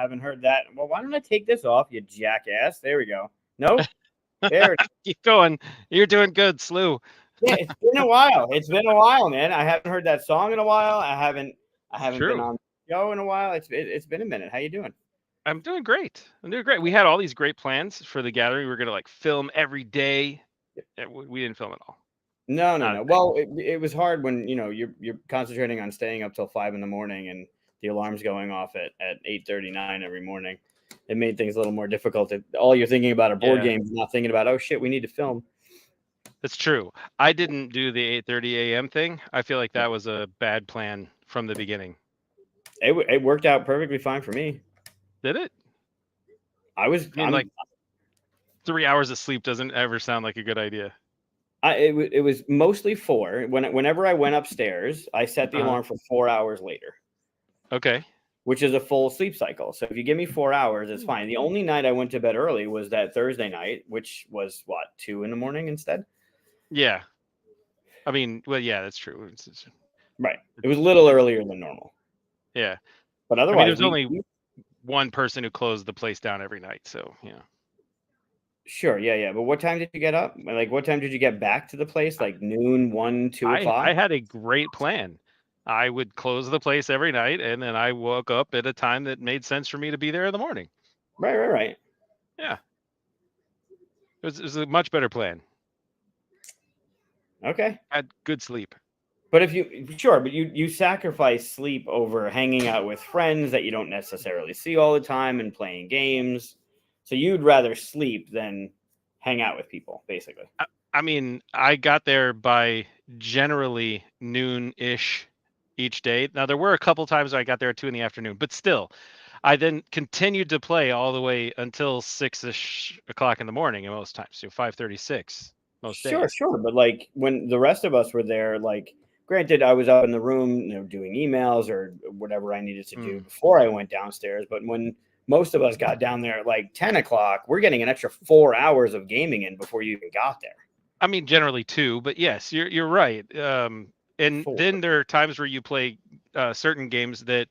haven't heard that. Well, why don't I take this off, you jackass? There we go. Nope. There it is. Keep going. You're doing good, Slew. Yeah, it's been a while. It's been a while, man. I haven't heard that song in a while. I haven't been on the show in a while. It's been a minute. How you doing? I'm doing great. We had all these great plans for the gathering. We were gonna like film every day. We didn't film at all. No. Well, it was hard when you're concentrating on staying up till 5 a.m. and the alarm's going off at 8:39 every morning. It made things a little more difficult. All you're thinking about are board games, not thinking about, oh shit, we need to film. That's true. I didn't do the 8:30 a.m. thing. I feel like that was a bad plan from the beginning. It worked out perfectly fine for me. Did it? I'm like 3 hours of sleep doesn't ever sound like a good idea. It was mostly 4. Whenever I went upstairs, I set the alarm for 4 hours later. Okay. Which is a full sleep cycle. So if you give me 4 hours, it's fine. The only night I went to bed early was that Thursday night, which was 2 a.m. instead. Yeah. I mean, well, yeah, that's true. Right. It was a little earlier than normal. Yeah. But otherwise, there's only one person who closed the place down every night. So, yeah. Sure. Yeah. But what time did you get up? Like, what time did you get back to the place? Like noon, 1, 2 o'clock? I had a great plan. I would close the place every night, and then I woke up at a time that made sense for me to be there in the morning. Right. Yeah. It was a much better plan. Okay. I had good sleep. But you sacrifice sleep over hanging out with friends that you don't necessarily see all the time and playing games. So you'd rather sleep than hang out with people, basically. I mean, I got there by generally noon-ish each day. Now, there were a couple times I got there at 2 p.m, but still, I then continued to play all the way until 6-ish o'clock in the morning, and most times, so 5:36 most days. Sure. But like when the rest of us were there, like granted, I was up in the room, doing emails or whatever I needed to do before I went downstairs. But when most of us got down there at like 10 o'clock, we're getting an extra 4 hours of gaming in before you even got there. I mean, generally 2, but yes, you're right. And 4. Then there are times where you play certain games that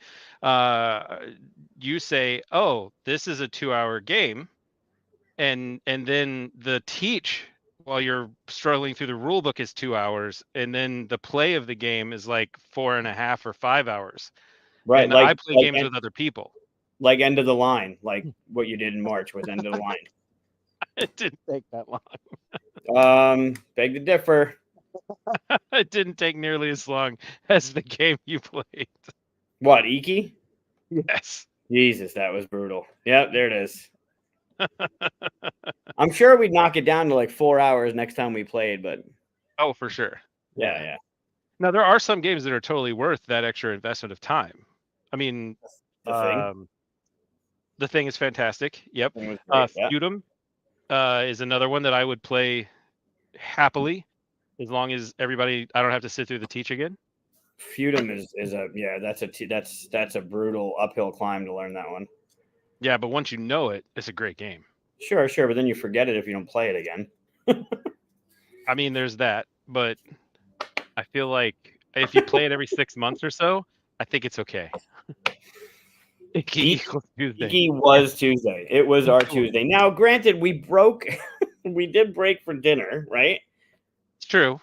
you say, "Oh, this is a 2-hour game," and then the teach while you're struggling through the rule book is 2 hours, and then the play of the game is like 4.5 or 5 hours. Right. And I play games with other people. Like End of the Line, like what you did in March with End of the Line. It didn't take that long. Beg to differ. It didn't take nearly as long as the game you played. What, Iki? Yes. Jesus, that was brutal. Yep, there it is. I'm sure we'd knock it down to like 4 hours next time we played, but oh, for sure. Yeah. Now there are some games that are totally worth that extra investment of time. I mean, The Thing is fantastic. Yep. Feudum is another one that I would play happily, as long as I don't have to sit through the teach again. Feudum that's a brutal uphill climb to learn that one. Yeah, but once you know it, it's a great game. Sure, but then you forget it if you don't play it again. I mean, there's that, but I feel like if you play it every 6 months or so, I think it's okay. Iki was Tuesday. It was our Tuesday. Now, granted, we did break for dinner, right? It's true.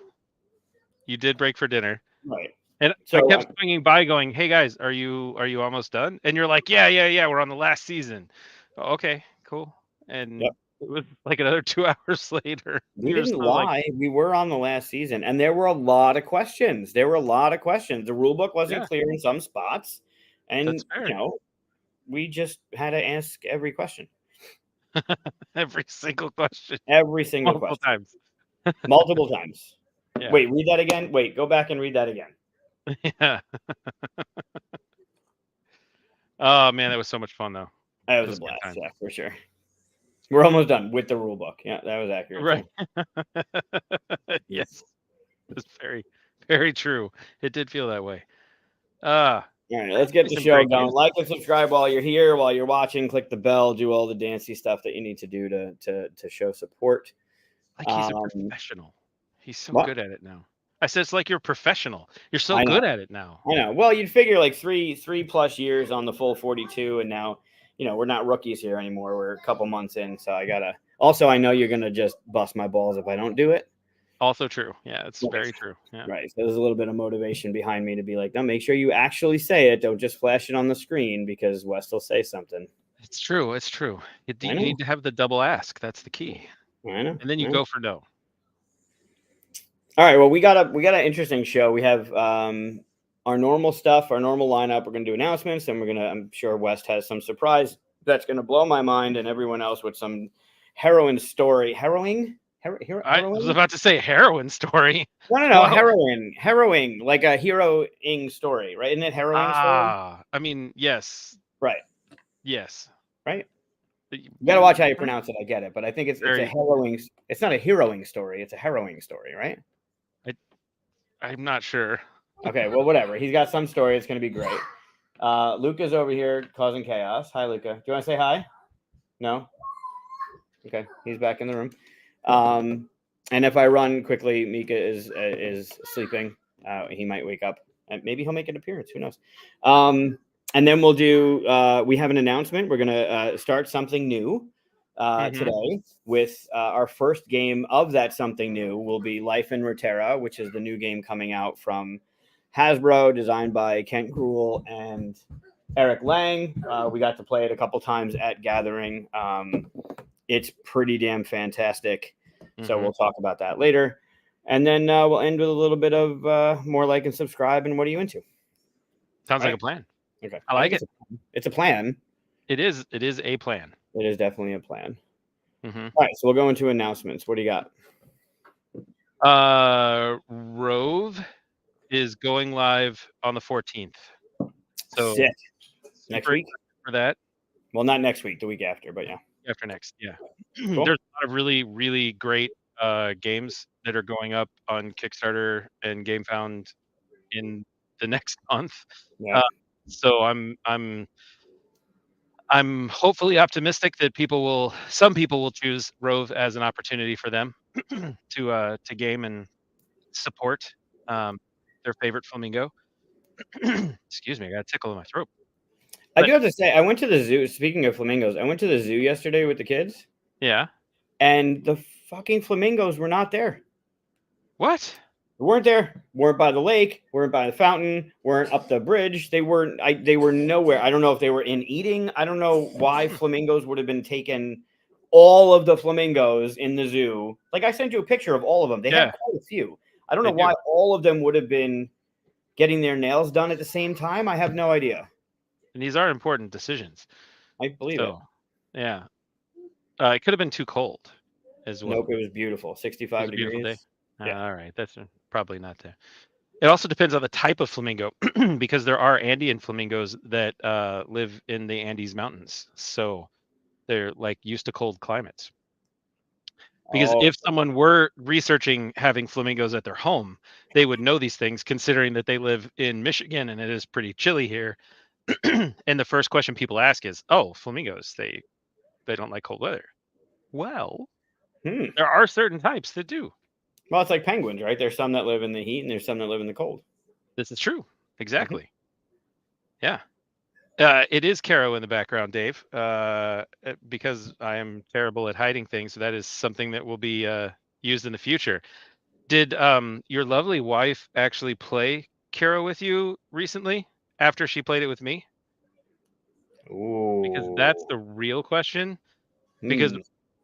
You did break for dinner. Right. And so I kept swinging by going, "Hey guys, are you almost done?" And you're like, yeah, we're on the last season. Okay, cool. And it was like another 2 hours later. We didn't lie. We were on the last season, and there were a lot of questions. The rule book wasn't clear in some spots, and we just had to ask every question. Every single question. Multiple times. Multiple times. Yeah. Wait, read that again. Wait, go back and read that again. Yeah. Oh man, that was so much fun though. That was a blast, yeah, for sure. We're almost done with the rule book. Yeah, that was accurate. Right. Yes. It's very, very true. It did feel that way. All right, let's get the show going. Like and subscribe while you're here, while you're watching. Click the bell. Do all the dancey stuff that you need to do to show support. Like he's a professional. He's so good at it now. I said it's like you're professional. You're so good at it now. I know. Well, you'd figure like three plus years on the full 42, and now we're not rookies here anymore. We're a couple months in, so I gotta. Also, I know you're gonna just bust my balls if I don't do it. Also true. Yeah, it's very true. Yeah. Right. So there's a little bit of motivation behind me to be like, no, make sure you actually say it. Don't just flash it on the screen because West will say something. It's true. It's true. You I know. need to have the double ask. That's the key. I know. And then you go for no. All right. Well, we got an interesting show. We have our normal stuff, our normal lineup. We're gonna do announcements, and I'm sure West has some surprise that's gonna blow my mind and everyone else with some heroine story. Harrowing? I was about to say heroin story. No. Wow. Harrowing, like a heroing story, right? Isn't it harrowing story? I mean, yes. Right. Yes. Right. You gotta watch how you pronounce it. I get it, but I think it's a harrowing. It's not a heroing story. It's a harrowing story, right? I'm not sure. Okay. Well, whatever. He's got some story. It's gonna be great. Luca's over here causing chaos. Hi, Luca. Do you want to say hi? No. Okay. He's back in the room. And if I run quickly, Mika is sleeping. He might wake up, and maybe he'll make an appearance. Who knows? And then we'll do. We have an announcement. We're gonna start something new today with our first game of that something new. Will be Life in Reterra, which is the new game coming out from Hasbro, designed by Ken Gruhl and Eric Lang. We got to play it a couple times at Gathering. It's pretty damn fantastic. So we'll talk about that later. And then we'll end with a little bit of more like and subscribe and what are you into? Sounds like a plan. Okay. I like it. It's a plan. It is a plan. It is definitely a plan. All right. So we'll go into announcements. What do you got? Rove is going live on the 14th. So sick. Next week for that. Well, not next week, the week after, but yeah. After next, yeah. Cool. There's a lot of really, really great games that are going up on Kickstarter and GameFound in the next month. Yeah. So I'm hopefully optimistic that some people will choose Rove as an opportunity for them to game and support their favorite flamingo. Excuse me, I got a tickle in my throat. I do have to say, I went to the zoo. Speaking of flamingos, I went to the zoo yesterday with the kids. Yeah. And the fucking flamingos were not there. What? They weren't there. Weren't by the lake. Weren't by the fountain. Weren't up the bridge. They weren't. They were nowhere. I don't know if they were in eating. I don't know why flamingos would have been taken. All of the flamingos in the zoo. Like I sent you a picture of all of them. They have quite a few. I don't know why all of them would have been getting their nails done at the same time. I have no idea. And these are important decisions. I believe it. Yeah. It could have been too cold as well. Nope, it was beautiful. 65 degrees. Day. Yeah. All right. That's probably not there. It also depends on the type of flamingo because there are Andean flamingos that live in the Andes Mountains. So they're like used to cold climates. Because if someone were researching having flamingos at their home, they would know these things considering that they live in Michigan and it is pretty chilly here. And the first question people ask is, "Oh, flamingos, they don't like cold weather." Well, there are certain types that do. Well, it's like penguins, right? There's some that live in the heat and there's some that live in the cold. This is true. Exactly. Yeah. It is Caro in the background, Dave, because I am terrible at hiding things. So that is something that will be used in the future. Did your lovely wife actually play Caro with you recently after she played it with me? Ooh. Because that's the real question. Because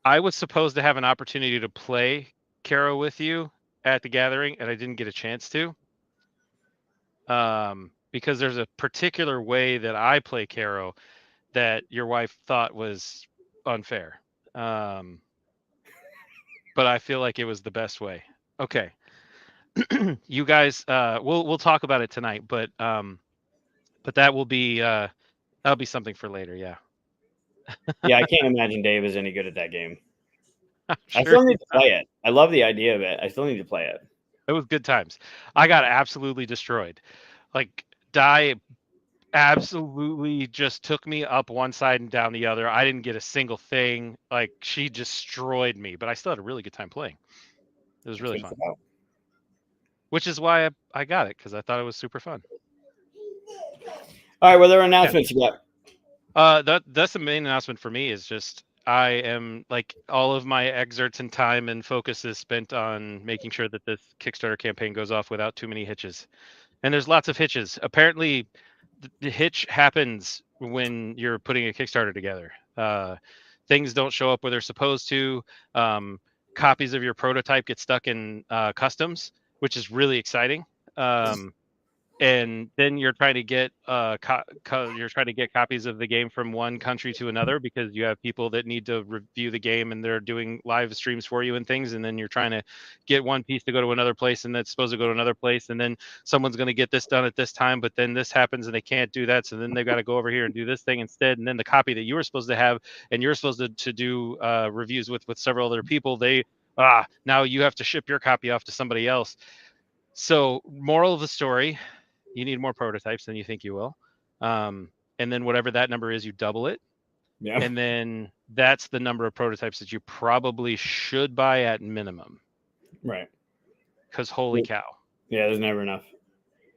I was supposed to have an opportunity to play Caro with you at the gathering, and I didn't get a chance to. Because there's a particular way that I play Caro that your wife thought was unfair. But I feel like it was the best way. Okay. You guys, we'll talk about it tonight, but that will be that'll be something for later. Yeah. Yeah, I can't imagine Dave is any good at that game. Sure I still need to play it. I love the idea of it. I still need to play it. It was good times. I got absolutely destroyed. Like Di absolutely just took me up one side and down the other. I didn't get a single thing. Like she destroyed me, but I still had a really good time playing. It was really fun. Which is why I got it, because I thought it was super fun. All right, well, there are announcements you got. That's the main announcement for me. Is just I am like all of my exerts and time and focus is spent on making sure that this Kickstarter campaign goes off without too many hitches. And there's lots of hitches. Apparently, the hitch happens when you're putting a Kickstarter together. Things don't show up where they're supposed to. Copies of your prototype get stuck in customs, which is really exciting. And then you're trying to get you're trying to get copies of the game from one country to another because you have people that need to review the game and they're doing live streams for you and things, and then you're trying to get one piece to go to another place and that's supposed to go to another place, and then someone's going to get this done at this time, but then this happens and they can't do that, so then they've got to go over here and do this thing instead, and then the copy that you were supposed to have and you're supposed to do reviews with several other people, they now you have to ship your copy off to somebody else. So moral of the story, you need more prototypes than you think you will. And then whatever that number is, you double it. Yeah. And then that's the number of prototypes that you probably should buy at minimum. Right. Because holy cow. Yeah, there's never enough.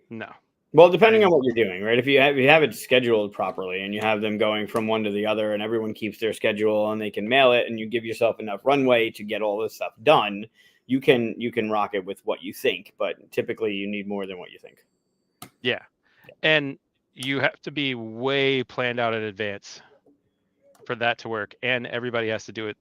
No. Well, depending on what you're doing, right? If you have it scheduled properly and you have them going from one to the other and everyone keeps their schedule and they can mail it and you give yourself enough runway to get all this stuff done, you can rock it with what you think. But typically you need more than what you think. Yeah. And you have to be way planned out in advance for that to work. And everybody has to do it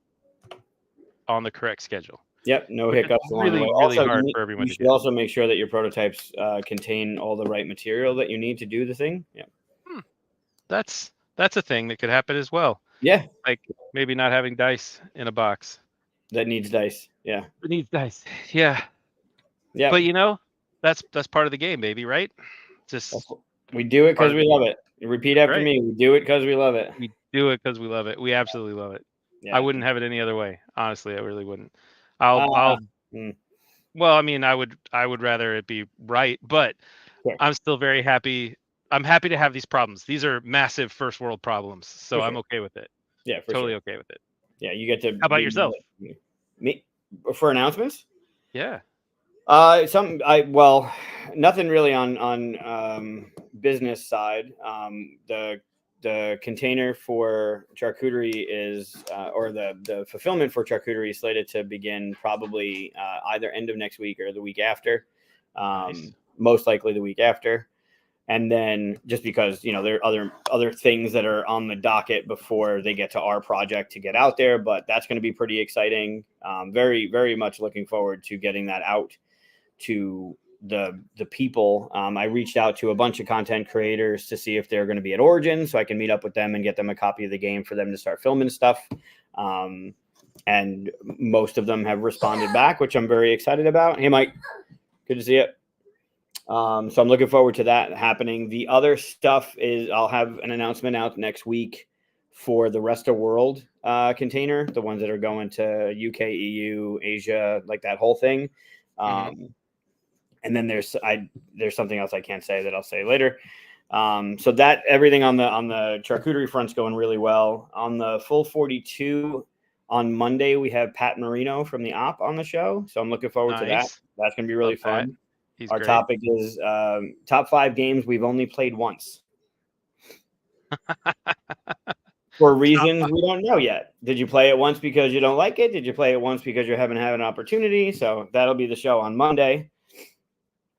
on the correct schedule. Yep, no hiccups along the way. Really hard for everyone you should also make sure that your prototypes contain all the right material that you need to do the thing. Yeah. That's a thing that could happen as well. Yeah. Like maybe not having dice in a box. That needs dice. Yeah. It needs dice. Yeah. Yeah. But that's part of the game, baby, right? Just we do it because we love it. Repeat after me. We do it because we love it. We do it because we love it. We absolutely love it. Yeah. I wouldn't have it any other way. Honestly, I really wouldn't. Well, I mean, I would rather it be right, but sure. I'm still very happy. I'm happy to have these problems. These are massive first world problems, so I'm okay with it. Yeah, totally okay with it. Yeah, you get to. How about yourself? Me for announcements? Yeah. Nothing really on business side. The container for charcuterie is, or the fulfillment for charcuterie is slated to begin probably either end of next week or the week after. Nice. Most likely the week after. And then just because, there are other things that are on the docket before they get to our project to get out there, but that's going to be pretty exciting. Very, very much looking forward to getting that out to the people. I reached out to a bunch of content creators to see if they're going to be at Origin so I can meet up with them and get them a copy of the game for them to start filming stuff. And most of them have responded back, which I'm very excited about. Hey, Mike, good to see you. So I'm looking forward to that happening. The other stuff is I'll have an announcement out next week for the rest of world container, the ones that are going to UK, EU, Asia, like that whole thing. And then there's something else I can't say that I'll say later. So that everything on the charcuterie front's going really well. On the full 42 on Monday, we have Pat Marino from the Op on the show. So I'm looking forward to that. That's going to be really fun. Our great. Topic is top 5 games we've only played once. For reasons we don't know yet. Did you play it once because you don't like it? Did you play it once because you haven't had an opportunity? So that'll be the show on Monday.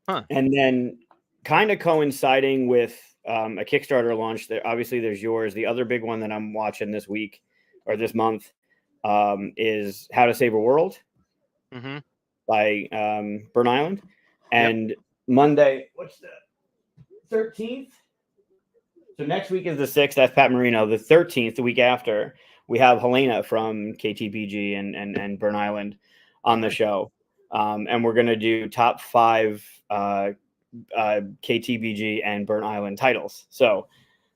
And then kind of coinciding with a Kickstarter launch, obviously there's yours. The other big one that I'm watching this week or this month is How to Save a World by Burn Island. And Monday, what's the 13th? So next week is the 6th. That's Pat Marino. The 13th, the week after, we have Helena from KTPG and Burn Island on the show. And we're going to do top 5 KTBG and Burn Island titles. So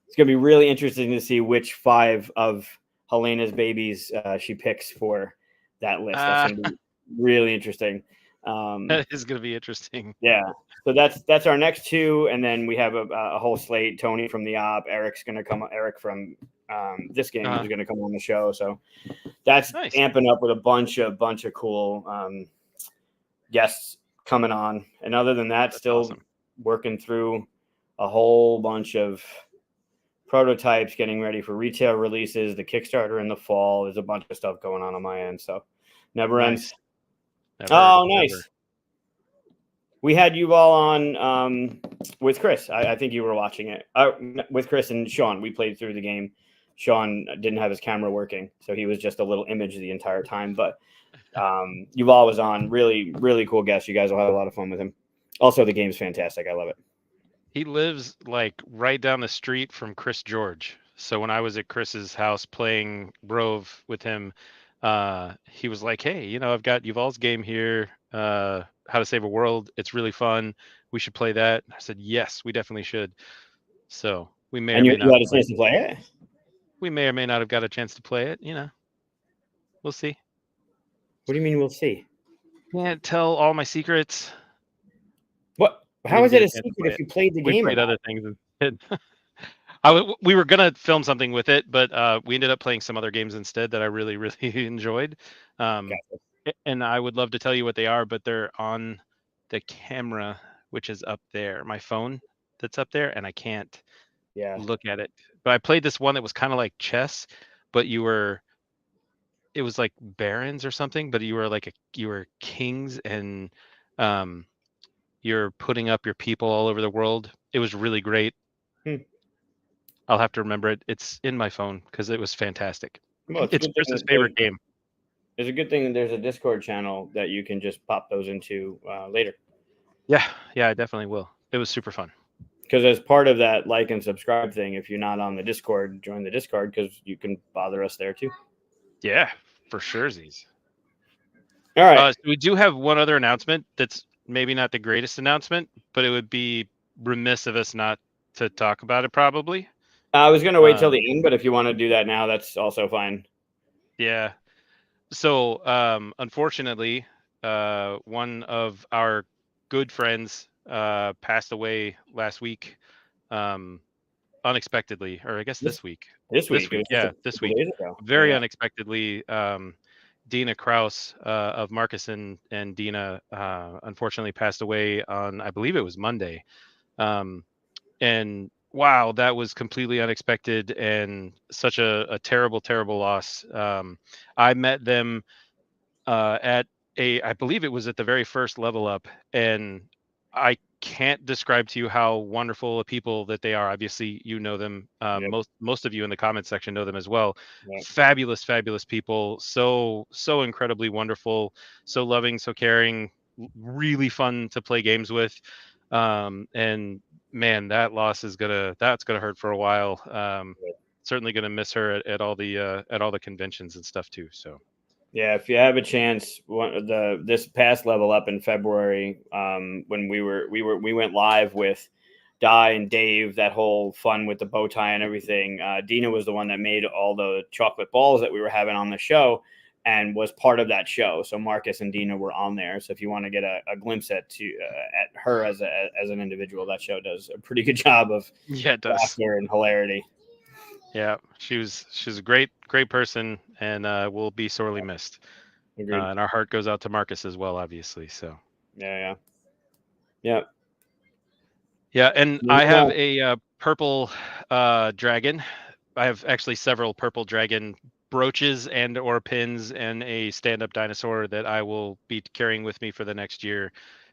it's going to be really interesting to see which 5 of Helena's babies she picks for that list. That's going to be really interesting. That is going to be interesting. Yeah. So that's our next 2. And then we have a whole slate. Tony from the Op. Eric's going to come. Eric from this game is going to come on the show. So that's nice. Amping up with a bunch of cool guests coming on. And other than that, that's still awesome. Working through a whole bunch of prototypes, getting ready for retail releases, the Kickstarter in the fall. There's a bunch of stuff going on my end, so never ends. Never. Nice. We had you all on with Chris. I think you were watching it with Chris and Sean. We played through the game. Sean didn't have his camera working, so he was just a little image the entire time. But Yuval was on. Really, really cool guest. You guys will have a lot of fun with him. Also, the game's fantastic. I love it. He lives like right down the street from Chris George. So when I was at Chris's house playing Rove with him, he was like, "Hey, you know, I've got Yuval's game here, How to Save a World. It's really fun. We should play that." I said, "Yes, we definitely should." So we may And or you may not had a chance to play it? We may or may not have got a chance to play it. You know, we'll see. What do you mean we'll see? Can't tell all my secrets. What? How is it a secret if you played the game? We played other things instead. We were gonna film something with it, but we ended up playing some other games instead that I really, really enjoyed. And I would love to tell you what they are, but they're on the camera, which is up there. My phone that's up there, and I can't look at it. But I played this one that was kind of like chess, but it was like barons or something, but you were kings, and you're putting up your people all over the world. It was really great. I'll have to remember it. It's in my phone because it was fantastic. Well, it's Chris's favorite game. It's a good thing there's a Discord channel that you can just pop those into later. Yeah, I definitely will. It was super fun. Because as part of that like and subscribe thing, if you're not on the Discord, join the Discord because you can bother us there too. Yeah, for sure, Z's. All right. So we do have one other announcement that's maybe not the greatest announcement, but it would be remiss of us not to talk about it probably. I was going to wait till the end, but if you want to do that now, that's also fine. Yeah. So unfortunately, one of our good friends passed away last week, unexpectedly, or I guess this week. This week. Yeah, this week. Very unexpectedly. Dina Kraus of Marcus and Dina unfortunately passed away on, I believe it was Monday. And wow, that was completely unexpected and such a terrible, terrible loss. I met them at I believe it was at the very first level up, and I can't describe to you how wonderful a people that they are. Obviously, you know them. Most of you in the comment section know them as well. Yep. Fabulous people. So incredibly wonderful. So loving. So caring. Really fun to play games with. And man, that loss is that's gonna hurt for a while. Certainly gonna miss her at all the conventions and stuff too. So. Yeah, if you have a chance, this past level up in February, when we went live with Di and Dave, that whole fun with the bow tie and everything. Dina was the one that made all the chocolate balls that we were having on the show, and was part of that show. So Marcus and Dina were on there. So if you want to get a glimpse at her as an individual, that show does a pretty good job of laughter and hilarity. Yeah, she was a great person, and will be sorely missed. And our heart goes out to Marcus as well, obviously. So yeah. And I have a purple dragon. I have actually several purple dragon brooches and or pins, and a stand-up dinosaur that I will be carrying with me for the next year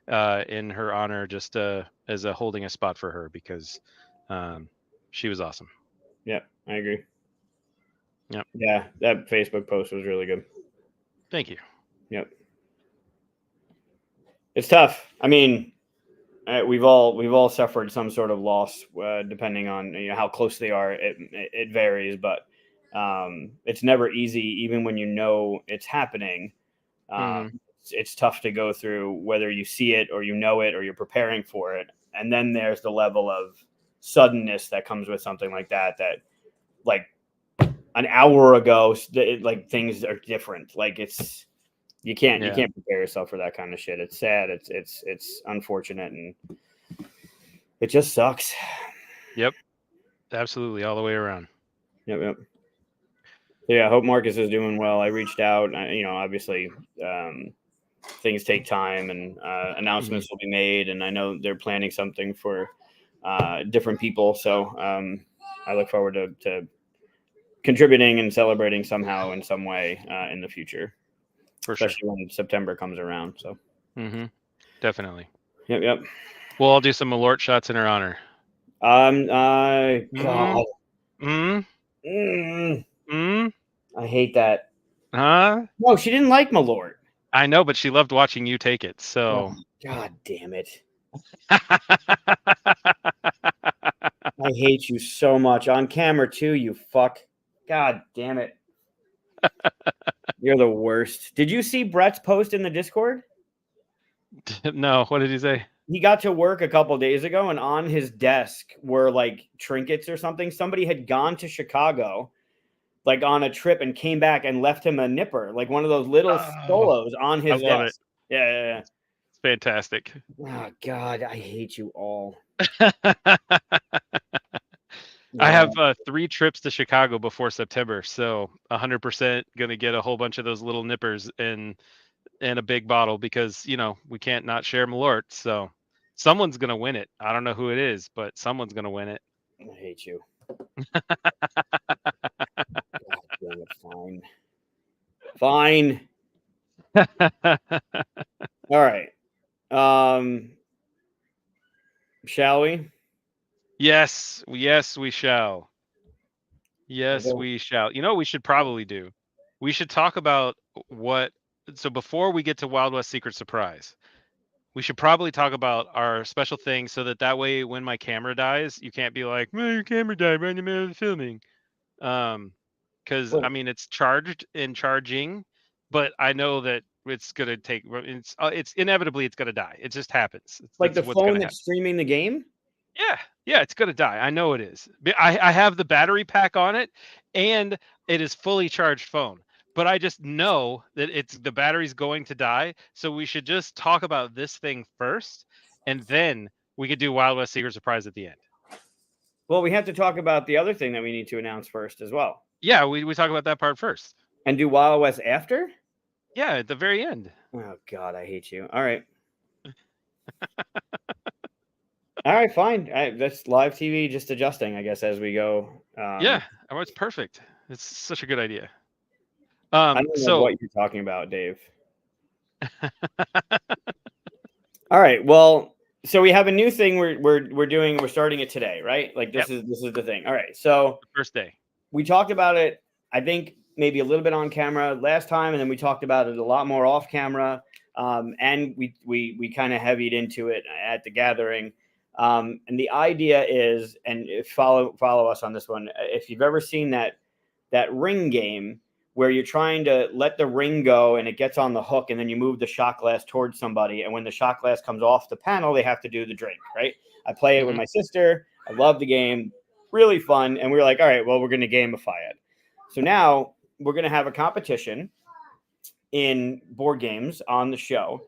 in her honor, just as a holding a spot for her, because she was awesome. Yeah, I agree. Yep. Yeah, that Facebook post was really good. Thank you. Yep. It's tough. I mean, we've all suffered some sort of loss, depending on how close they are. It varies, but it's never easy, even when you know it's happening. It's tough to go through, whether you see it or you know it or you're preparing for it, and then there's the level of suddenness that comes with something like that. That like an hour ago, like things are different. Like you can't prepare yourself for that kind of shit. It's sad. It's unfortunate, and it just sucks. Yep, absolutely, all the way around. Yep. Yeah, I hope Marcus is doing well. I reached out. Obviously, things take time, and announcements will be made. And I know they're planning something for different people. So I look forward to contributing and celebrating somehow in some way in the future, especially when September comes around. So, definitely. Yep. We'll all do some Malort shots in her honor. God. I hate that. Huh? No, she didn't like Malort. I know, but she loved watching you take it. So, God damn it. I hate you so much on camera too, you fuck. God damn it. You're the worst. Did you see Brett's post in the Discord? No, what did he say? He got to work a couple days ago, and on his desk were like trinkets or something. Somebody had gone to Chicago, like on a trip, and came back and left him a nipper, like one of those little solos on his I love desk. Yeah. It's fantastic. Oh God, I hate you all. I have 3 trips to Chicago before September, so 100% gonna get a whole bunch of those little nippers in a big bottle because we can't not share Malort. So someone's gonna win it. I don't know who it is, but someone's gonna win it. I hate you. God damn it, fine. All right. Shall we? Yes, we shall. Yes, we shall. You know what we should probably do? We should talk about so before we get to Wild West Secret Surprise, we should probably talk about our special thing so that way when my camera dies, you can't be like, well, your camera died right in the middle of the filming. Because I mean it's charged and charging, but I know that it's gonna take it's inevitably it's gonna die. It just happens. Like the phone that's streaming the game? Yeah, it's gonna die. I know it is. I have the battery pack on it, and it is fully charged phone. But I just know that the battery's going to die. So we should just talk about this thing first, and then we could do Wild West Secret Surprise at the end. Well, we have to talk about the other thing that we need to announce first as well. Yeah, we talk about that part first. And do Wild West after? Yeah, at the very end. Oh God, I hate you. All right. All right, fine. That's live TV, just adjusting, I guess, as we go. Yeah, it's perfect. It's such a good idea. I don't know what you're talking about, Dave. All right. Well, so we have a new thing we're doing. We're starting it today, right? Like this is the thing. All right. So the first day we talked about it. I think maybe a little bit on camera last time, and then we talked about it a lot more off camera. And we kind of heavied into it at the gathering. And the idea is, and follow us on this one. If you've ever seen that ring game where you're trying to let the ring go and it gets on the hook, and then you move the shot glass towards somebody, and when the shot glass comes off the panel, they have to do the drink, right? I play it with my sister. I love the game, really fun. And we were like, all right, well, we're going to gamify it. So now we're going to have a competition in board games on the show.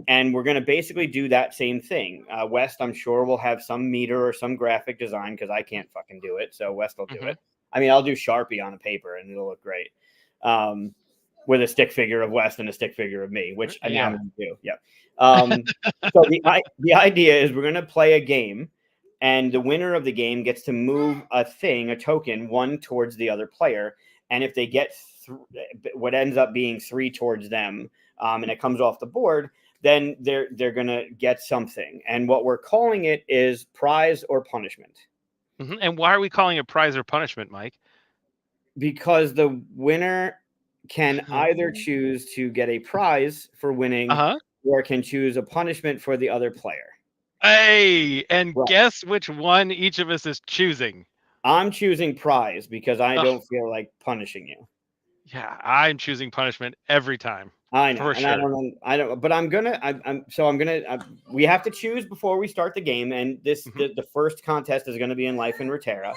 And we're going to basically do that same thing. West, I'm sure, will have some meter or some graphic design because I can't fucking do it. So West will do it. I mean, I'll do Sharpie on a paper and it'll look great. With a stick figure of West and a stick figure of me, which I now do. Yeah. So the idea is we're going to play a game, and the winner of the game gets to move a token, one towards the other player. And if they get what ends up being 3 towards them, and it comes off the board, then they're going to get something. And what we're calling it is prize or punishment. And why are we calling it prize or punishment, Mike? Because the winner can either choose to get a prize for winning or can choose a punishment for the other player. Hey, and guess which one each of us is choosing? I'm choosing prize because I don't feel like punishing you. Yeah, I'm choosing punishment every time. I know, and sure. I don't. But I'm gonna. We have to choose before we start the game, and the first contest is going to be in Life in Reterra.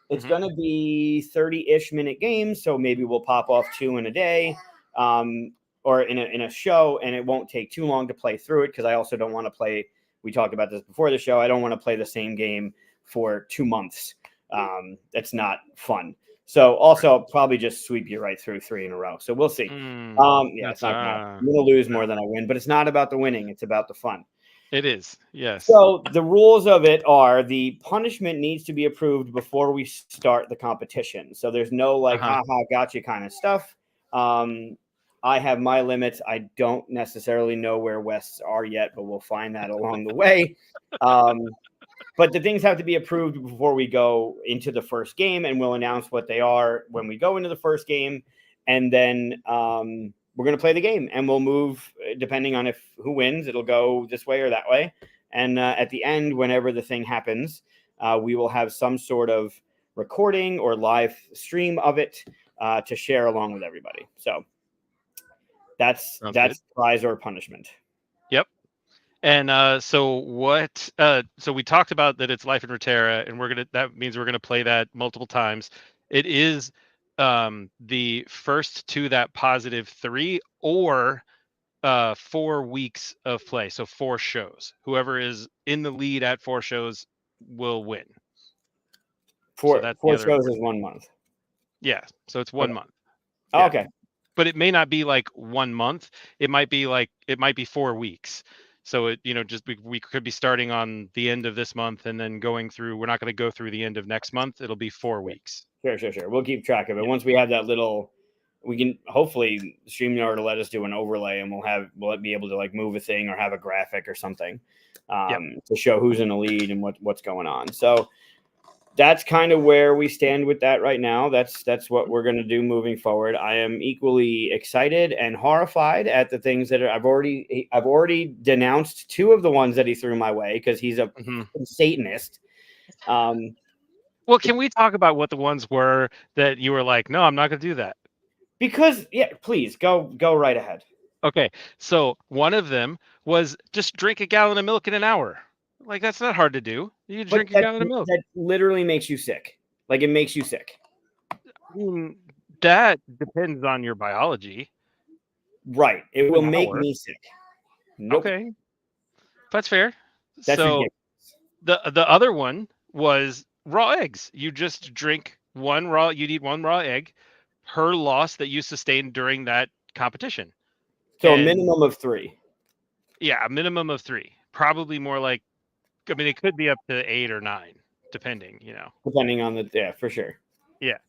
It's going to be 30-ish minute games, so maybe we'll pop off 2 in a day, or in a show, and it won't take too long to play through it because I also don't want to play. We talked about this before the show. I don't want to play the same game for 2 months. That's not fun. So also I'll probably just sweep you right through 3 in a row. So we'll see. It's not I'm going to lose more than I win, but it's not about the winning. It's about the fun. It is. Yes. So the rules of it are the punishment needs to be approved before we start the competition. So there's no like Uh-huh. haha gotcha kind of stuff. Um, I have my limits. I don't necessarily know where West's are yet, but we'll find that along the way. Um, but the things have to be approved before we go into the first game, and we'll announce what they are when we go into the first game, and then we're going to play the game, and we'll move depending on if who wins. It'll go this way or that way, and at the end, whenever the thing happens, we will have some sort of recording or live stream of it to share along with everybody. So that's Sounds good. that's prize or punishment. Yep. And so what? So we talked about that it's Life in Reterra, and that means we're gonna play that multiple times. It is the first to that positive 3 or 4 weeks of play. So 4 shows. Whoever is in the lead at 4 shows will win. So that's the Four other shows important. is 1 month. Yeah. So it's 1 Okay. month. Oh, Yeah. okay. But it may not be like 1 month. It might be 4 weeks. So just we could be starting on the end of this month and then going through. We're not going to go through the end of next month. It'll be 4 weeks. Sure. We'll keep track of it. Yeah. Once we have that little, we can hopefully StreamYard will let us do an overlay, and we'll be able to like move a thing or have a graphic or something Yep. to show who's in the lead and what's going on. So that's kind of where we stand with that right now. That's what we're going to do moving forward. I am equally excited and horrified at the things that I've already denounced 2 of the ones that he threw my way because he's a Satanist. Well, can we talk about what the ones were that you were like, no, I'm not going to do that? Because please go right ahead. Okay, so one of them was just drink a gallon of milk in an hour. Like that's not hard to do. You But drink a gallon of milk. that literally makes you sick. Like it makes you sick. That depends on your biology. Right. It will An make hour. me sick. Nope. Okay, that's fair. That's So ridiculous. the other one was raw eggs. You just drink one raw. You'd eat one raw egg per loss that you sustained during that competition. So a minimum of 3. Yeah, a minimum of 3. Probably more like. I mean, it could be up to 8 or 9, depending. Depending on for sure. Yeah.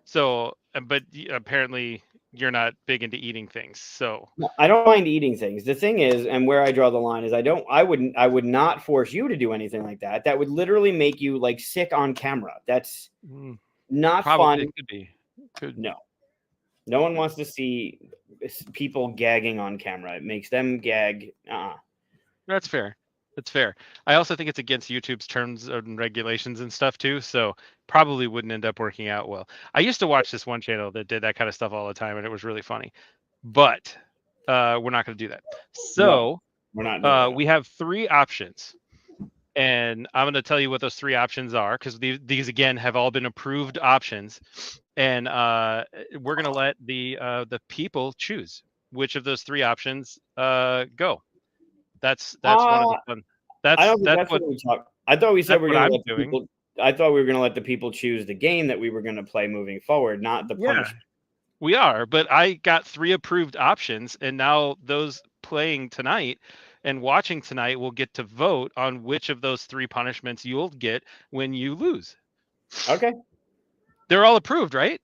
So, but apparently you're not big into eating things. So No, I don't mind eating things. The thing is, and where I draw the line is, I would not force you to do anything like that. That would literally make you like sick on camera. That's not probably fun. it could be. No one wants to see people gagging on camera. It makes them gag. That's fair. That's fair. I also think it's against YouTube's terms and regulations and stuff too. So probably wouldn't end up working out well. I used to watch this one channel that did that kind of stuff all the time, and it was really funny. But we're not going to do that. So no, we're not doing that. we have 3 options. And I'm going to tell you what those 3 options are because these again have all been approved options, and we're going to let the people choose which of those 3 options go. That's one of the fun. I don't think that's what we talked. I thought we said we're going to let people. I thought we were going to let the people choose the game that we were going to play moving forward, not the punishment. We are, but I got 3 approved options, and now those playing tonight and watching tonight will get to vote on which of those 3 punishments you'll get when you lose. Okay. They're all approved, right?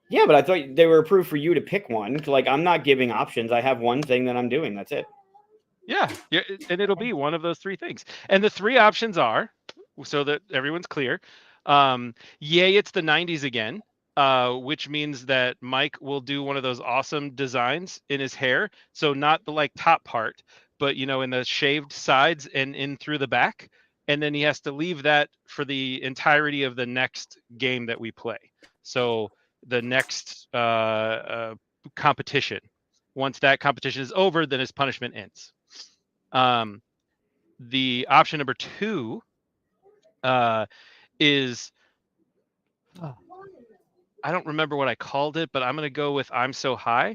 Yeah, but I thought they were approved for you to pick one. Like, I'm not giving options. I have one thing that I'm doing. That's it. Yeah, and it'll be one of those 3 things. And the 3 options are, so that everyone's clear, yay, it's the 90s again. Which means that Mike will do one of those awesome designs in his hair. So not the like top part, but in the shaved sides and in through the back. And then he has to leave that for the entirety of the next game that we play. So the next competition. Once that competition is over, then his punishment ends. The option number 2 is. I don't remember what I called it, but I'm going to go with I'm So High,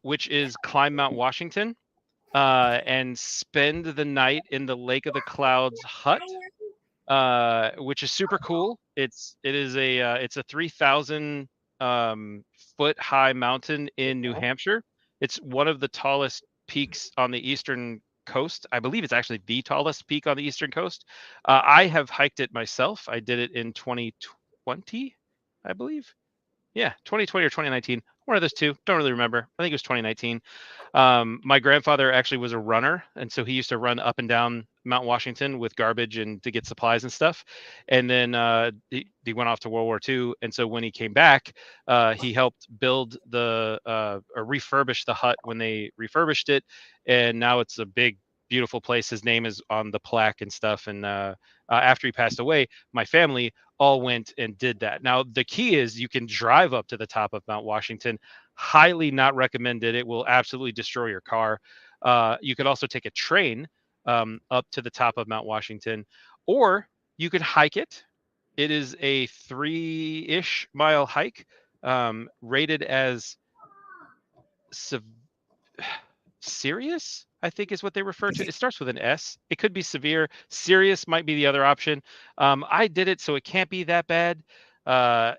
which is climb Mount Washington and spend the night in the Lake of the Clouds hut, which is super cool. It's a 3,000 foot high mountain in New Hampshire. It's one of the tallest peaks on the eastern coast. I believe it's actually the tallest peak on the eastern coast. I have hiked it myself. I did it in 2020, I believe. Yeah, 2020 or 2019. One of those two. Don't really remember. I think it was 2019. My grandfather actually was a runner, and so he used to run up and down Mount Washington with garbage and to get supplies and stuff. And then he went off to World War II, and so when he came back, he helped build or refurbish the hut when they refurbished it, and now it's a big, beautiful place. His name is on the plaque and stuff. And after he passed away, my family all went and did that. Now, the key is you can drive up to the top of Mount Washington. Highly not recommended. It will absolutely destroy your car. You could also take a train up to the top of Mount Washington, or you could hike it. It is a 3-ish mile hike, rated as serious, I think is what they refer to. It starts with an S. It could be severe. Serious might be the other option. I did it, so it can't be that bad.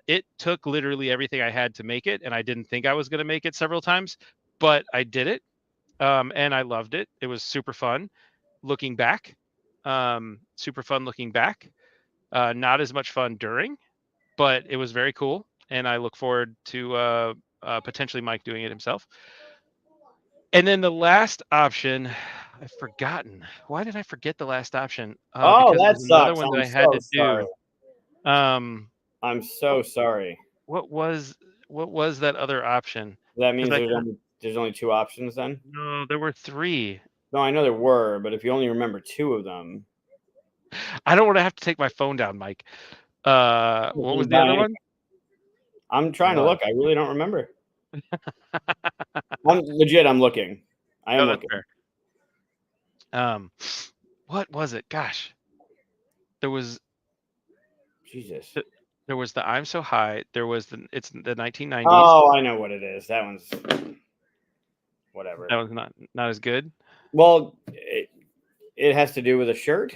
It took literally everything I had to make it, and I didn't think I was going to make it several times, but I did it, and I loved it. It was super fun looking back. Super fun looking back. Not as much fun during, but it was very cool, and I look forward to potentially Mike doing it himself. And then the last option, I've forgotten. Why did I forget the last option? Oh, Because that there's another sucks. one that I'm I had so to sorry. do. I'm so sorry. What was that other option? That means Because there's only 2 options then? no, there were 3. No, I know there were, but if you only remember 2 of them. I don't want to have to take my phone down, Mike. What was the other one? I'm trying to What? look. I really don't remember. I'm looking. I am No, that's looking. fair. What was it? Gosh, there was Jesus. there was the I'm So High. There was it's the 1990s. Oh, I know what it is. That one's whatever. That was not as good. Well, it has to do with a shirt.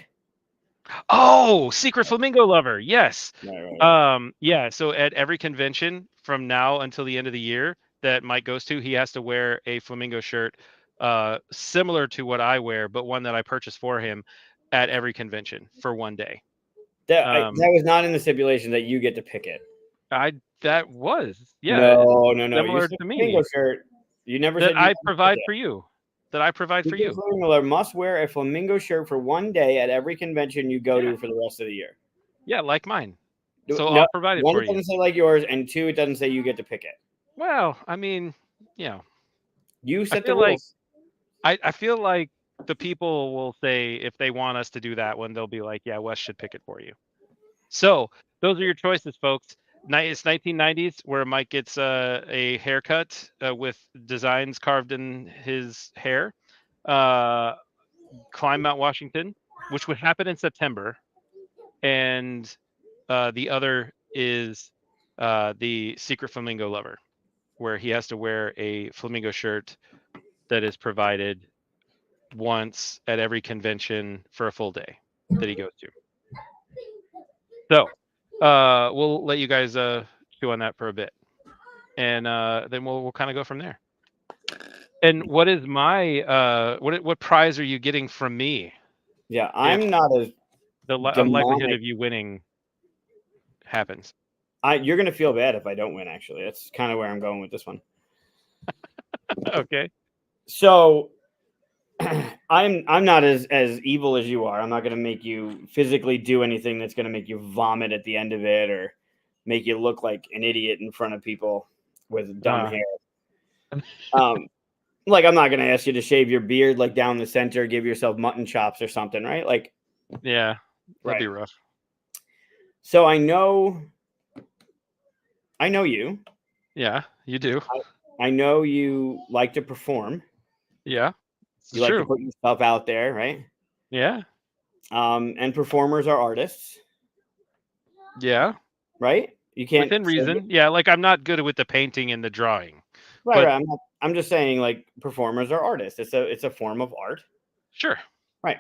Oh, Secret Flamingo Lover. Yes. Right. Yeah. So at every convention from now until the end of the year that Mike goes to, he has to wear a flamingo shirt, similar to what I wear, but one that I purchased for him at every convention for one day. That was not in the stipulation that you get to pick it. That was, yeah. No. You Similar said to flamingo me. shirt. You never That said you I provide for you. That I provide for you. Flamingo must wear a flamingo shirt for one day at every convention you go to for the rest of the year. Yeah, like mine. So No, I'll provide it one, for it you. doesn't say like yours, and 2, it doesn't say you get to pick it. Well, I mean, You set the feel like rules. I feel like the people will say if they want us to do that one, they'll be like, yeah, Wes should pick it for you. So those are your choices, folks. It's 1990s where Mike gets a haircut with designs carved in his hair. Climb Mount Washington, which would happen in September. And the other is the Secret Flamingo Lover, where he has to wear a flamingo shirt that is provided once at every convention for a full day that he goes to. So we'll let you guys chew on that for a bit, and then we'll kind of go from there. And what is my what prize are you getting from me? Yeah, I'm not as the likelihood of you winning happens. You're gonna feel bad if I don't win. Actually, that's kind of where I'm going with this one. Okay. So I'm not as evil as you are. I'm not gonna make you physically do anything that's gonna make you vomit at the end of it or make you look like an idiot in front of people with dumb hair. Like I'm not gonna ask you to shave your beard like down the center, give yourself mutton chops or something, right? Like, yeah, that'd be rough. So I know you. Yeah, you do. I know you like to perform. Yeah, you like to put yourself out there, right? Yeah. And performers are artists. Yeah. Right? You can't within reason. Yeah, like I'm not good with the painting and the drawing. Right, right. I'm just saying, like, performers are artists. It's a form of art. Sure. Right.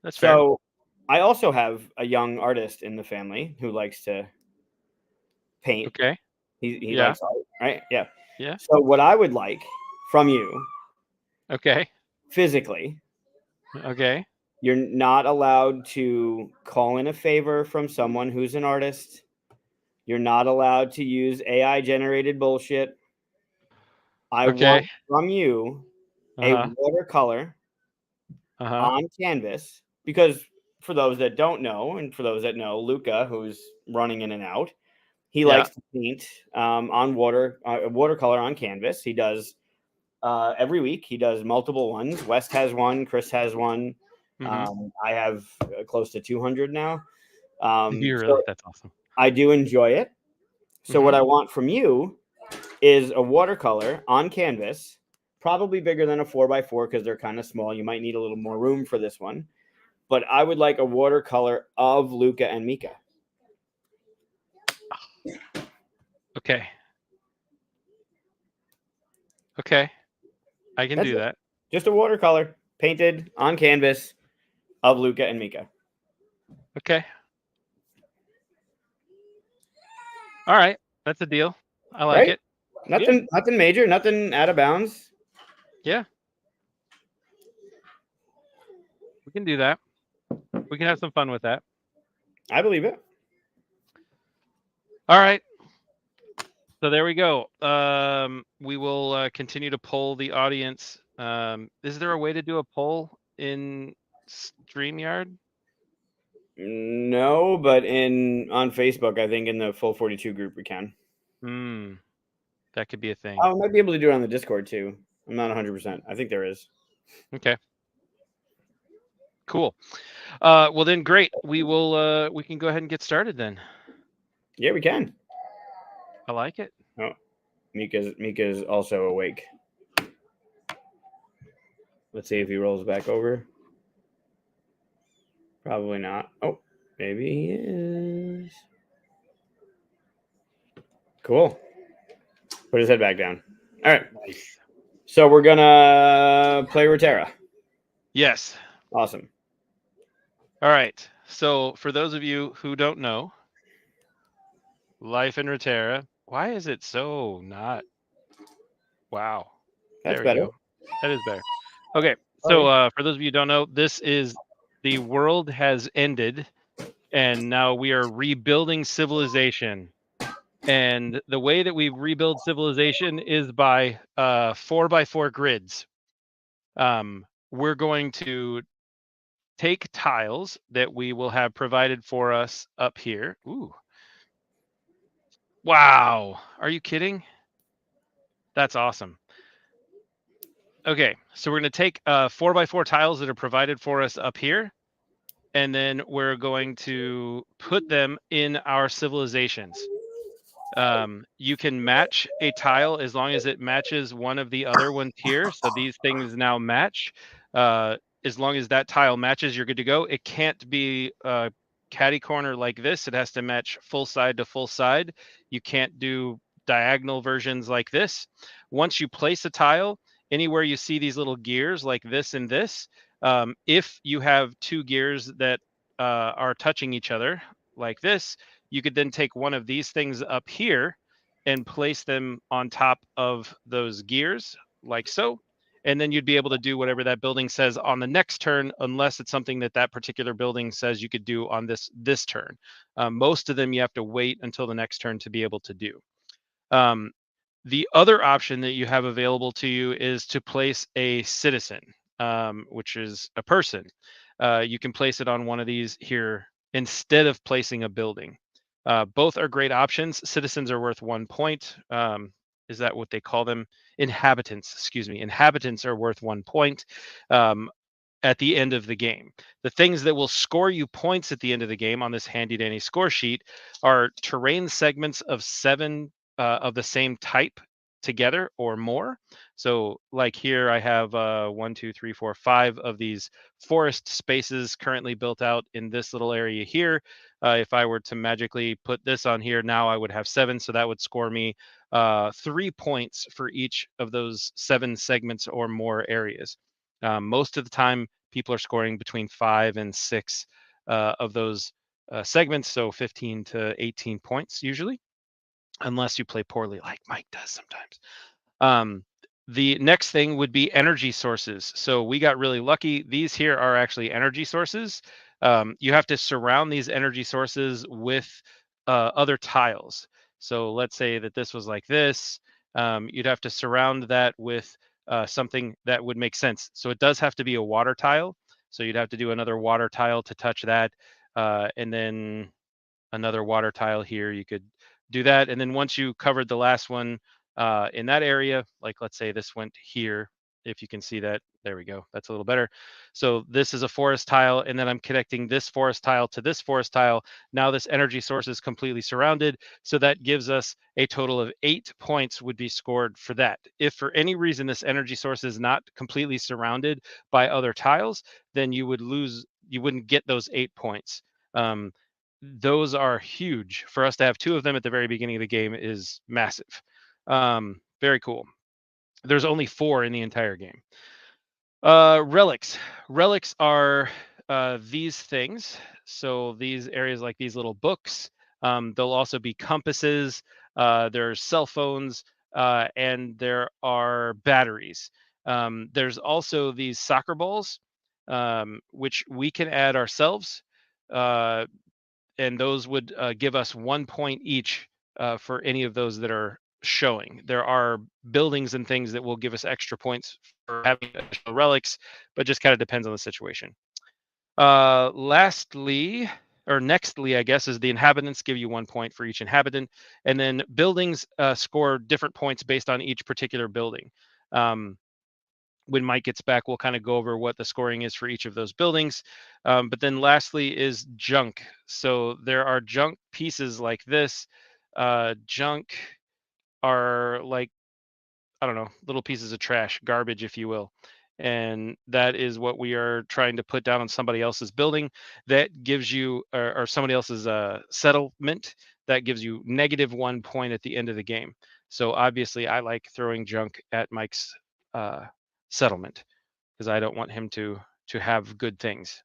That's fair. So I also have a young artist in the family who likes to paint. Okay. He likes art, right? Yeah. Yeah. So what I would like from you, okay, physically, Okay. You're not allowed to call in a favor from someone who's an artist. You're not allowed to use AI generated bullshit. I Okay. want from you a Uh-huh. watercolor Uh-huh. on canvas, because for those that don't know, and for those that know, Luca, who's running in and out, he Yeah. likes to paint on watercolor on canvas. He does every week. He does multiple ones. West has one. Chris has one. Mm-hmm. I have close to 200 now. You really? So That's awesome. I do enjoy it. So Mm-hmm. what I want from you is a watercolor on canvas, probably bigger than a 4x4 because they're kind of small. You might need a little more room for this one. But I would like a watercolor of Luca and Mika. Okay. Okay. I can That's do it. that. Just a watercolor painted on canvas of Luca and Mika. Okay. All right. That's a deal. I like Right? it. Yeah. Nothing major, nothing out of bounds. Yeah. We can do that. We can have some fun with that. I believe it. All right. So there we go. We will continue to poll the audience. Is there a way to do a poll in StreamYard? No, but on Facebook, I think in the full 42 group we can. That could be a thing. I might be able to do it on the Discord too. I'm not 100%. I think there is. Okay. Cool. Well then, great. We will. We can go ahead and get started then. Yeah, we can. I like it. Oh, Mika's also awake. Let's see if he rolls back over. Probably not. Oh, maybe he is. Cool. Put his head back down. All right. Nice. So we're gonna play Reterra. Yes. Awesome. All right. So for those of you who don't know, Life in Reterra. Why is it so not? Wow. That's There we better. go. That is better. Okay. Sorry. So for those of you who don't know, this is the world has ended, and now we are rebuilding civilization. And the way that we rebuild civilization is by 4x4 grids. We're going to take tiles that we will have provided for us up here. Ooh. Wow. Are you kidding? That's awesome. Okay, so we're going to take 4x4 tiles that are provided for us up here, and then we're going to put them in our civilizations. You can match a tile as long as it matches one of the other ones here. So these things now match. As long as that tile matches, you're good to go. It can't be catty corner like this. It has to match full side to full side. You can't do diagonal versions like this. Once you place a tile, anywhere you see these little gears like this and this, if you have two gears that are touching each other like this, you could then take one of these things up here and place them on top of those gears like so. And then you'd be able to do whatever that building says on the next turn, unless it's something that that particular building says you could do on this turn. Most of them you have to wait until the next turn to be able to do. The other option that you have available to you is to place a citizen, which is a person. You can place it on one of these here instead of placing a building. Both are great options. Citizens are worth 1 point. Is that what they call them? Inhabitants, excuse me. Inhabitants are worth 1 point at the end of the game. The things that will score you points at the end of the game on this handy dandy score sheet are terrain segments of 7 of the same type together or more. So like here I have 1, 2, 3, 4, 5 of these forest spaces currently built out in this little area here. If I were to magically put this on here now, I would have 7. So that would score me 3 points for each of those 7 segments or more areas. Most of the time, people are scoring between 5 and 6 of those segments, so 15 to 18 points usually, unless you play poorly like Mike does sometimes. The next thing would be energy sources. So we got really lucky. These here are actually energy sources. You have to surround these energy sources with other tiles. So let's say that this was like this. You'd have to surround that with something that would make sense. So it does have to be a water tile. So you'd have to do another water tile to touch that. And then another water tile here. You could do that. And then once you covered the last one in that area, like let's say this went here, if you can see that, there we go. That's a little better. So this is a forest tile, and then I'm connecting this forest tile to this forest tile. Now this energy source is completely surrounded. So that gives us a total of 8 points would be scored for that. If for any reason this energy source is not completely surrounded by other tiles, then you would lose, you wouldn't get those 8 points. Those are huge. For us to have 2 of them at the very beginning of the game is massive. Very cool. There's only 4 in the entire game. Relics. Relics are these things. So these areas like these little books. There'll also be compasses. There's cell phones, and there are batteries. There's also these soccer balls, which we can add ourselves. And those would give us 1 point each for any of those that are showing. There are buildings and things that will give us extra points for having additional relics, but just kind of depends on the situation. Lastly, or nextly, I guess, is the inhabitants give you 1 point for each inhabitant, and then buildings score different points based on each particular building. When Mike gets back, we'll kind of go over what the scoring is for each of those buildings. But then lastly is junk. So there are junk pieces like this. Junk are like, I don't know, little pieces of trash, garbage, if you will. And that is what we are trying to put down on somebody else's building. That gives you, or somebody else's settlement, that gives you -1 point at the end of the game. So obviously I like throwing junk at Mike's settlement because I don't want him to have good things.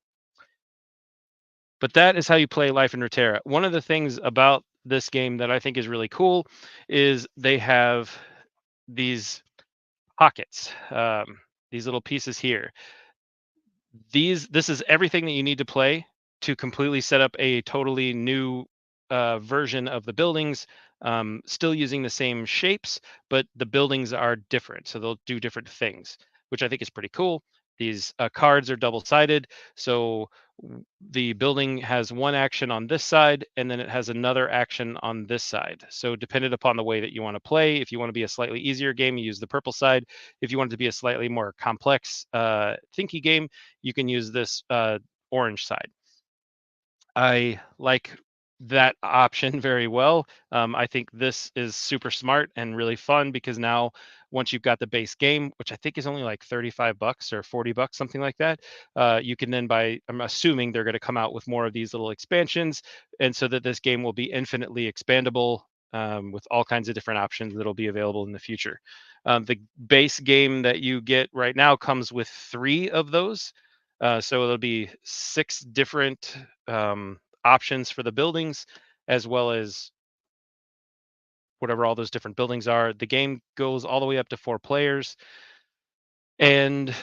But that is how you play Life in Reterra. One of the things about this game that I think is really cool is they have these pockets, these little pieces here. This is everything that you need to play to completely set up a totally new version of the buildings, still using the same shapes, but the buildings are different. So they'll do different things, which I think is pretty cool. These cards are double-sided. So the building has one action on this side, and then it has another action on this side. So dependent upon the way that you want to play, if you want to be a slightly easier game, you use the purple side. If you want it to be a slightly more complex, thinky game, you can use this orange side. I like that option very well. I think this is super smart and really fun because now once you've got the base game, which I think is only like $35 or $40, something like that, you can then buy, I'm assuming they're going to come out with more of these little expansions, and so that this game will be infinitely expandable with all kinds of different options that'll be available in the future. The base game that you get right now comes with 3 of those. So it'll be 6 different options for the buildings, as well as whatever all those different buildings are. The game goes all the way up to 4 players, and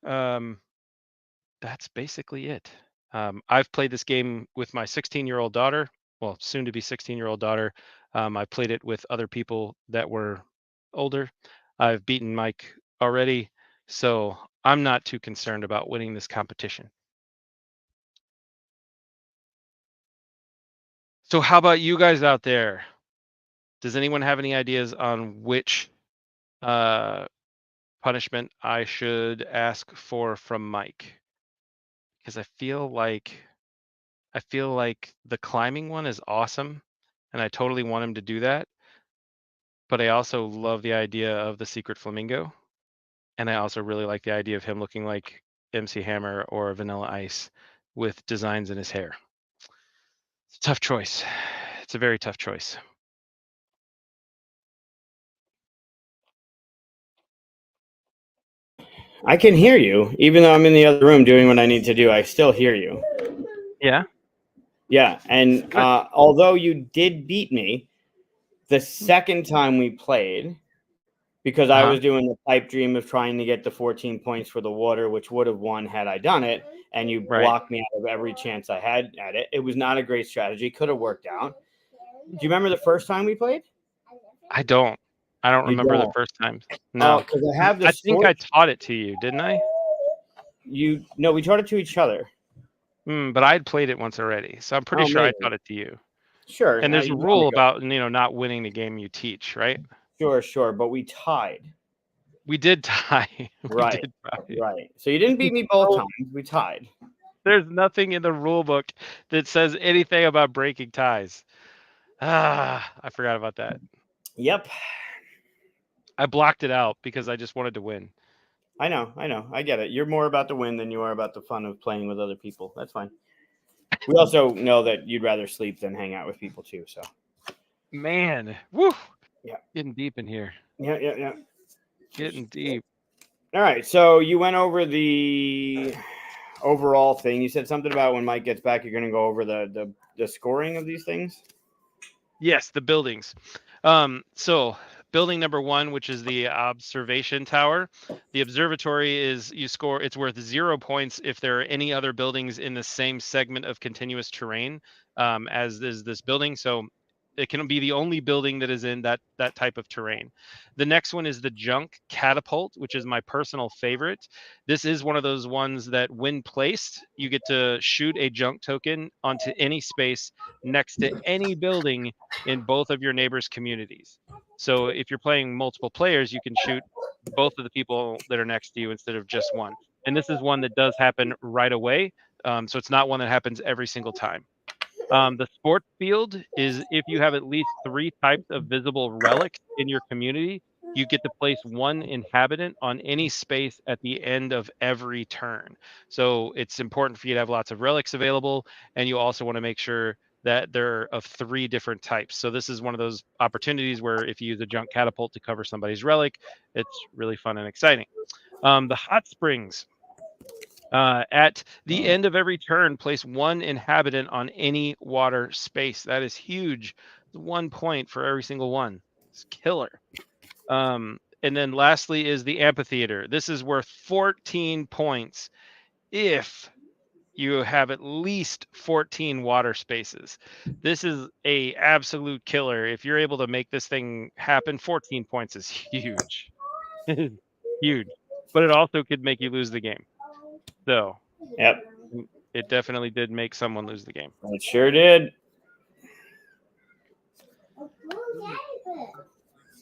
that's basically it. I've played this game with my 16-year-old daughter, well, soon to be 16-year-old daughter. I played it with other people that were older. I've beaten Mike already, so I'm not too concerned about winning this competition. So how about you guys out there? Does anyone have any ideas on which punishment I should ask for from Mike? Because I feel like the climbing one is awesome, and I totally want him to do that. But I also love the idea of the secret flamingo, and I also really like the idea of him looking like MC Hammer or Vanilla Ice with designs in his hair. It's a tough choice. It's a very tough choice. I can hear you, even though I'm in the other room doing what I need to do. I still hear you. Yeah. Yeah, and although you did beat me the second time we played, because I was doing the pipe dream of trying to get the 14 points for the water, which would have won had I done it. And you blocked me out of every chance I had at it. It was not a great strategy. Could have worked out. Do you remember the first time we played? I don't remember the first time. No, because I have the. I think I taught it to you, didn't I? No, we taught it to each other. But I had played it once already, so I'm pretty sure I taught it to you. Sure. And there's a rule about not winning the game you teach, right? Sure. But we tied. We did tie. Right. So you didn't beat me both times. We tied. There's nothing in the rule book that says anything about breaking ties. I forgot about that. Yep. I blocked it out because I just wanted to win. I know. I get it. You're more about the win than you are about the fun of playing with other people. That's fine. We also know that you'd rather sleep than hang out with people too. So, man, woo, yeah, getting deep in here. Yeah. Getting deep. All right. So you went over the overall thing. You said something about when Mike gets back, you're going to go over the scoring of these things. Yes, the buildings. So building number 1, which is the observation tower. The observatory is it's worth 0 points if there are any other buildings in the same segment of continuous terrain as is this building. So it can be the only building that is in that type of terrain. The next one is the junk catapult, which is my personal favorite. This is one of those ones that when placed, you get to shoot a junk token onto any space next to any building in both of your neighbors' communities. So if you're playing multiple players, you can shoot both of the people that are next to you instead of just one. And this is one that does happen right away. So it's not one that happens every single time. The sports field is if you have at least 3 types of visible relics in your community, you get to place 1 inhabitant on any space at the end of every turn. So it's important for you to have lots of relics available, and you also want to make sure that they're of 3 different types. So this is one of those opportunities where if you use a junk catapult to cover somebody's relic, it's really fun and exciting. The hot springs. At the end of every turn, place 1 inhabitant on any water space. That is huge. 1 point for every single one. It's killer. And then lastly is the amphitheater. This is worth 14 points if you have at least 14 water spaces. This is a absolute killer. If you're able to make this thing happen, 14 points is huge. Huge. But it also could make you lose the game. So, yep, it definitely did make someone lose the game. It sure did.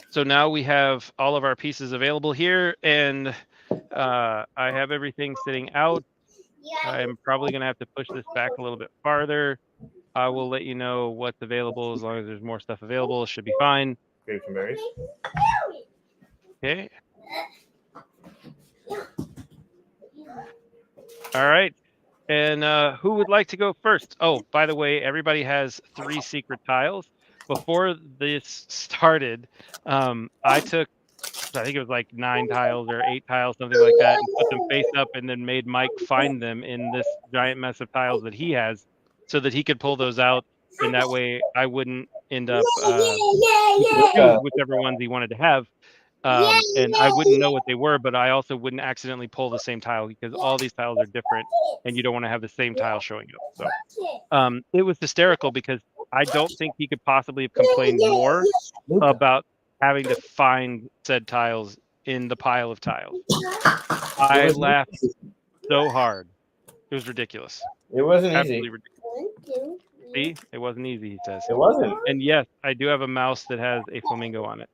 So now we have all of our pieces available here, and I have everything sitting out. I'm probably going to have to push this back a little bit farther. I will let you know what's available. As long as there's more stuff available, it should be fine. Grapes and berries. Okay. All right. And who would like to go first? Oh, by the way, everybody has 3 secret tiles. Before this started, I took, I think it was like 9 tiles or 8 tiles, something like that, and put them face up and then made Mike find them in this giant mess of tiles that he has so that he could pull those out. And that way I wouldn't end up whichever ones he wanted to have. And I wouldn't know what they were, but I also wouldn't accidentally pull the same tile because all these tiles are different and you don't want to have the same tile showing up. So it was hysterical because I don't think he could possibly have complained more about having to find said tiles in the pile of tiles. I laughed so hard. It was ridiculous. It wasn't Absolutely easy. Ridiculous. See, it wasn't easy, he says. It wasn't. And yes, I do have a mouse that has a flamingo on it.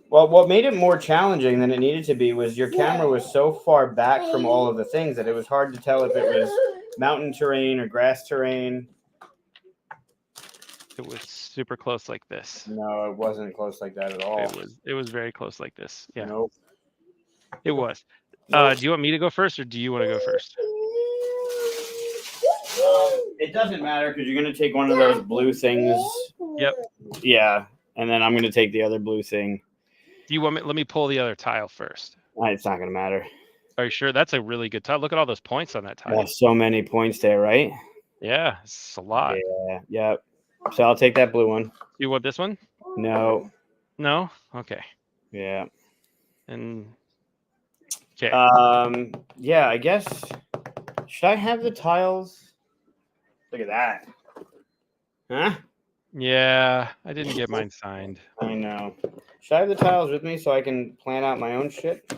Well, what made it more challenging than it needed to be was your camera was so far back from all of the things that it was hard to tell if it was mountain terrain or grass terrain. It was super close like this. No, it wasn't close like that at all. It was very close like this. Yeah. Nope. It was. Do you want me to go first or do you want to go first? It doesn't matter because you're going to take one of those blue things. Yep. Yeah. And then I'm going to take the other blue thing. Do you want me? Let me pull the other tile first. It's not going to matter. Are you sure? That's a really good tile. Look at all those points on that tile. There's so many points there, right? Yeah, it's a lot. Yeah. So I'll take that blue one. You want this one? No. No? Okay. Yeah. And okay. Yeah, I guess. Should I have the tiles? Look at that. Huh? Yeah, I didn't get mine signed. I know. Should I have the tiles with me so I can plan out my own shit?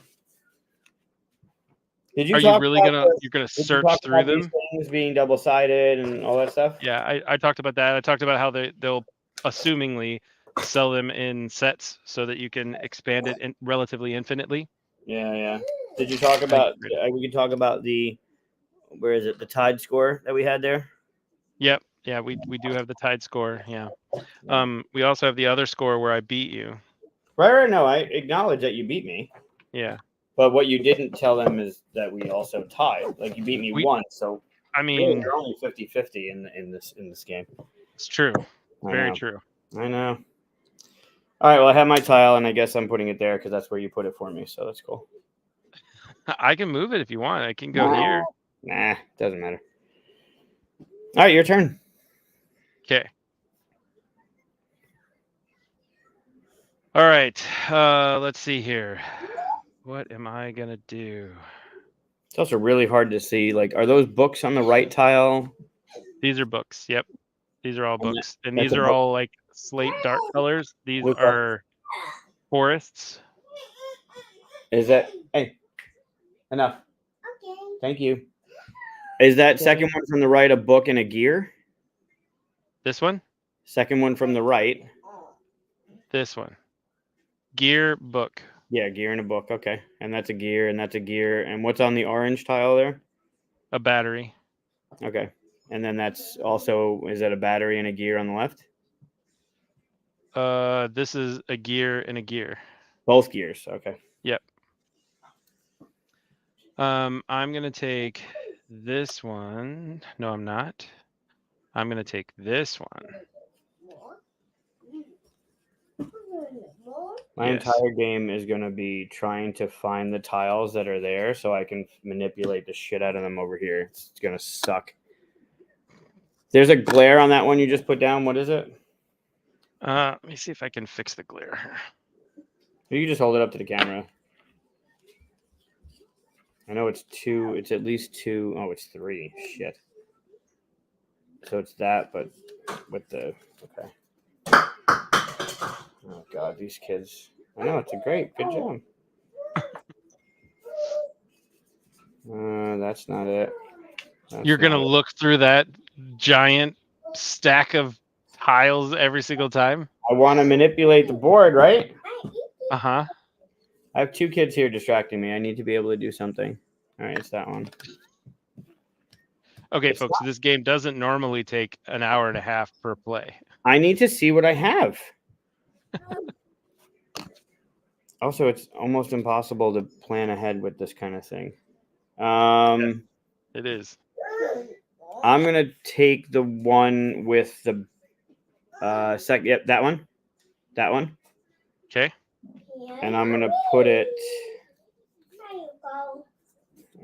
Did you Are you talk really about you're gonna Did you search talk through about these them? things being double-sided and all that stuff? Yeah, I talked about that. I talked about how they'll assumingly sell them in sets so that you can expand it relatively infinitely. Yeah. Did you talk I think about? it's great. We could talk about the where is it? The tide score that we had there. Yep. Yeah, we do have the tied score. Yeah. Yeah. We also have the other score where I beat you. Right. No, I acknowledge that you beat me, Yeah. but what you didn't tell them is that we also tied. Like you beat me We once, so I really mean, you're only 50-50 in this game. it's true. I Very know. true. I know. All right. Well, I have my tile, and I guess I'm putting it there because that's where you put it for me. So that's cool. I can move it if you want. I can go here. Nah, doesn't matter. All right, your turn. Okay. All right. Let's see here. What am I gonna do? It's also really hard to see. Like, are those books on the right tile? These are books. Yep. These are all And books. And that's these a are book. all like slate dark colors. These Luca. are forests. Is that? Hey, enough. Okay. Thank you. Is that second one from the right a book and a gear? This one? Second one from the right. This one. Gear book. Yeah, gear and a book. Okay. And that's a gear, and that's a gear. And what's on the orange tile there? A battery. Okay. And then that's also, is that a battery and a gear on the left? This is a gear and a gear. Both gears. Okay. Yep. I'm gonna take this one. No, I'm not. I'm gonna take this one. My Yes. entire game is going to be trying to find the tiles that are there so I can manipulate the shit out of them over here. It's going to suck. There's a glare on that one you just put down. What is it? Let me see if I can fix the glare. You can just hold it up to the camera. I know it's two. It's at least two. Oh, it's three. Shit. So it's that, but with the okay. Oh God, these kids. I know it's a great. Good job. That's not it. You're gonna look through that giant stack of tiles every single time? I want to manipulate the board, right? Uh-huh. I have two kids here distracting me. I need to be able to do something. All right, it's that one. Okay, folks, this game doesn't normally take an hour and a half per play. I need to see what I have. Also, it's almost impossible to plan ahead with this kind of thing. Yeah, it is. I'm gonna take the one with the Yep, that one. That one. Okay. And I'm gonna put it.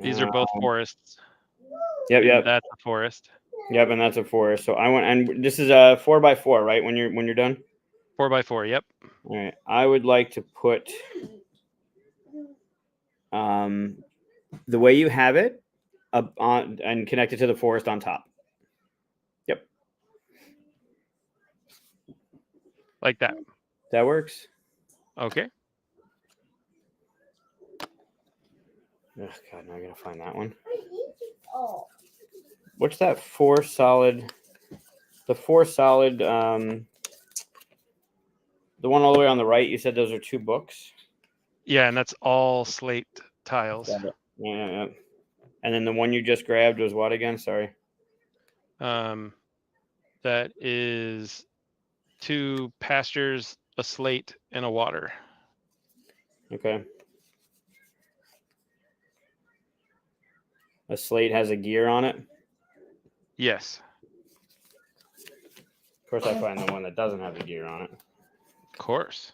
These are both forests. Yep. That's a forest. Yep, and that's a forest. So I want, and this is a 4x4, right? When you're done. 4x4. Yep. All right. I would like to put the way you have it up on and connect it to the forest on top. Yep. Like that. That works. Okay. Oh God, now I gotta find that one. What's that four solid? The four solid. The one all the way on the right. You said those are two books. Yeah, and that's all slate tiles. Yeah. And then the one you just grabbed was what again? Sorry. That is two pastures, a slate, and a water. Okay. A slate has a gear on it. Yes. Of course, I find the one that doesn't have the gear on it. Of course.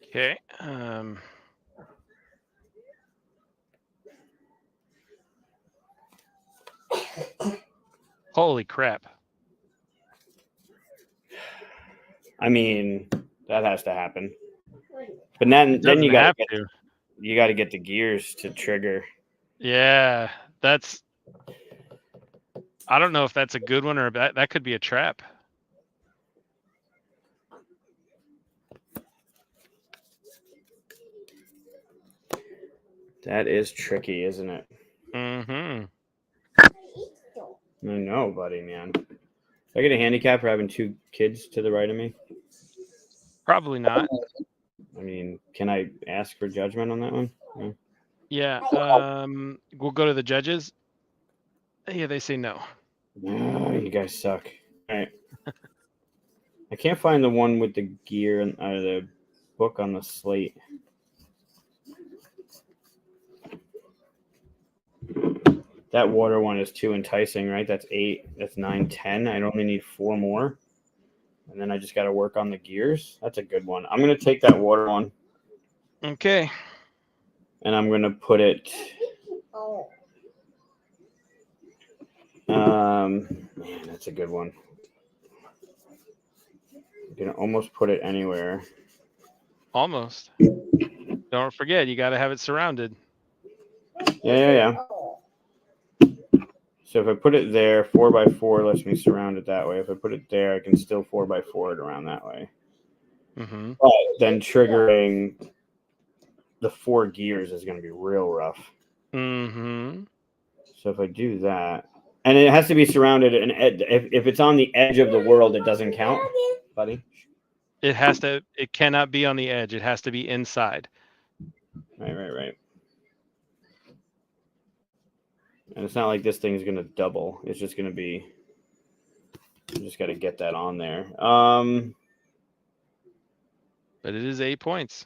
Okay. Holy crap. I mean, That has to happen. But then you got to get the gears to trigger. Yeah, that's. I don't know if that's a good one or that could be a trap. That is tricky, isn't it? Mm-hmm. I know, buddy, man. Did I get a handicap for having 2 kids to the right of me? Probably not. I mean, can I ask for judgment on that one? Yeah. We'll go to the judges. Yeah, they say no. No, you guys suck. All right. I can't find the one with the gear and the book on the slate. That water one is too enticing, right? That's 8. That's 9, 10. I only need 4 more. And then I just got to work on the gears. That's a good one. I'm going to take that water one. Okay. And I'm going to put it. Man, that's a good one. I'm going to almost put it anywhere. Almost. Don't forget, you got to have it surrounded. Yeah. So if I put it there, 4x4 lets me surround it that way. If I put it there, I can still 4x4 it around that way. Mm-hmm. But then triggering the 4 gears is going to be real rough. Mm-hmm. So if I do that, and it has to be surrounded, and if it's on the edge of the world, it doesn't count, buddy. It has to. It cannot be on the edge. It has to be inside. Right. And it's not like this thing's going to double. It's just going to be. You just got to get that on there. But it is 8 points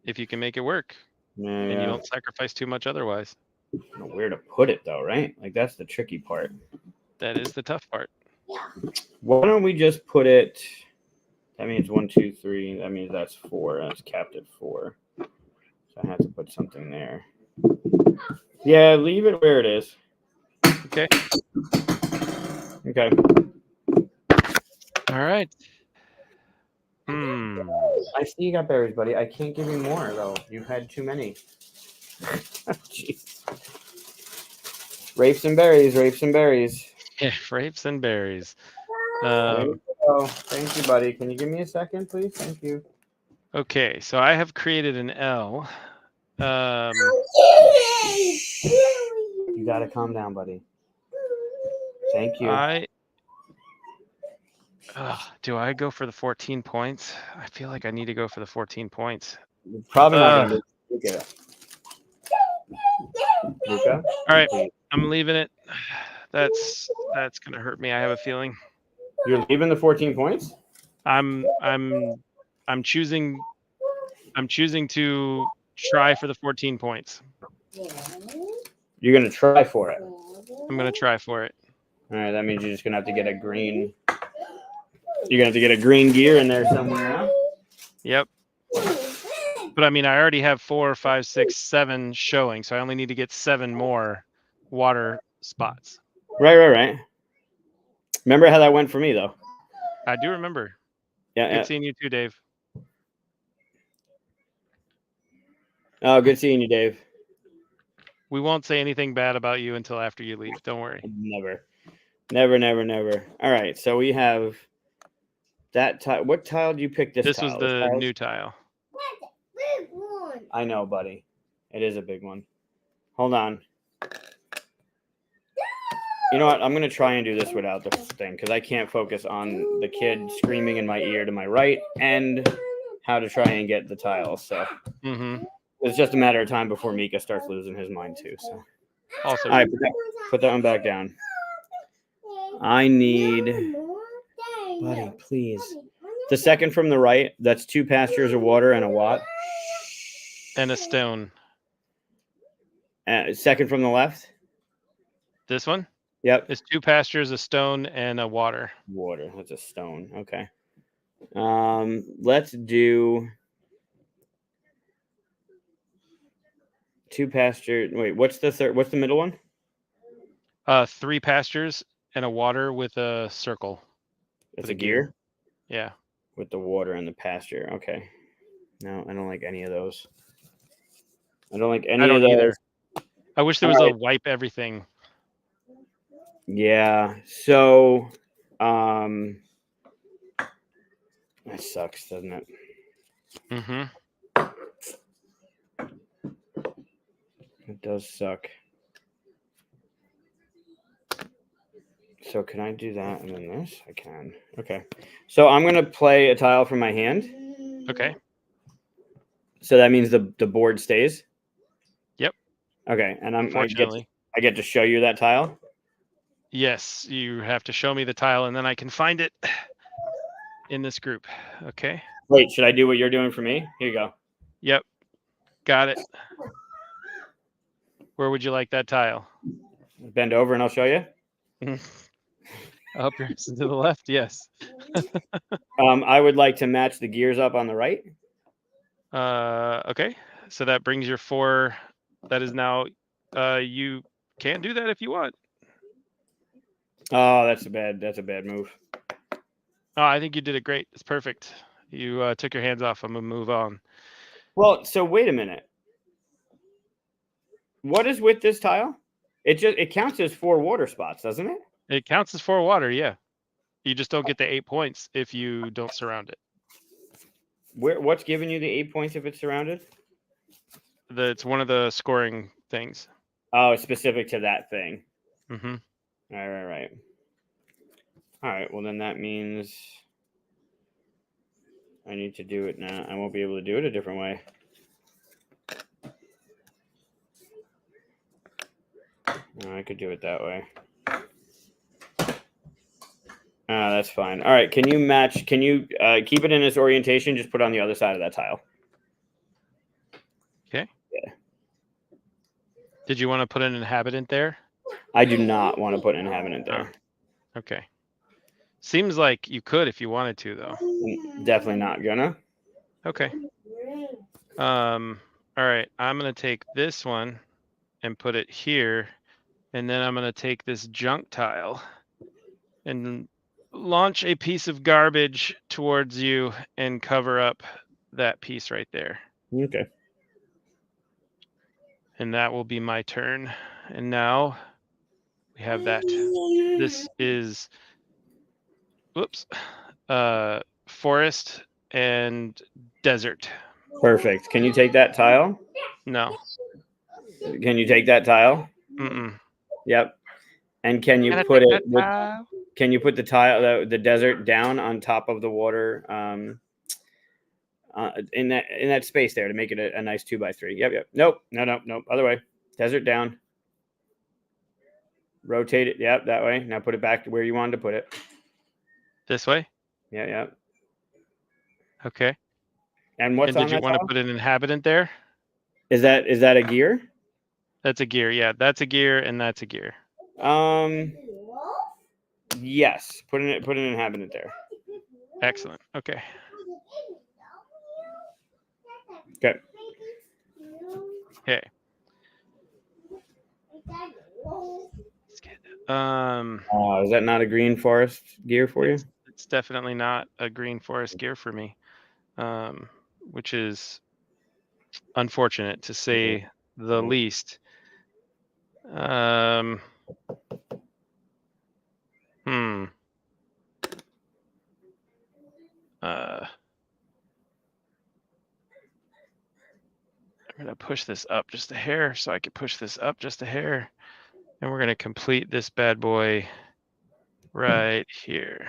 if you can make it work. Yeah. And you don't sacrifice too much otherwise. I don't know where to put it though, right? Like that's the tricky part. That is the tough part. Why don't we just put it? That means 1, 2, 3. That means that's 4. That's capped at 4. So I have to put something there. Yeah, leave it where it is. Okay. All right. I see you got berries, buddy. I can't give you more though. You've had too many. Jeez. Rapes and berries. Yeah, rapes and berries. There you go. Thank you, buddy. Can you give me a second, please? Thank you. Okay, so I have created an L. You gotta calm down, buddy. Thank you. Do I go for the 14 points? I feel like I need to go for the 14 points. You're probably not gonna look at it. Luca? All right, I'm leaving it. That's gonna hurt me. I have a feeling. You're leaving the 14 points? I'm choosing to try for the 14 points. You're gonna try for it. I'm gonna try for it. All right, that means you're just gonna have to get a green. You're gonna have to get a green gear in there somewhere, huh? Yep. But I mean, I already have 4, 5, 6, 7 showing, so I only need to get 7 more water spots. Right. Remember how that went for me, though? I do remember. Yeah. Good seeing you too, Dave. Oh, good seeing you, Dave. We won't say anything bad about you until after you leave. Don't worry. Never. All right, so we have that tile. What tile do you pick this tile? This was the new tile. I know, buddy. It is a big one. Hold on. You know what? I'm going to try and do this without the thing because I can't focus on the kid screaming in my ear to my right and how to try and get the tiles. So it's just a matter of time before Mika starts losing his mind too. So also, all right, put that one back down. I need, buddy, please. The second from the right, that's 2 pastures of water and a watt. And a stone. Second from the left. This one? Yep. It's 2 pastures, a stone, and a water. That's a stone. Okay. Let's do 2 pasture. Wait, what's the third? What's the middle one? 3 pastures and a water with a circle. That's a gear? Yeah. with the water and the pasture. Okay. No, I don't like any of those. I don't like I any of don't either. those. I wish there All was a right. wipe everything. Yeah. So, that sucks, doesn't it? Mm-hmm. It does suck. So can I do that and then this? I can. Okay. So I'm gonna play a tile from my hand. Okay. So that means the board stays. Yep. Okay, and Unfortunately. I get to show you that tile. Yes, you have to show me the tile, and then I can find it in this group. Okay. Wait, should I do what you're doing for me? Here you go. Yep. Got it. Where would you like that tile? Bend over and I'll show you. Up yours to the left. Yes. I would like to match the gears up on the right. Okay. So that brings your 4. That is now. You can do that if you want. Oh, that's a bad move. Oh, I think you did it great. It's perfect. You took your hands off. I'm gonna move on. Well, so wait a minute. What is with this tile? It counts as 4 water spots, doesn't it? It counts as 4 water. Yeah. You just don't get the 8 points if you don't surround it. What's giving you the 8 points if it's surrounded? It's one of the scoring things. Oh, it's specific to that thing. Mm-hmm. Right. All right. Well, then that means I need to do it now. I won't be able to do it a different way. No, I could do it that way. That's fine. All right. Can you match? Can you keep it in its orientation? Just put it on the other side of that tile. Okay. Yeah. Did you want to put an inhabitant there? I do not want to put an inhabitant there. Oh, okay. Seems like you could if you wanted to, though. I'm definitely not gonna. Okay. All right. I'm gonna take this one and put it here, and then I'm gonna take this junk tile and launch a piece of garbage towards you and cover up that piece right there. Okay. And that will be my turn. And now we have that. This is forest and desert. Perfect. Can you take that tile? No. Can you take that tile? Mm-mm. Yep. And can you put it? Can you put the tile, the desert, down on top of the water? In that space there to make it a nice 2x3. Yep. Nope. No. Other way. Desert down. Rotate it. Yep, that way. Now put it back to where you wanted to put it. This way? Yeah. Okay. And what's on that? Did you want to put an inhabitant there? Is that a gear? That's a gear. Yeah, that's a gear and that's a gear. Yes. Put an inhabitant there. Excellent. Okay. Okay. Is that not a green forest gear for you? It's definitely not a green forest gear for me, which is unfortunate to say the least. I'm going to push this up just a hair so I can push this up just a hair. And we're going to complete this bad boy right here.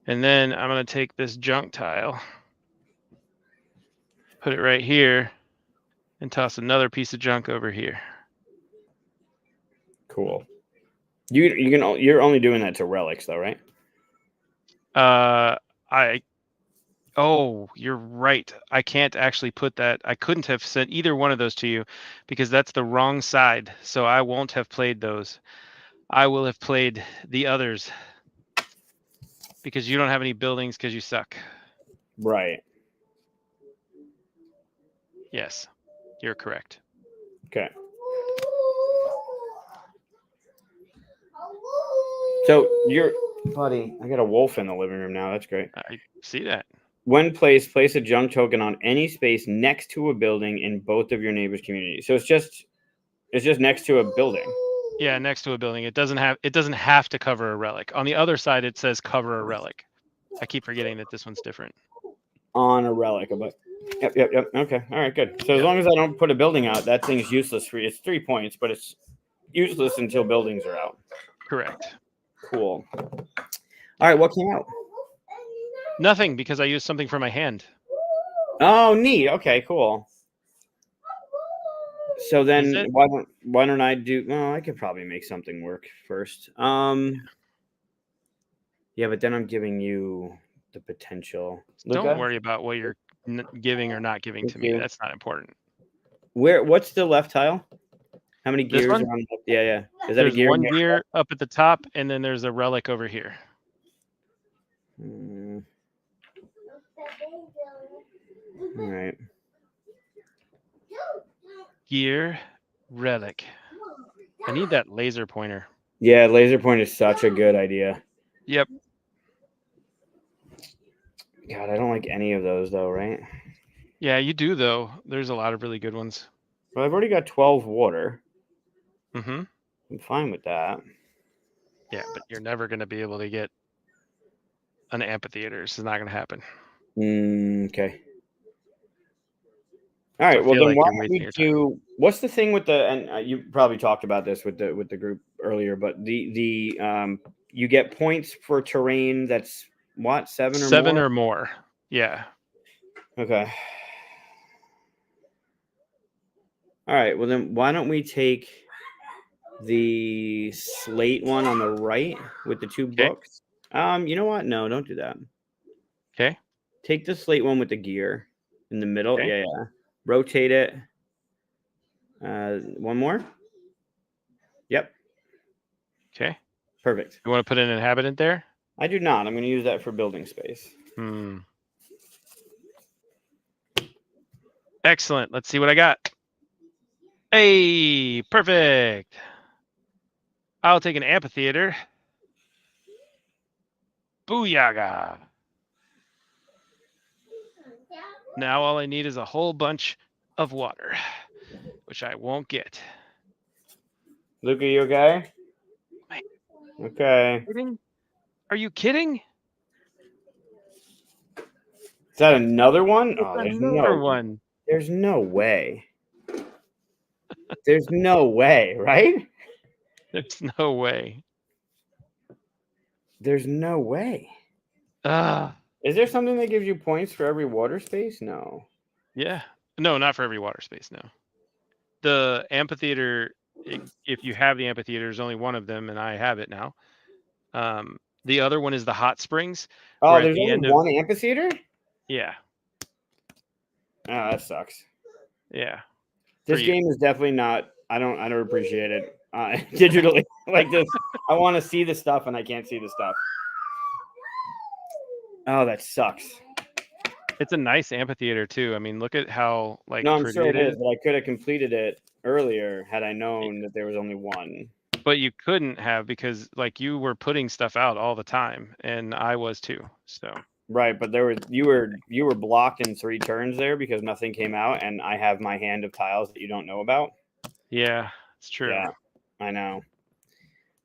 And then I'm going to take this junk tile, put it right here, and toss another piece of junk over here. Cool. You're only doing that to relics though, right? Oh, you're right. I can't actually put that. I couldn't have sent either one of those to you because that's the wrong side. So I won't have played those. I will have played the others because you don't have any buildings because you suck. Right. Yes, you're correct. Okay. So you're, buddy. I got a wolf in the living room now. That's great. I see that. When placed, place a junk token on any space next to a building in both of your neighbors' communities. So it's just next to a building. Yeah, next to a building. It doesn't have to cover a relic. On the other side, it says cover a relic. I keep forgetting that this one's different. On a relic, but yep. Okay, all right, good. So as long as I don't put a building out, that thing's useless for you. It's 3 points, but it's useless until buildings are out. Correct. Cool. All right, what came out? Nothing, because I used something from my hand. Oh, neat. Okay, cool. So then why don't I do? Well, I could probably make something work first. Yeah, but then I'm giving you the potential. Don't worry about what you're giving or not giving to me. That's not important. What's the left tile? How many gears This one? are on? Yeah. Is that there's a gear? One gear up at the top, and then there's a relic over here. All right. Gear, relic. I need that laser pointer. Yeah, laser pointer is such a good idea. Yep. God, I don't like any of those though, right? Yeah, you do though. There's a lot of really good ones. Well, I've already got 12 water. Mm-hmm. I'm fine with that. Yeah, but you're never going to be able to get an amphitheater. This is not going to happen. Okay. All right. Well, then why don't we do? What's the thing with the? And you probably talked about this with the group earlier, but the you get points for terrain that's what 7 or more. Yeah. Okay. All right. Well, then why don't we take the slate one on the right with the 2 books? You know what? No, don't do that. Okay. Take the slate one with the gear in the middle. Okay. Yeah. Rotate it. One more. Yep. Okay. Perfect. You want to put an inhabitant there? I do not. I'm going to use that for building space. Excellent. Let's see what I got. Hey, perfect. I'll take an amphitheater. Booyah. Now all I need is a whole bunch of water, which I won't get. Luke, are you okay? Okay. Are you kidding? Is that another one? It's another one. There's no way. There's no way, right? There's no way. There's no way. Is there something that gives you points for every water space? No. Yeah. No, not for every water space, no. The amphitheater, if you have the amphitheater, there's only one of them, and I have it now. The other one is the hot springs. Oh, there's only one amphitheater? Yeah. Oh, that sucks. Yeah. This game is definitely not. I don't appreciate it digitally like this. I want to see the stuff, and I can't see the stuff. Oh, that sucks. It's a nice amphitheater too. I mean, look at how like. No, I'm sure it is, but I could have completed it earlier had I known that there was only one. But you couldn't have, because like you were putting stuff out all the time, and I was too. So. Right, but you were blocked in 3 turns there because nothing came out, and I have my hand of tiles that you don't know about. Yeah, it's true. Yeah, I know.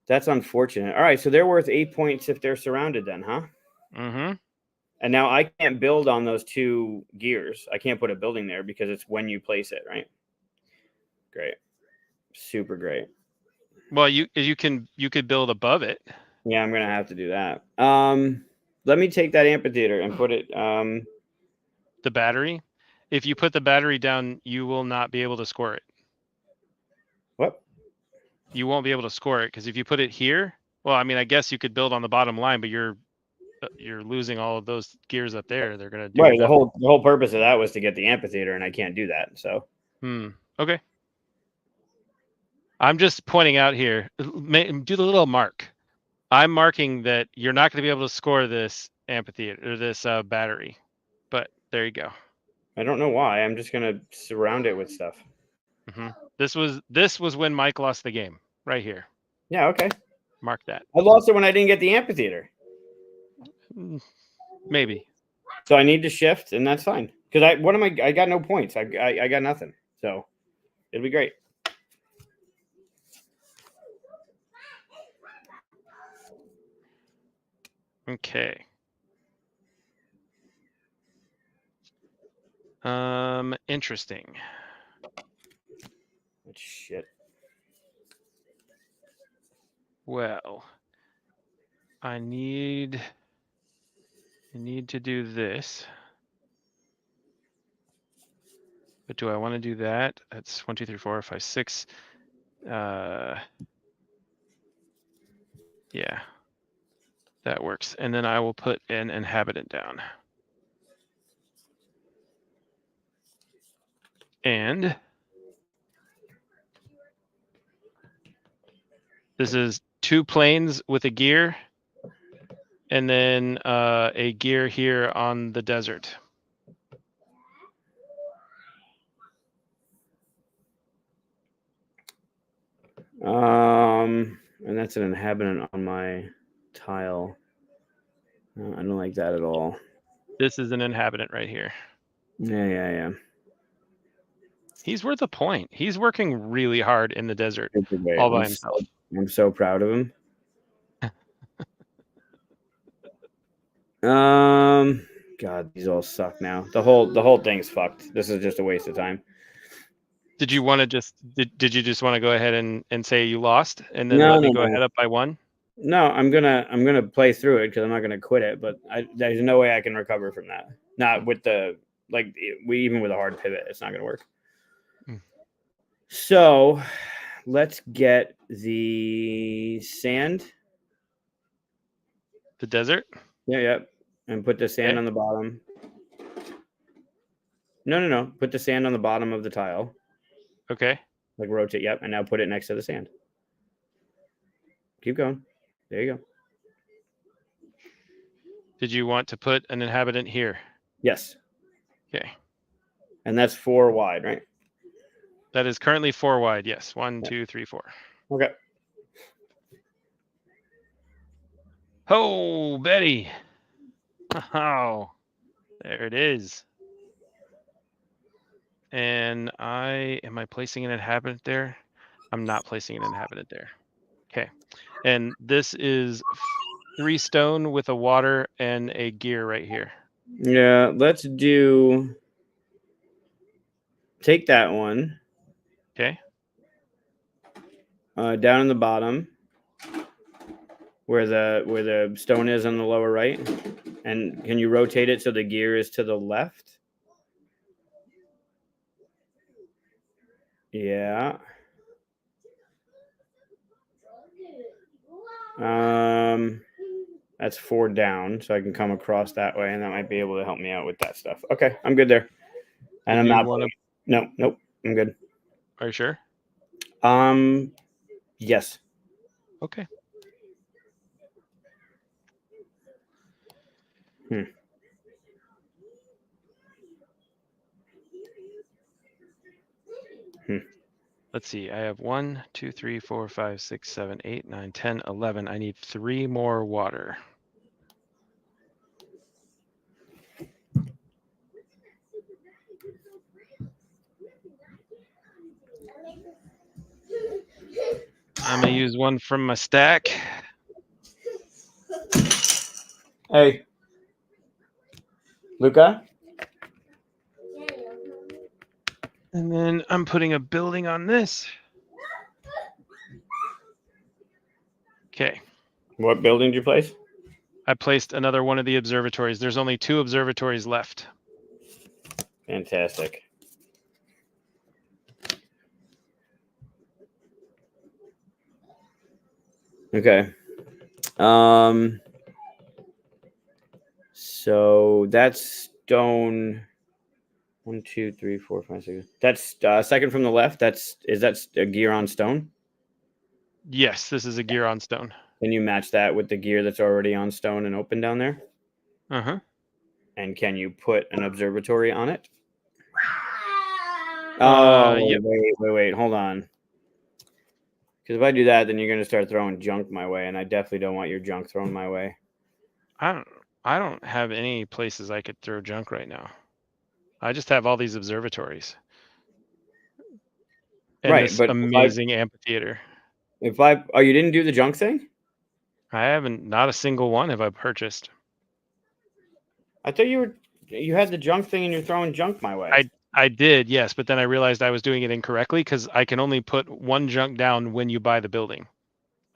That's unfortunate. All right, so they're worth 8 points if they're surrounded, then, huh? Mm-hmm. And now I can't build on those 2 gears. I can't put a building there because it's when you place it, right? Great, super great. Well, you could build above it. Yeah, I'm gonna have to do that. Let me take that amphitheater and put it. The battery. If you put the battery down, you will not be able to score it. What? You won't be able to score it because if you put it here, well, I mean, I guess you could build on the bottom line, but you're losing all of those gears up there. They're gonna do right. The whole purpose of that was to get the amphitheater, and I can't do that. So. Okay. I'm just pointing out here. Do the little mark. I'm marking that you're not going to be able to score this amphitheater or this battery, but there you go. I don't know why. I'm just going to surround it with stuff. This was when Mike lost the game right here. Yeah. Okay. Mark that. I lost it when I didn't get the amphitheater. Maybe. So I need to shift, and that's fine. Because I got no points. I got nothing. So it'll be great. Okay. Interesting. Shit. Well, I need to do this. But do I want to do that? That's 1, 2, 3, 4, 5, 6. Yeah. That works. And then I will put an inhabitant down. And this is 2 planes with a gear, and then a gear here on the desert. And that's an inhabitant on my tile. I don't like that at all. This is an inhabitant right here. Yeah. He's worth a point. He's working really hard in the desert all by himself. I'm so proud of him. God, these all suck now. The whole thing's fucked. This is just a waste of time. Did you want to just did you just want to go ahead and say you lost and then let me go ahead up by 1? No, I'm gonna play through it because I'm not gonna quit it. But there's no way I can recover from that. Not with the even with a hard pivot, it's not gonna work. So let's get the sand. The desert? Yeah. And put the sand on the bottom. No. Put the sand on the bottom of the tile. Okay. Like rotate, yep. And now put it next to the sand. Keep going. There you go. Did you want to put an inhabitant here? Yes. Okay. And that's 4 wide, right? That is currently 4 wide. Yes. 1, 2, 3, 4. Okay. Oh, Betty. Oh, there it is. And am I placing an inhabitant there? I'm not placing an inhabitant there. Okay. And this is 3 stone with a water and a gear right here. Yeah, let's take that one. Okay. Down in the bottom where the stone is on the lower right. And can you rotate it so the gear is to the left? Yeah. That's 4 down, so I can come across that way, and that might be able to help me out with that stuff. Okay, I'm good there. And I'm not. Nope. I'm good. Are you sure? Yes. Okay. Let's see. I have 1, 2, 3, 4, 5, 6, 7, 8, 9, 10, 11. I need 3 more water. I'm going to use one from my stack. Hey. Luca? And then I'm putting a building on this. Okay. What building did you place? I placed another one of the observatories. There's only 2 observatories left. Fantastic. Okay. So that's stone 1, 2, 3, 4, 5, 6. That's second from the left. Is that a gear on stone? Yes, this is a gear on stone. Can you match that with the gear that's already on stone and open down there? Uh-huh. And can you put an observatory on it? Oh, yep. Wait. Hold on. Because if I do that, then you're going to start throwing junk my way, and I definitely don't want your junk thrown my way. I don't have any places I could throw junk right now. I just have all these observatories. And Right, this but amazing amphitheater. oh, you didn't do the junk thing? I haven't, not a single one have I purchased. I thought you had the junk thing and you're throwing junk my way. I did, yes, but then I realized I was doing it incorrectly because I can only put one junk down when you buy the building.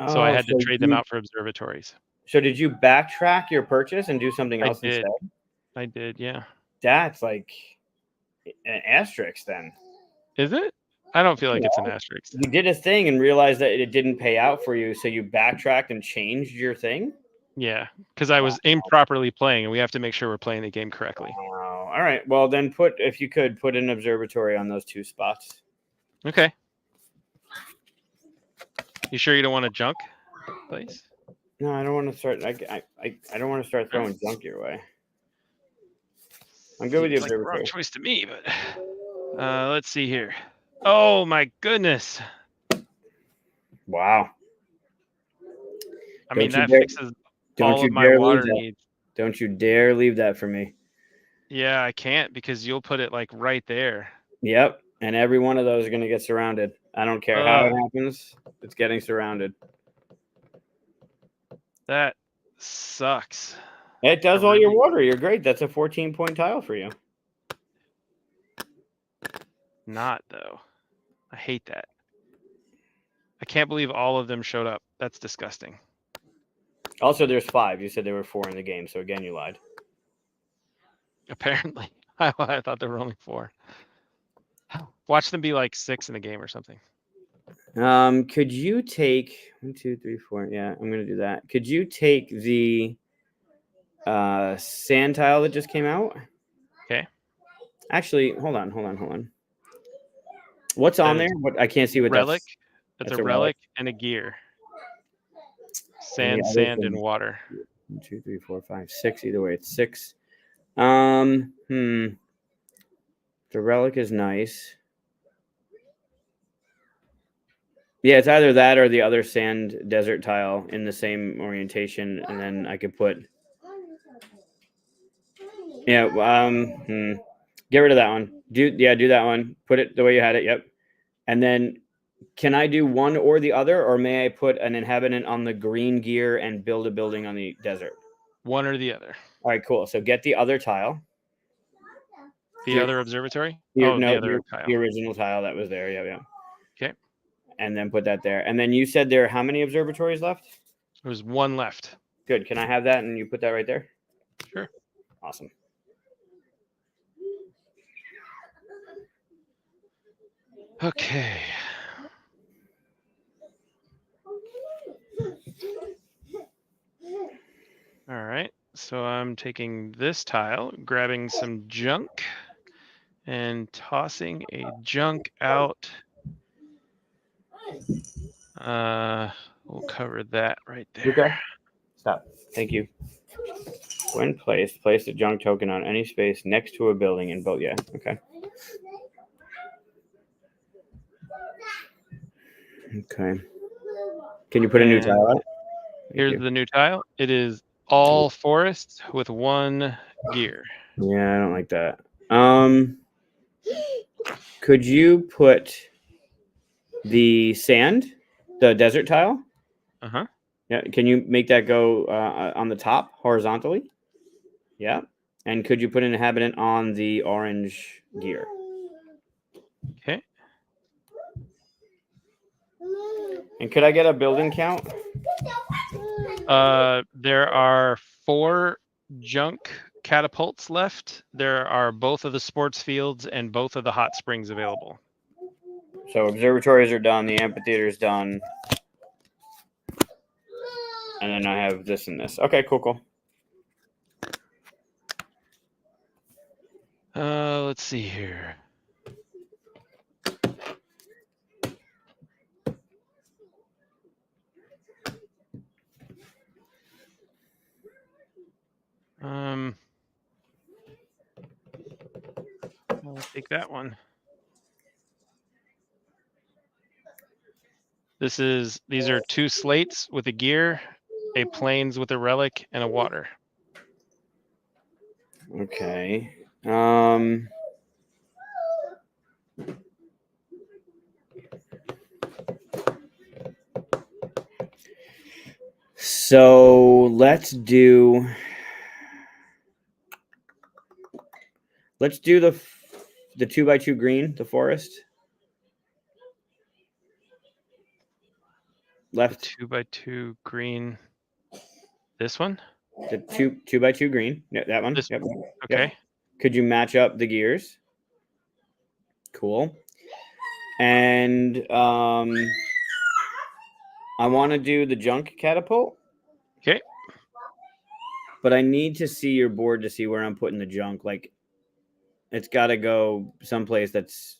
So I Oh, had to trade them out for observatories. So did you backtrack your purchase and do something else instead? I did, yeah. That's like an asterisk then. Is it? I don't feel like it's an asterisk. You did a thing and realized that it didn't pay out for you, so you backtracked and changed your thing? Yeah, because I was improperly playing, and we have to make sure we're playing the game correctly. Wow. All right. Well, then if you could, put an observatory on those 2 spots. Okay. You sure you don't want a junk place? No, I don't want to start. I don't want to start throwing junk your way. I'm good with the Seems like the observatory. wrong choice to me, but let's see here. Oh my goodness! Wow. I mean, that fixes all of my water needs. Don't you dare leave that for me. Yeah, I can't because you'll put it like right there. Yep. And every one of those are going to get surrounded. I don't care how it happens. It's getting surrounded. That sucks. It does all your water. You're great. That's a 14-point tile for you. Not, though. I hate that. I can't believe all of them showed up. That's disgusting. Also, there's 5. You said there were 4 in the game, so again, you lied. Apparently. I thought there were only 4. Watch them be like 6 in the game or something. Could you take 1, 2, 3, 4? Yeah, I'm gonna do that. Could you take the sand tile that just came out? Okay. Actually, hold on. What's on there? What I can't see what relic. That's a relic and a gear. Sand, and water. 1, 2, 3, 4, 5, 6. Either way, it's 6. The relic is nice. Yeah, it's either that or the other sand desert tile in the same orientation, and then I could put. Yeah. Get rid of that one. Do that one. Put it the way you had it. Yep. And then, can I do one or the other, or may I put an inhabitant on the green gear and build a building on the desert? One or the other. All right, cool. So get the other tile. The other observatory? The other tile. The original tile that was there. Yeah. Okay. And then put that there. And then you said there are how many observatories left? There's 1 left. Good. Can I have that and you put that right there? Sure. Awesome. Okay. All right. So I'm taking this tile, grabbing some junk, and tossing a junk out. We'll cover that right there. Okay. Stop. Thank you. When placed, place the junk token on any space next to a building and build. Yeah. Okay. Okay. Can you put a new tile out? Here's the new tile. It is all forests with 1 gear. Yeah, I don't like that. Could you put the sand, the desert tile? Uh-huh. Yeah. Can you make that go on the top horizontally? Yeah. And could you put an inhabitant on the orange gear? Okay. And could I get a building count? There are 4 junk catapults left. There are both of the sports fields and both of the hot springs available. So observatories are done. The amphitheater is done. And then I have this and this. Okay, cool. Let's see here. I'll take that one. These are 2 slates with a gear, a planes with a relic, and a water. Okay. So let's do the 2x2 green, the forest. Left. The 2x2 green. This one? The 2x2 green. Yeah, that one. This Yep. okay. Yep. Could you match up the gears? Cool. And I want to do the junk catapult. Okay. But I need to see your board to see where I'm putting the junk. Like, it's got to go someplace that's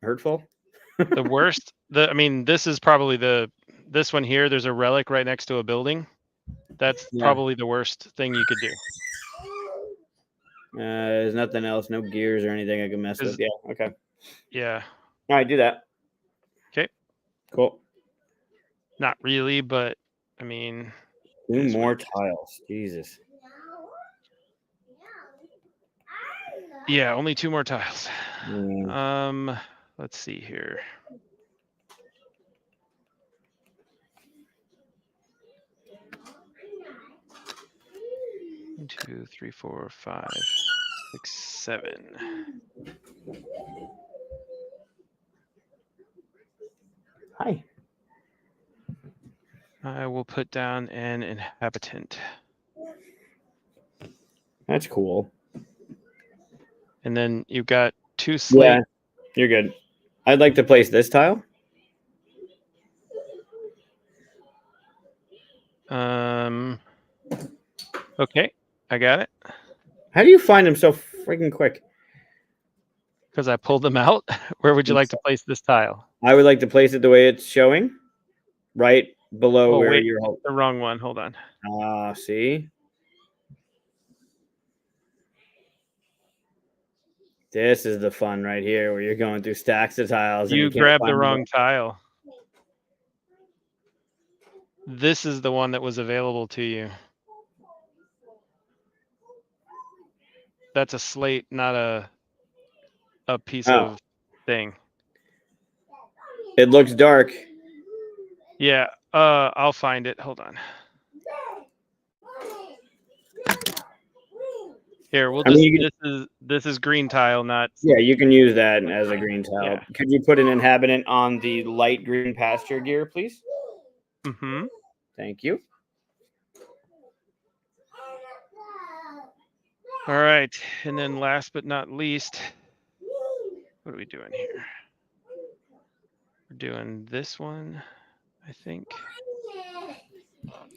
hurtful. The worst. I mean, this is probably this one here. There's a relic right next to a building. That's probably the worst thing you could do. There's nothing else, no gears or anything I can mess with. Yeah. Okay. Yeah. All right, do that. Okay. Cool. Not really, but I mean, 2 more tiles. Jesus. Yeah, only 2 more tiles. Yeah. Let's see here. One, 2, 3, 4, 5, 6, 7. Hi. I will put down an inhabitant. That's cool. And then you've got 2 slate. Yeah, you're good. I'd like to place this tile. Okay, I got it. How do you find them so freaking quick? Because I pulled them out. Where would you like to place this tile? I would like to place it the way it's showing, right below where you're holding. The wrong one. Hold on. See? This is the fun right here where you're going through stacks of tiles. You grabbed the wrong tile. This is the one that was available to you. That's a slate, not a piece of thing. It looks dark. Yeah, I'll find it. Hold on. Here, we'll just this is green tile, not. Yeah, you can use that as a green tile. Yeah. Could you put an inhabitant on the light green pasture gear, please? Mm-hmm. Thank you. All right, and then last but not least, what are we doing here? We're doing this one, I think.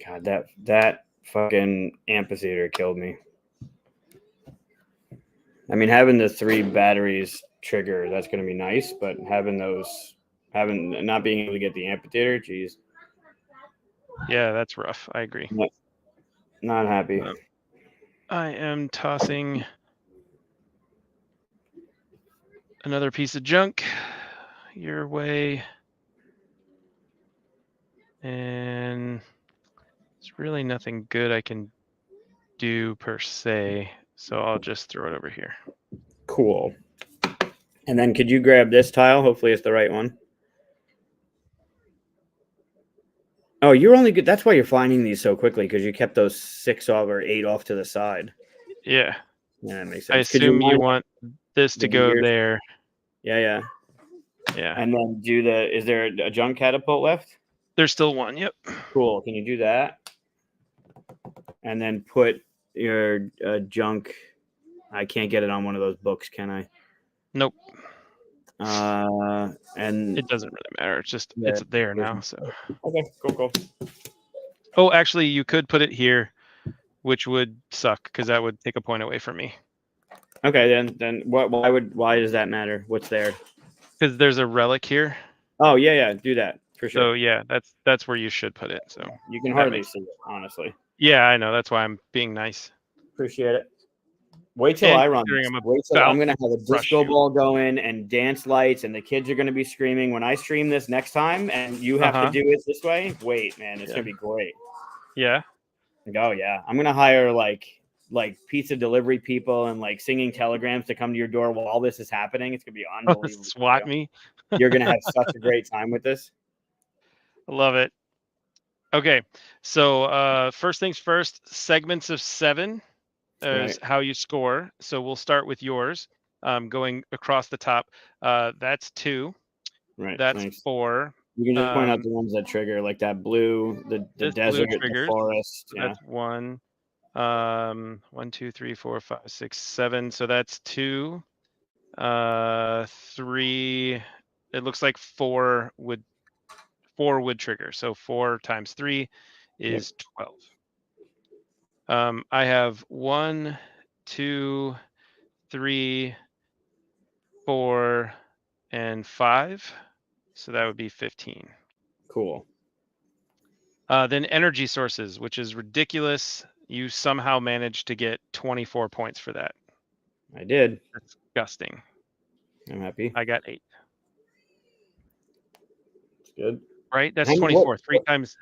God, that fucking amphitheater killed me. I mean, having the 3 batteries trigger, that's going to be nice, but not being able to get the amphitheater, geez. Yeah, that's rough. I agree. Not happy. I am tossing another piece of junk your way. And there's really nothing good I can do per se, so I'll just throw it over here. Cool. And then could you grab this tile? Hopefully it's the right one. Oh, you're only good. That's why you're finding these so quickly, because you kept those 6 off or 8 off to the side. Yeah. Yeah, that makes sense. I assume you want this to go there. Yeah. And then is there a junk catapult left? There's still one. Yep. Cool. Can you do that? And then put your junk. I can't get it on one of those books, can I? Nope. And it doesn't really matter. It's just it's there now. So okay, cool. Oh, actually, you could put it here, which would suck because that would take a point away from me. Okay, then why does that matter? What's there? Because there's a relic here. Oh yeah, do that for sure. So yeah, that's where you should put it. So you can hardly see it, honestly. Yeah, I know. That's why I'm being nice. Appreciate it. Wait till And I run considering this. I'm Wait till about I'm gonna have a to crush disco you. ball going and dance lights, and the kids are gonna be screaming when I stream this next time, and you have to do it this way. Wait, man, it's gonna be great. Yeah. Oh yeah, I'm gonna hire like pizza delivery people and like singing telegrams to come to your door while all this is happening. It's gonna be unbelievable. SWAT me. You're gonna have such a great time with this. I love it. Okay, so first things first, segments of 7 is how you score. So we'll start with yours, going across the top. That's 2. Right. That's Nice. 4. You can just point out the ones that trigger, like that blue, the desert, the forest. So that's 1. 1, 2, 3, 4, 5, 6, 7. So that's 2. 3. It looks like 4 would trigger. So 4 times 3 is 12. I have 1, 2, 3, 4, and 5. So that would be 15. Cool. Then energy sources, which is ridiculous. You somehow managed to get 24 points for that. I did. That's disgusting. I'm happy. I got 8. It's good. Right? That's 24. 3 times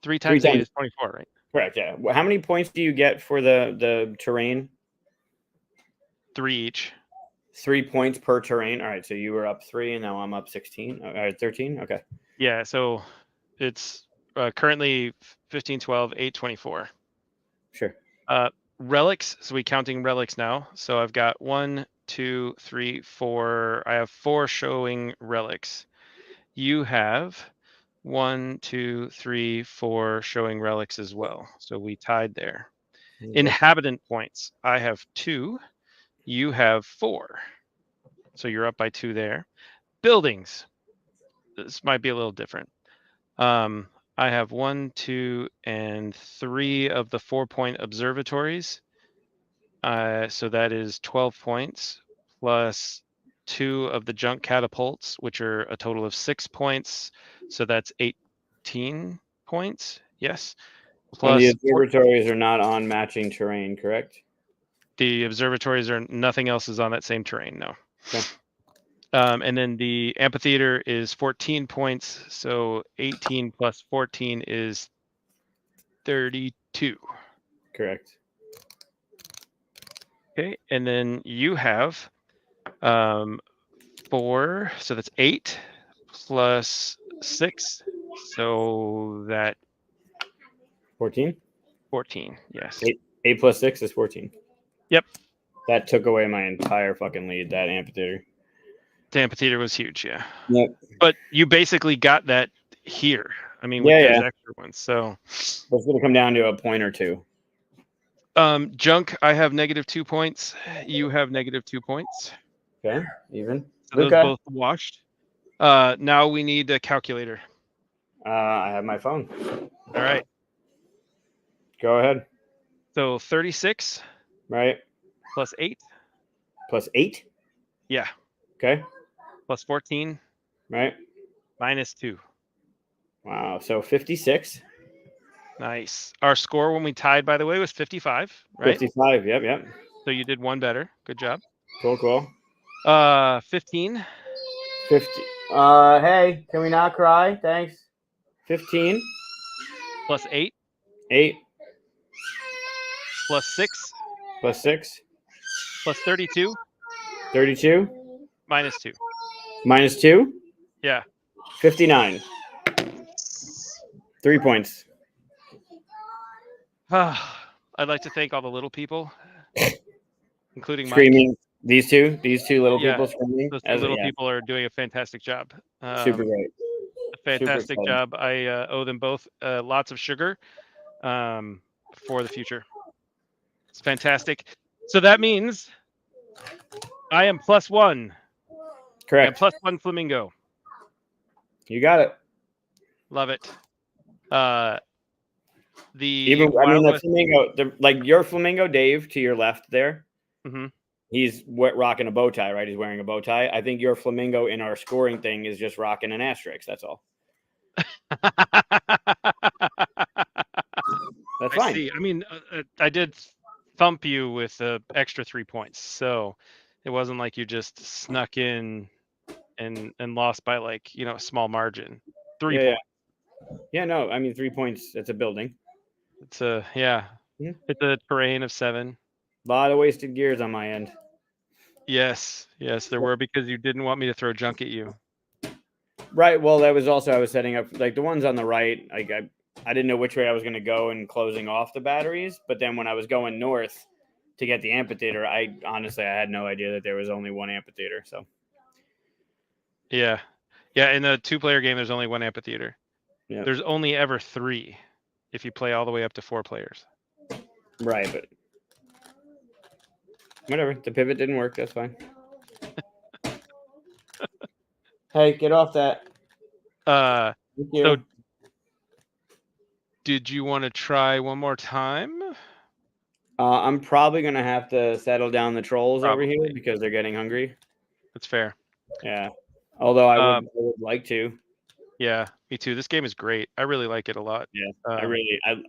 8 is 24, right? Correct. Yeah. How many points do you get for the terrain? 3 each. 3 points per terrain. All right. So you were up 3, and now I'm up 16. All right, 13. Okay. Yeah. So it's currently 15, 12, 8, 24. Sure. Relics. So we counting relics now. So I've got 1, 2, 3, 4. I have 4 showing relics. You have 1, 2, 3, 4 showing relics as well. So we tied there. Okay. Inhabitant points. I have 2. You have 4. So you're up by 2 there. Buildings. This might be a little different. I have 1, 2, and 3 of the 4-point observatories. So that is 12 points plus 2 of the junk catapults, which are a total of 6 points. So that's 18 points. Yes. Plus, the observatories are not on matching terrain, correct? The observatories are nothing else is on that same terrain. No. Okay. And then the amphitheater is 14 points. So 18 plus 14 is 32. Correct. Okay. And then you have 4. So that's 8 plus 6. So that 14? 14. Yes. 8 plus 6 is 14. Yep. That took away my entire fucking lead, that amphitheater. The amphitheater was huge, yeah. Yep. But you basically got that here. I mean, with those extra ones. So it's going to come down to a point or 2. Junk, I have -2 points. You have -2 points. Okay, even. So those both washed. Now we need a calculator. I have my phone. All right. Go ahead. So 36. Right. Plus 8. Plus 8? Yeah. Okay. Plus 14. Right. -2. Wow. So 56. Nice. Our score when we tied, by the way, was 55, right? 55. Yep. So you did one better. Good job. Cool. 15. 50. Hey, can we not cry? Thanks. 15. Plus 8. 8. Plus 6. Plus 6. Plus 32. 32. -2. -2? Yeah. 59. 3 points. I'd like to thank all the little people, including screaming. Mike. These two little people screaming. Those 2 little people are doing a fantastic job. Super great. A fantastic job. I owe them both lots of sugar for the future. It's fantastic. So that means I am +1. Correct. I am +1 flamingo. You got it. Love it. The flamingo, like your flamingo, Dave, to your left there. Mm-hmm. He's rocking a bow tie, right? He's wearing a bow tie. I think your flamingo in our scoring thing is just rocking an asterisk. That's all. That's fine. I see. I mean, I did thump you with extra 3 points. So it wasn't like you just snuck in and lost by like, a small margin. 3 Yeah, points. yeah. No, I mean 3 points. It's a building. It's a It's a terrain of 7. A lot of wasted gears on my end. Yes, there were, because you didn't want me to throw junk at you. Right. Well, that was also I was setting up like the ones on the right. Like I didn't know which way I was going to go and closing off the batteries. But then when I was going north to get the amphitheater, I had no idea that there was only one amphitheater. So Yeah. In a 2-player game, there's only one amphitheater. yeah. There's only ever 3 if you play all the way up to 4 players. Right, but whatever. The pivot didn't work. That's fine. Hey, get off that. Thank you. So did you want to try one more time? I'm probably gonna have to settle down the trolls over here Probably. because they're getting hungry. That's fair. Yeah. Although I would like to. Yeah, me too. This game is great. I really like it a lot. Yeah,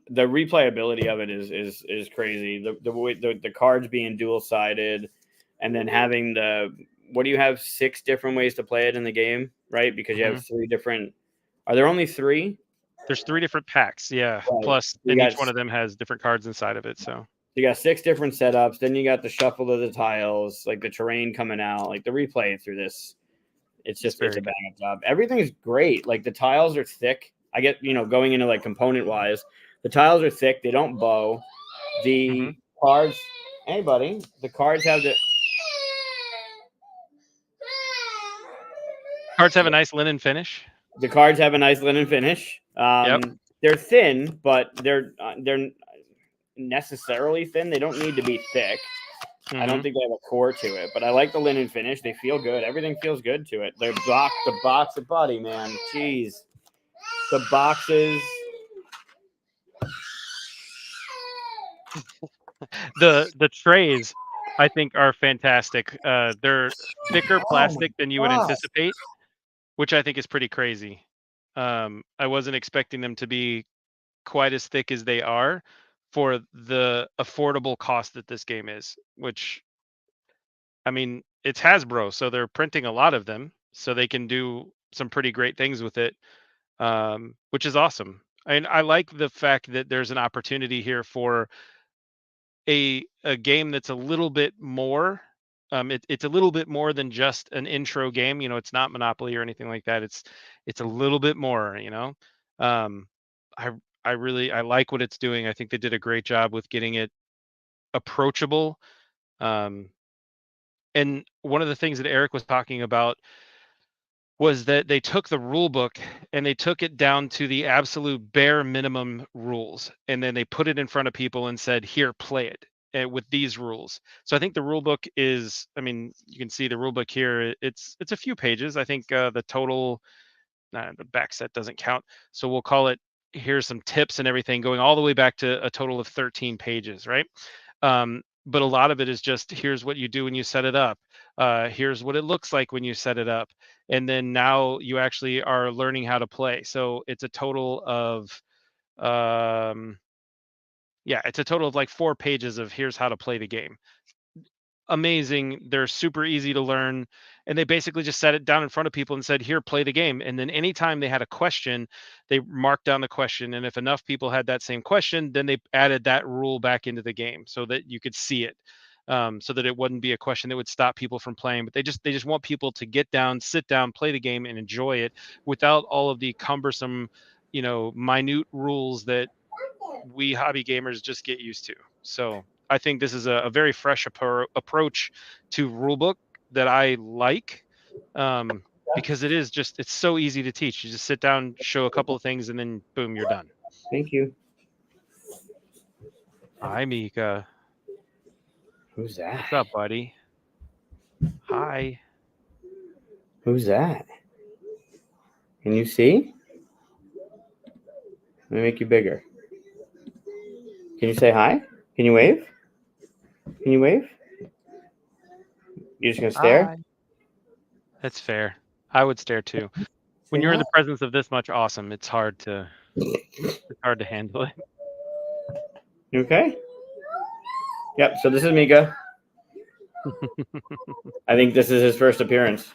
the replayability of it is crazy. The way the cards being dual sided, and then having what do you have 6 different ways to play it in the game, right? Because you have 3 different. Are there only 3? There's 3 different packs. Yeah, right. plus, and each one of them has different cards inside of it. So you got 6 different setups. Then you got the shuffle of the tiles, like the terrain coming out, like the replay through this. It's a bang up job. Everything's great. Like the tiles are thick. I get, going into like component wise, the tiles are thick. They don't bow. The cards, hey buddy, the cards have the cards have a nice linen finish. The cards have a nice linen finish. They're thin, but they're necessarily thin. They don't need to be thick. I don't think they have a core to it, but I like the linen finish. They feel good. Everything feels good to it. The box of buddy, man. Jeez. The boxes. The trays, I think, are fantastic. They're thicker plastic than you would anticipate, which I think is pretty crazy. I wasn't expecting them to be quite as thick as they are for the affordable cost that this game is, which, I mean, it's Hasbro, so they're printing a lot of them, so they can do some pretty great things with it, which is awesome. And I like the fact that there's an opportunity here for a game that's a little bit more. It's a little bit more than just an intro game. It's not Monopoly or anything like that. It's a little bit more. I really like what it's doing. I think they did a great job with getting it approachable. And one of the things that Eric was talking about was that they took the rule book and they took it down to the absolute bare minimum rules, and then they put it in front of people and said, "Here, play it with these rules." So I think the rule book is, I mean, you can see the rule book here. It's a few pages. I think the total, the back set doesn't count, so we'll call it, here's some tips and everything, going all the way back to a total of 13 pages, right? But a lot of it is just, here's what you do when you set it up. Here's what it looks like when you set it up. And then now you actually are learning how to play. So it's a total of, it's a total of like 4 pages of here's how to play the game. Amazing. They're super easy to learn. And they basically just set it down in front of people and said, here, play the game. And then anytime they had a question, they marked down the question. And if enough people had that same question, then they added that rule back into the game so that you could see it, so that it wouldn't be a question that would stop people from playing. But they just want people to get down, sit down, play the game, and enjoy it without all of the cumbersome, minute rules that we hobby gamers just get used to. So I think this is a very fresh approach to rulebook that I like, because it's so easy to teach. You just sit down, show a couple of things, and then boom, you're done. Thank you. Hi, Mika. Who's that? What's up, buddy? Hi. Who's that? Can you see? Let me make you bigger. Can you say hi? Can you wave? Can you wave? You're just gonna stare? Hi. That's fair. I would stare too. When you're in the presence of this much awesome, it's hard to handle it. You okay? Yep. So this is Mika. I think this is his first appearance.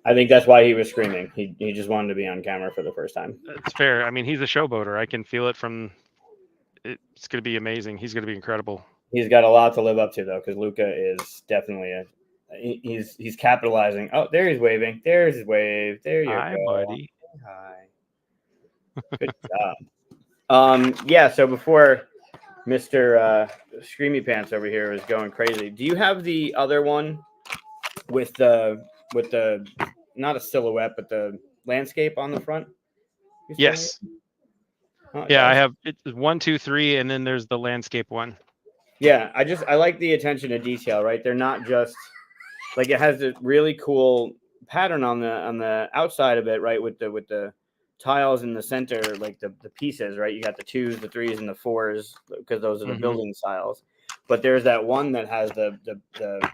I think that's why he was screaming. He just wanted to be on camera for the first time. It's fair. I mean, he's a showboater. I can feel it from. It's going to be amazing. He's going to be incredible. He's got a lot to live up to though, because Luca is definitely he's capitalizing. Oh, there he's waving. There's his wave. There you Hi, go, buddy. Hi. Good job. Yeah. So before Mr. Screamy Pants over here is going crazy, do you have the other one with the not a silhouette but the landscape on the front? Yes. Oh, Yeah, I have it's 1, 2, 3, and then there's the landscape one. Yeah, I like the attention to detail. Right, they're not just like it has a really cool pattern on the outside of it, right, with the tiles in the center, like the pieces, right? You got the 2s, the 3s, and the 4s because those are the building styles. But there's that one that has the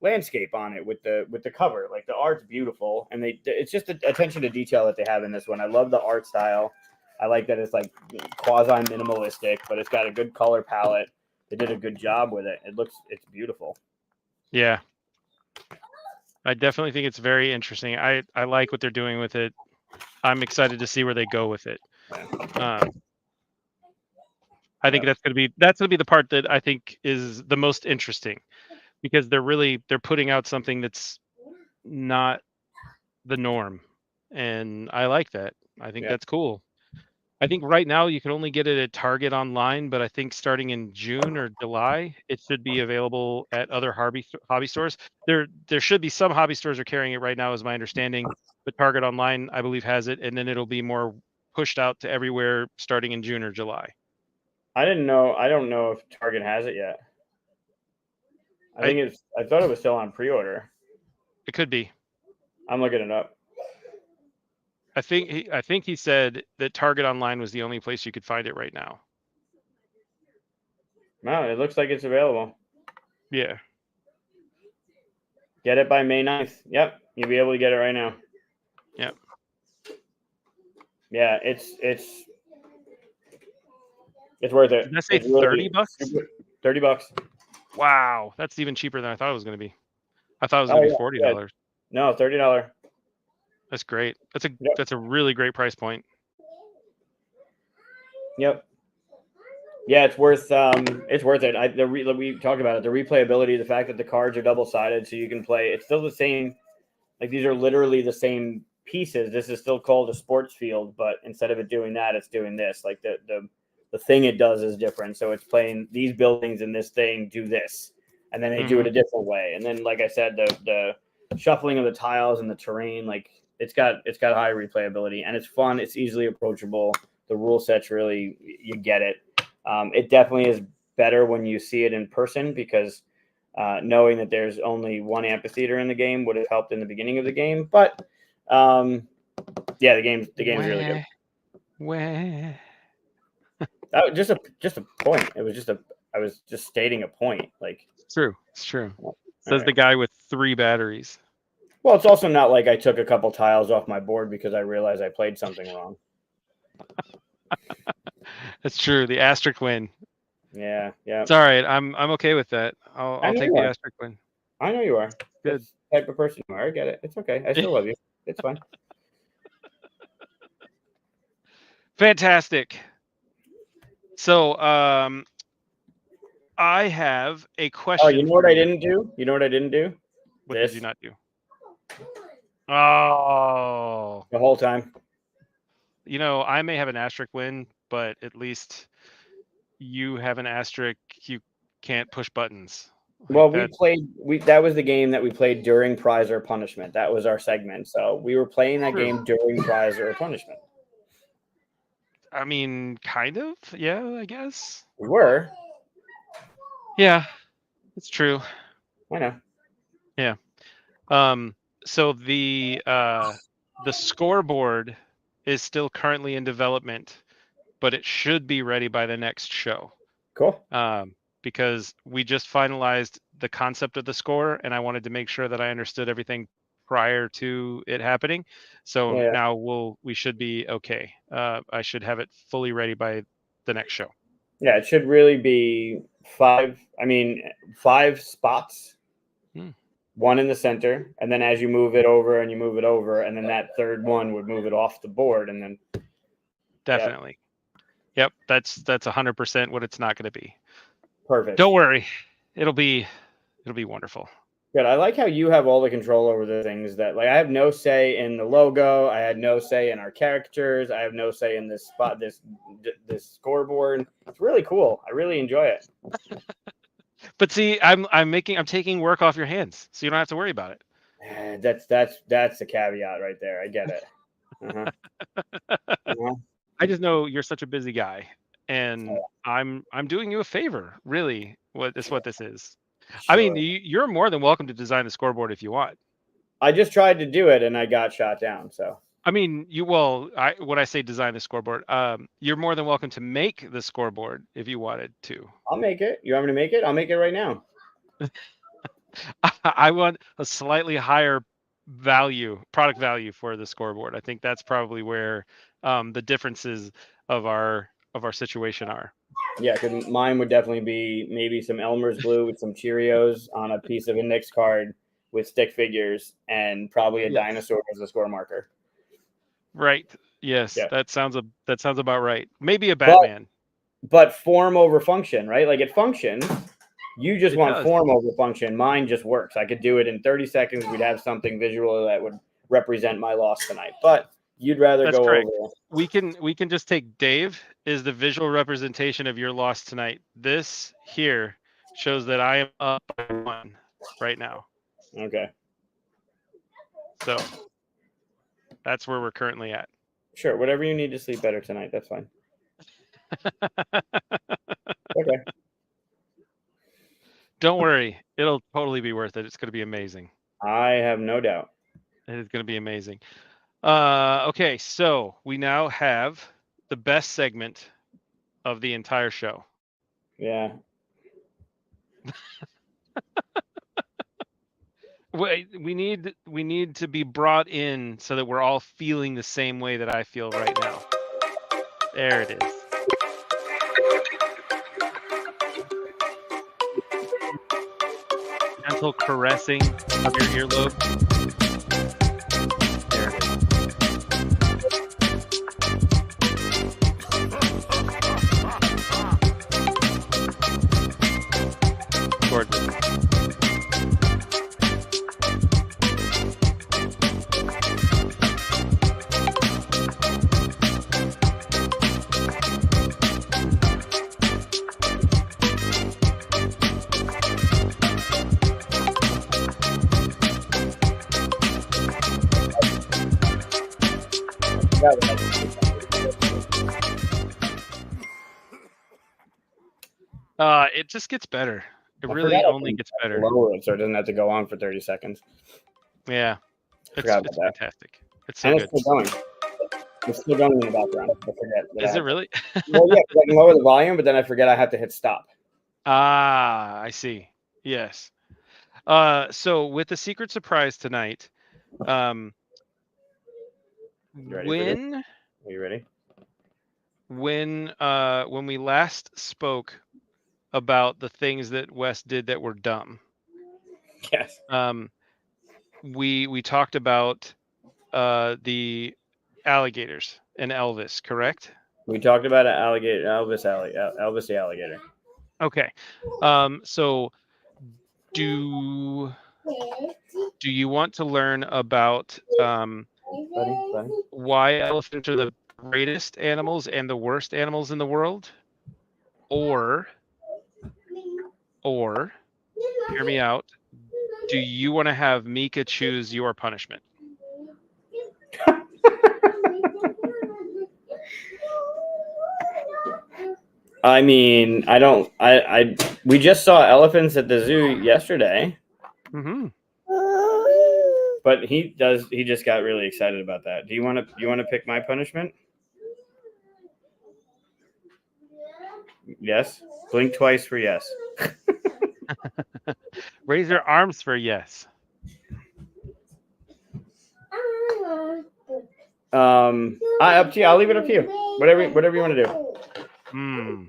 landscape on it with the cover. Like the art's beautiful, and it's just the attention to detail that they have in this one. I love the art style. I like that it's like quasi minimalistic, but it's got a good color palette. They did a good job with it. It's beautiful. Yeah. I definitely think it's very interesting. I like what they're doing with it. I'm excited to see where they go with it. I think that's gonna be the part that I think is the most interesting, because they're putting out something that's not the norm, and I like that. I think that's cool. I think right now you can only get it at Target online, but I think starting in June or July, it should be available at other hobby stores. There should be some hobby stores are carrying it right now, is my understanding, but Target online, I believe, has it, and then it'll be more pushed out to everywhere starting in June or July. I didn't know. I don't know if Target has it yet. I thought it was still on pre-order. It could be. I'm looking it up. I think he said that Target online was the only place you could find it right now. No, it looks like it's available. Yeah. Get it by May 9th. Yep, you'll be able to get it right now. Yep. Yeah, it's worth it. Did I say $30? $30. Wow, that's even cheaper than I thought it was going to be. I thought it was going to be $40. Yeah. No, $30. That's great. That's a really great price point. Yep. Yeah, it's worth it. We talked about it. The replayability, the fact that the cards are double-sided, so you can play. It's still the same. Like these are literally the same pieces. This is still called a sports field, but instead of it doing that, it's doing this. Like the thing it does is different. So it's playing these buildings and this thing do this, and then they do it a different way. And then, like I said, the shuffling of the tiles and the terrain, like it's got high replayability, and it's fun. It's easily approachable. The rule set's really, you get it. It definitely is better when you see it in person, because knowing that there's only one amphitheater in the game would have helped in the beginning of the game. But yeah, the game's really good. Where? Just a point. It was I was just stating a point. Like it's true. Says the guy with 3 batteries. Well, it's also not like I took a couple tiles off my board because I realized I played something wrong. That's true. The asterisk win. Yeah. It's all right. I'm okay with that. I'll take the asterisk win. I know you are. Good. That's the type of person you are. I get it. It's okay. I still love you. It's fine. Fantastic. So, I have a question. Oh, you know what I didn't do? What did you not do? Oh. The whole time. You know, I may have an asterisk win, but at least you have an asterisk. You can't push buttons. Well, that was the game that we played during prize or punishment. That was our segment. So we were playing that game during prize or punishment. I mean, kind of. Yeah, I guess. We were. Yeah, it's true. I know. Yeah. So the scoreboard is still currently in development, but it should be ready by the next show. Cool. Because we just finalized the concept of the score, and I wanted to make sure that I understood everything prior to it happening. So now we should be okay. I should have it fully ready by the next show. Yeah, it should really be 5. I mean, 5 spots. One in the center, and then as you move it over and you move it over, and then that third one would move it off the board, and then Definitely. Yep, that's 100% what it's not going to be. Perfect. Don't worry, it'll be wonderful. Good. I like how you have all the control over the things that, like, I have no say in the logo. I had no say in our characters. I have no say in this spot, this scoreboard. It's really cool. I really enjoy it. But see, I'm taking work off your hands, so you don't have to worry about it. That's the caveat right there. I get it. I just know you're such a busy guy, and I'm doing you a favor. Really, what this is. Sure. I mean, you're more than welcome to design the scoreboard if you want. I just tried to do it and I got shot down. So I mean, when I say design the scoreboard, you're more than welcome to make the scoreboard if you wanted to. I'll make it. You want me to make it? I'll make it right now. I want a slightly higher product value for the scoreboard. I think that's probably where the differences of our situation are. Yeah, because mine would definitely be maybe some Elmer's glue with some Cheerios on a piece of index card with stick figures and probably a dinosaur as a score marker. Right. Yes. Yeah. That sounds about right. Maybe a Batman. But form over function, right? Like it functions. You just want form over function. Mine just works. I could do it in 30 seconds. We'd have something visual that would represent my loss tonight. But you'd rather go over. We can just take Dave is the visual representation of your loss tonight. This here shows that I am up by 1 right now. Okay. So that's where we're currently at. Sure. Whatever you need to sleep better tonight. That's fine. Okay. Don't worry. It'll totally be worth it. It's going to be amazing. I have no doubt. It is going to be amazing. Okay, so we now have the best segment of the entire show. Yeah. We need to be brought in so that we're all feeling the same way that I feel right now. There it is. Gentle caressing of your earlobe. There it is. Gorgeous. It just gets better. It really only gets better. Lower it so it doesn't have to go on for 30 seconds. Yeah. It's fantastic. It's so good. It's still going. It's still going in the background. I forget. Is it really? Well, yeah, I can lower the volume, but then I forget I have to hit stop. Ah, I see. Yes. So with the secret surprise tonight, Are you ready? When we last spoke about the things that Wes did that were dumb. Yes. We talked about the alligators and Elvis, correct? We talked about Elvis the alligator. Okay. So do you want to learn about why elephants are the greatest animals and the worst animals in the world? Or hear me out. Do you want to have Mika choose your punishment? I mean, we just saw elephants at the zoo yesterday. Mm-hmm. But he just got really excited about that. Do you want to pick my punishment? Yes. Blink twice for yes. Raise your arms for yes. Up to you. I'll leave it up to you. Whatever you want to do.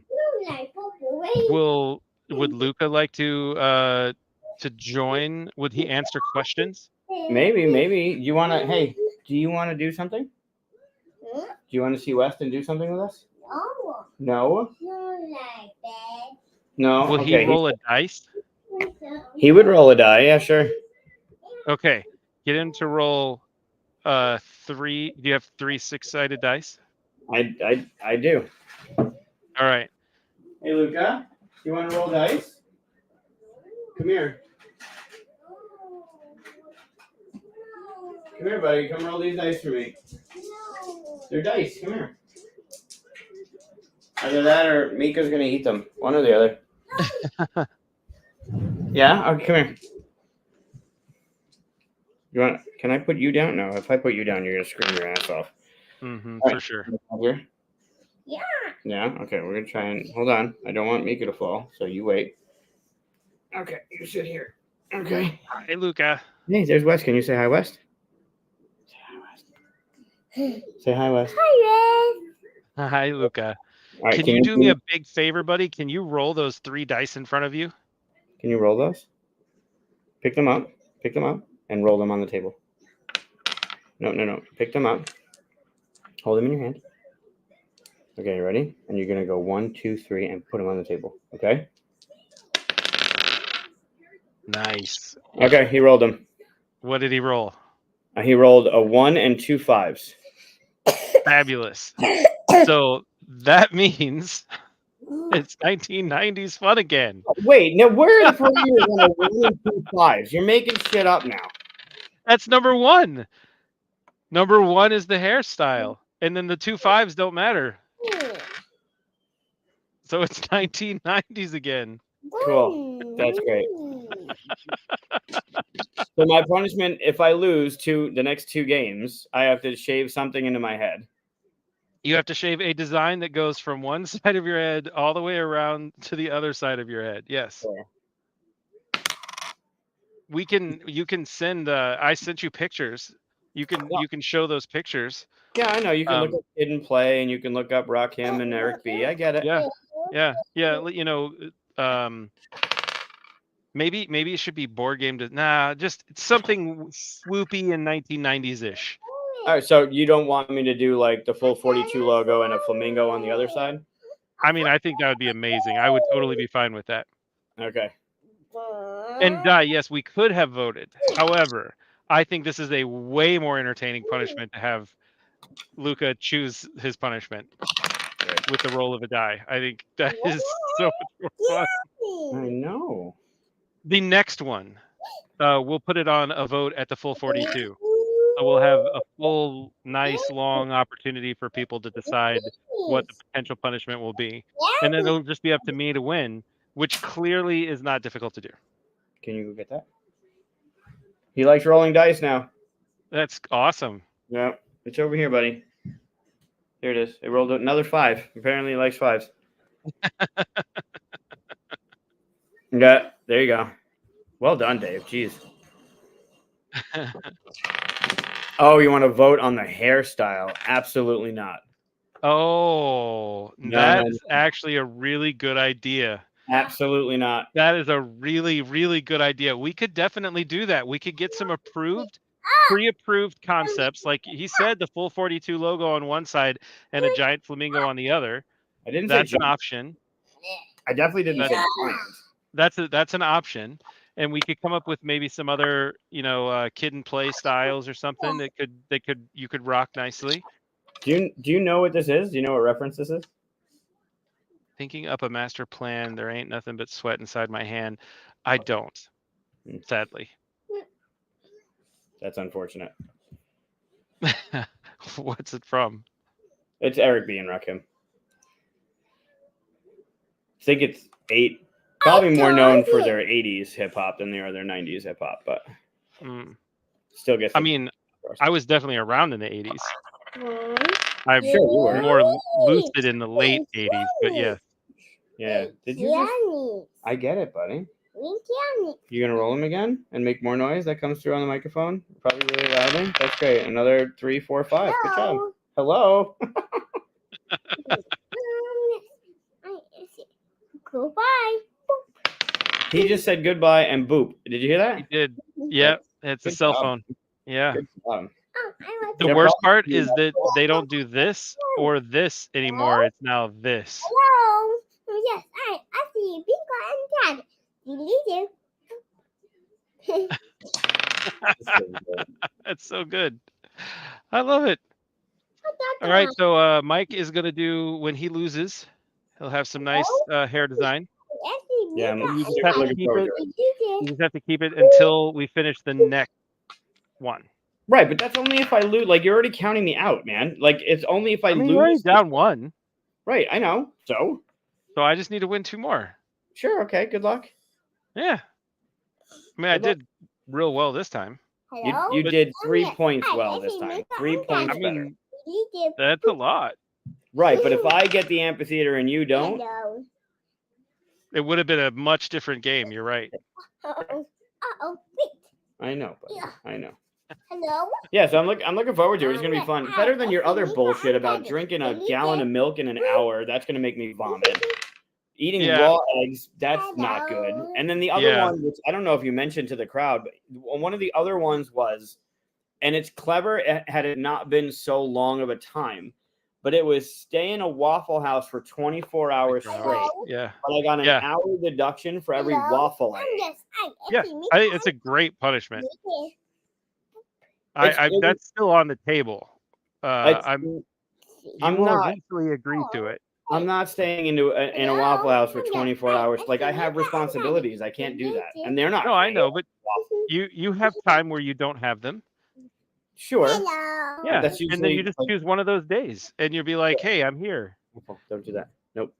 Would Luca like to join? Would he answer questions? Maybe. You want to? Hey, do you want to do something? Do you want to see West and do something with us? No. No. Will he Okay. roll a dice? He would roll a die. Yeah, sure. Okay. Get him to roll 3. Do you have 3 6-sided dice? I do. All right. Hey, Luca, you want to roll dice? Come here. Come here, buddy. Come roll these dice for me. They're dice. Come here. Either that or Mika's going to eat them. One or the other. Yeah? Okay, come here. You want? Can I put you down? No. If I put you down, you're going to scream your ass off. For sure. Here? Yeah. Yeah? Okay, we're going to try and... Hold on. I don't want Mika to fall, so you wait. Okay, you sit here. Okay. Hi, Luca. Hey, there's Wes. Can you say hi, Wes? Say hi, Wes. Say hi, Wes. Hi, Red. Hi, Luca. All right, Can you do me a big favor, buddy? Can you roll those 3 dice in front of you? Can you roll those? Pick them up, and roll them on the table. No. Pick them up. Hold them in your hand. Okay, you ready? And you're going to go 1, 2, 3, and put them on the table. Okay? Nice. Okay, he rolled them. What did he roll? He rolled a 1 and 2 5s. Fabulous. So that means it's 1990s fun again. Wait, now where the fuck are you going to 1 and 2 5s? You're making shit up now. That's number 1. Number 1 is the hairstyle, and then the 2 5s don't matter. So it's 1990s again. Cool. That's great. So my punishment, if I lose the next 2 games, I have to shave something into my head. You have to shave a design that goes from one side of your head all the way around to the other side of your head. Yes. Sure. You can send I sent you pictures. You can show those pictures. Yeah, I know. You can look up Kid and Play, and you can look up Rock Him and Eric B. I get it. Yeah. You know, maybe it should be board game. Just something swoopy and 1990s ish. All right, so you don't want me to do like the full 42 logo and a flamingo on the other side? I mean, I think that would be amazing. I would totally be fine with that. Okay. And yes, we could have voted. However, I think this is a way more entertaining punishment to have Luca choose his punishment with the roll of a die. I think that is so much more fun. I know. The next one, we'll put it on a vote at the full 42. So we'll have a full, nice, long opportunity for people to decide what the potential punishment will be. And then it'll just be up to me to win, which clearly is not difficult to do. Can you go get that? He likes rolling dice now. That's awesome. Yeah, it's over here, buddy. Here it is. It rolled another 5. Apparently he likes 5s. Yeah, there you go. Well done, Dave. Jeez. Oh, you want to vote on the hairstyle? Absolutely not. Oh, that's actually a really good idea. Absolutely not. That is a really, really good idea. We could definitely do that. We could get some pre-approved concepts. Like he said, the full 42 logo on one side and a giant flamingo on the other. I didn't That's say an option. I definitely didn't say that's an option. And we could come up with maybe some other, kid and play styles or something that you could rock nicely. Do you know what this is? Do you know what reference this is? Thinking up a master plan. There ain't nothing but sweat inside my hand. I don't, sadly. That's unfortunate. What's it from? It's Eric B. and Rakim. I think it's probably more known for their 80s hip hop than they are their 90s hip hop, but still gets. I mean, I was definitely around in the 80s. I'm sure you were. More lucid in the late 80s, but yeah. Yeah. Did you? I get it, buddy. You gonna roll them again and make more noise that comes through on the microphone? Probably really loudly. That's great. Another 3, 4, 5. Good job. Hello. Goodbye. He just said goodbye and boop. Did you hear that? He did. Yeah, it's a Good cell job. phone. Yeah. Good job. The They're worst part probably is that they don't do this or this anymore. It's now this. Hello. Yes, I see Bingo and Dad. That's so good. I love it. All right, so Mike is gonna do when he loses. He'll have some nice hair design. Yeah, I'm You just super have to looking keep forward it. to it. You just have to keep it until we finish the next one. Right, but that's only if I lose. Like, you're already counting me out, man. Like, it's only if I I mean, you're already lose. down one, Right, I know. So I just need to win 2 more. sure, okay. Good luck. Yeah. I mean, I did real well this time. You did 3 points well this time. 3 points I better. mean, that's a lot. Right, but if I get the amphitheater and you don't, It would have been a much different game. You're right. I know, buddy. I know. Hello. Yeah, so I'm looking forward to it. It's gonna be fun. Better than your other bullshit about drinking a gallon of milk in an hour. That's gonna make me vomit. Eating raw eggs, that's not good. And then the other one, which I don't know if you mentioned to the crowd, but one of the other ones was, and it's clever had it not been so long of a time, but it was stay in a Waffle House for 24 hours straight. Yeah. But I got an hour deduction for every waffle I ate. Yeah, I think it's a great punishment. That's still on the table. You will eventually agree to it. I'm not staying in a Waffle House for 24 hours. Like, I have responsibilities. I can't do that. And they're not. No, I know, but you have time where you don't have them. Sure. Yeah. And then you just choose one of those days and you'll be like, hey, I'm here. Don't do that. Nope.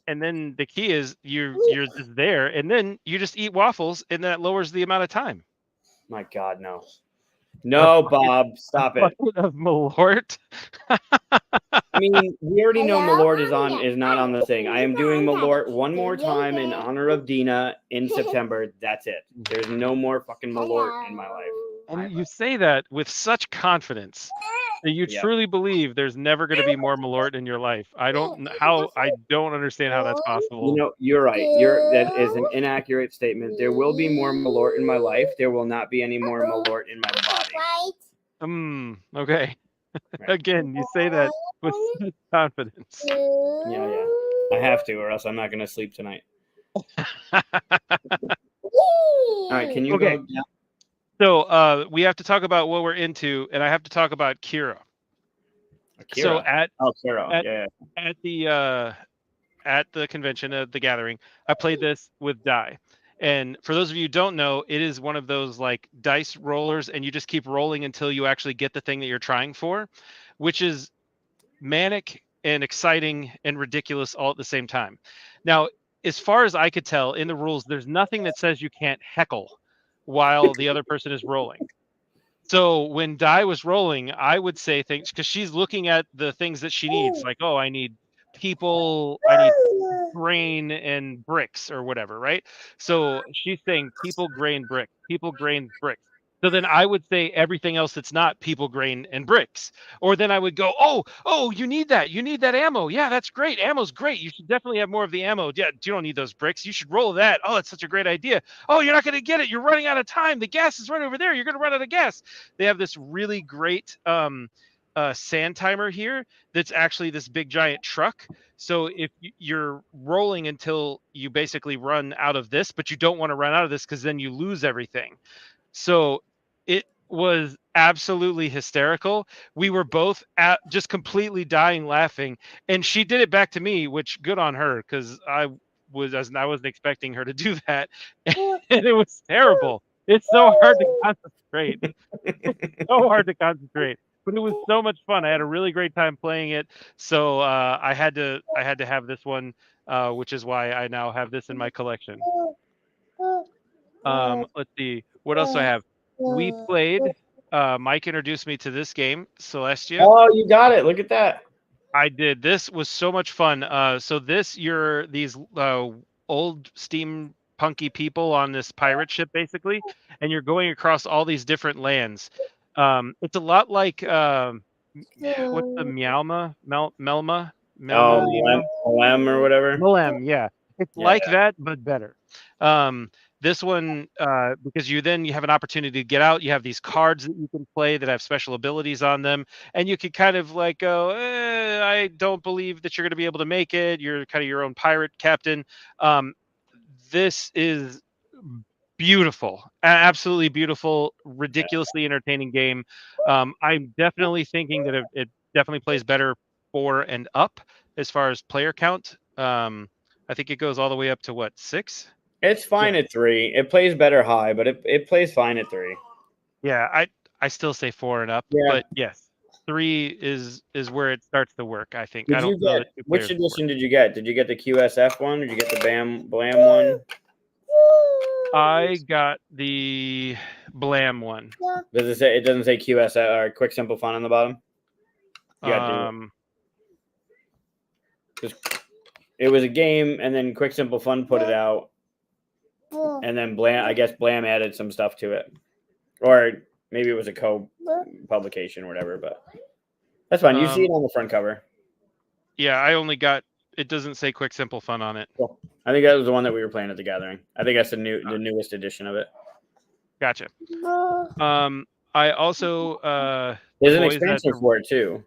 And then the key is you're just there, and then you just eat waffles, and that lowers the amount of time. My God, no. No, Bob, stop it. Of Malort. I mean, we already know Malort is not on the thing. I am doing Malort one more time in honor of Dina in September. That's it. There's no more fucking Malort in my life. And you say that with such confidence that you truly believe there's never going to be more Malort in your life. I don't understand how that's possible. You know, you're right. That is an inaccurate statement. There will be more Malort in my life. There will not be any more Malort in my body. Okay. Again, you say that with such confidence. Yeah. I have to, or else I'm not going to sleep tonight. All right, can you go? Yeah. So we have to talk about what we're into, and I have to talk about Kira. So at the convention, the gathering, I played this with die. And for those of you who don't know, it is one of those like dice rollers, and you just keep rolling until you actually get the thing that you're trying for, which is manic and exciting and ridiculous all at the same time. Now, as far as I could tell in the rules, there's nothing that says you can't heckle while the other person is rolling. So when Di was rolling, I would say things because she's looking at the things that she needs, like, oh, I need people, I need grain and bricks or whatever, right? So she's saying people, grain, bricks, people, grain, bricks. So then I would say everything else that's not people, grain, and bricks. Or then I would go, oh, you need that. You need that ammo. Yeah, that's great. Ammo's great. You should definitely have more of the ammo. Yeah, you don't need those bricks. You should roll that. Oh, that's such a great idea. Oh, you're not going to get it. You're running out of time. The gas is right over there. You're going to run out of gas. They have this really great sand timer here that's actually this big giant truck. So if you're rolling until you basically run out of this, but you don't want to run out of this because then you lose everything. So it was absolutely hysterical. We were both just completely dying laughing, and she did it back to me, which good on her because I wasn't expecting her to do that, and it was terrible. It's so hard to concentrate. So hard to concentrate, but it was so much fun. I had a really great time playing it, so I had to have this one, which is why I now have this in my collection. Let's see what else do I have. We played. Mike introduced me to this game, Celestia. Oh, you got it! Look at that. I did. This was so much fun. So you're these old steampunky people on this pirate ship, basically, and you're going across all these different lands. It's a lot like what's the Melma? Lem or whatever. Melem, yeah. It's like that, but better. This one, because you have an opportunity to get out. You have these cards that you can play that have special abilities on them, and you can kind of like go, I don't believe that you're going to be able to make it. You're kind of your own pirate captain. This is beautiful, absolutely beautiful, ridiculously entertaining game. I'm definitely thinking that it definitely plays better 4 and up as far as player count. I think it goes all the way up to what, 6? It's fine at 3. It plays better high, but it plays fine at 3. Yeah, I still say 4 and up, but yes, 3 is where it starts to work. I think. Did I don't you know get that which edition did you get? Did you get the QSF one? Or did you get the Blam one? I got the Blam one. Does it say? It doesn't say QSF or Quick Simple Fun on the bottom. It was a game, and then Quick Simple Fun put it out, and then Blam. I guess Blam added some stuff to it, or maybe it was a co-publication or whatever. But that's fine. You see it on the front cover. Yeah, I only got. It doesn't say Quick Simple Fun on it. Cool. I think that was the one that we were playing at the gathering. I think that's the newest edition of it. Gotcha. I also there's an expansion for it too.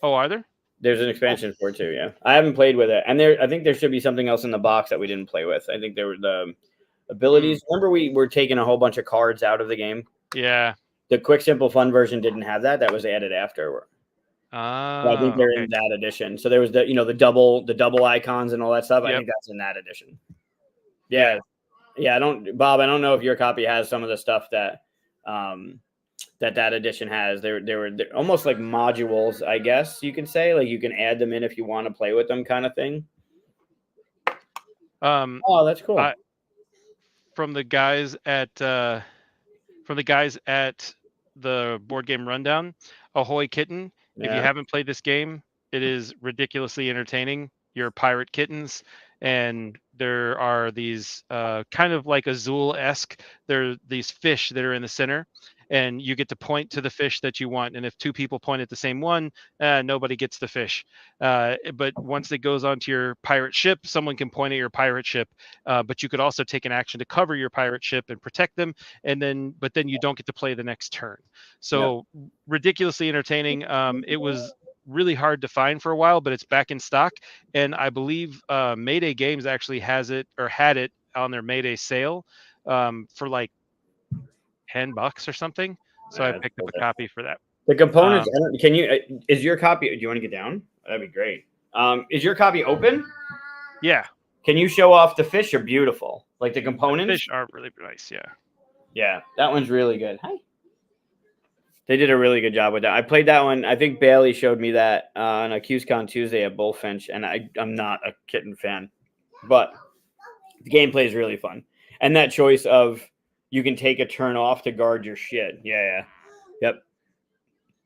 Oh, are there? There's an expansion for it too. Yeah, I haven't played with it, and I think there should be something else in the box that we didn't play with. I think there were the abilities. Remember, we were taking a whole bunch of cards out of the game. Yeah. The Quick Simple Fun version didn't have that. That was added after. So I think they're in that edition. So there was the double icons and all that stuff. Yep. I think that's in that edition. Yeah. I don't know if your copy has some of the stuff that that edition has. They're almost like modules, I guess you could say. Like you can add them in if you want to play with them, kind of thing. Oh, that's cool. From the guys at the Board Game Rundown, Ahoy Kitten. Yeah. If you haven't played this game, it is ridiculously entertaining. You're pirate kittens, and there are these kind of like Azul-esque. There are these fish that are in the center, and you get to point to the fish that you want. And if 2 people point at the same one, nobody gets the fish. But once it goes onto your pirate ship, someone can point at your pirate ship. But you could also take an action to cover your pirate ship and protect them. But then you don't get to play the next turn. So ridiculously entertaining. It was really hard to find for a while, but it's back in stock. And I believe Mayday Games actually has it or had it on their Mayday sale for like $10 or something. So I picked up a copy for that. The components. Is your copy? Do you want to get down? That'd be great. Is your copy open? Yeah. Can you show off the fish? Are beautiful. Like the components. The fish are really nice. Yeah. Yeah, that one's really good. Hi. They did a really good job with that. I played that one. I think Bailey showed me that on a QSCon Tuesday at Bullfinch, and I'm not a kitten fan, but the gameplay is really fun. And that choice of you can take a turn off to guard your shit. Yeah. Yep.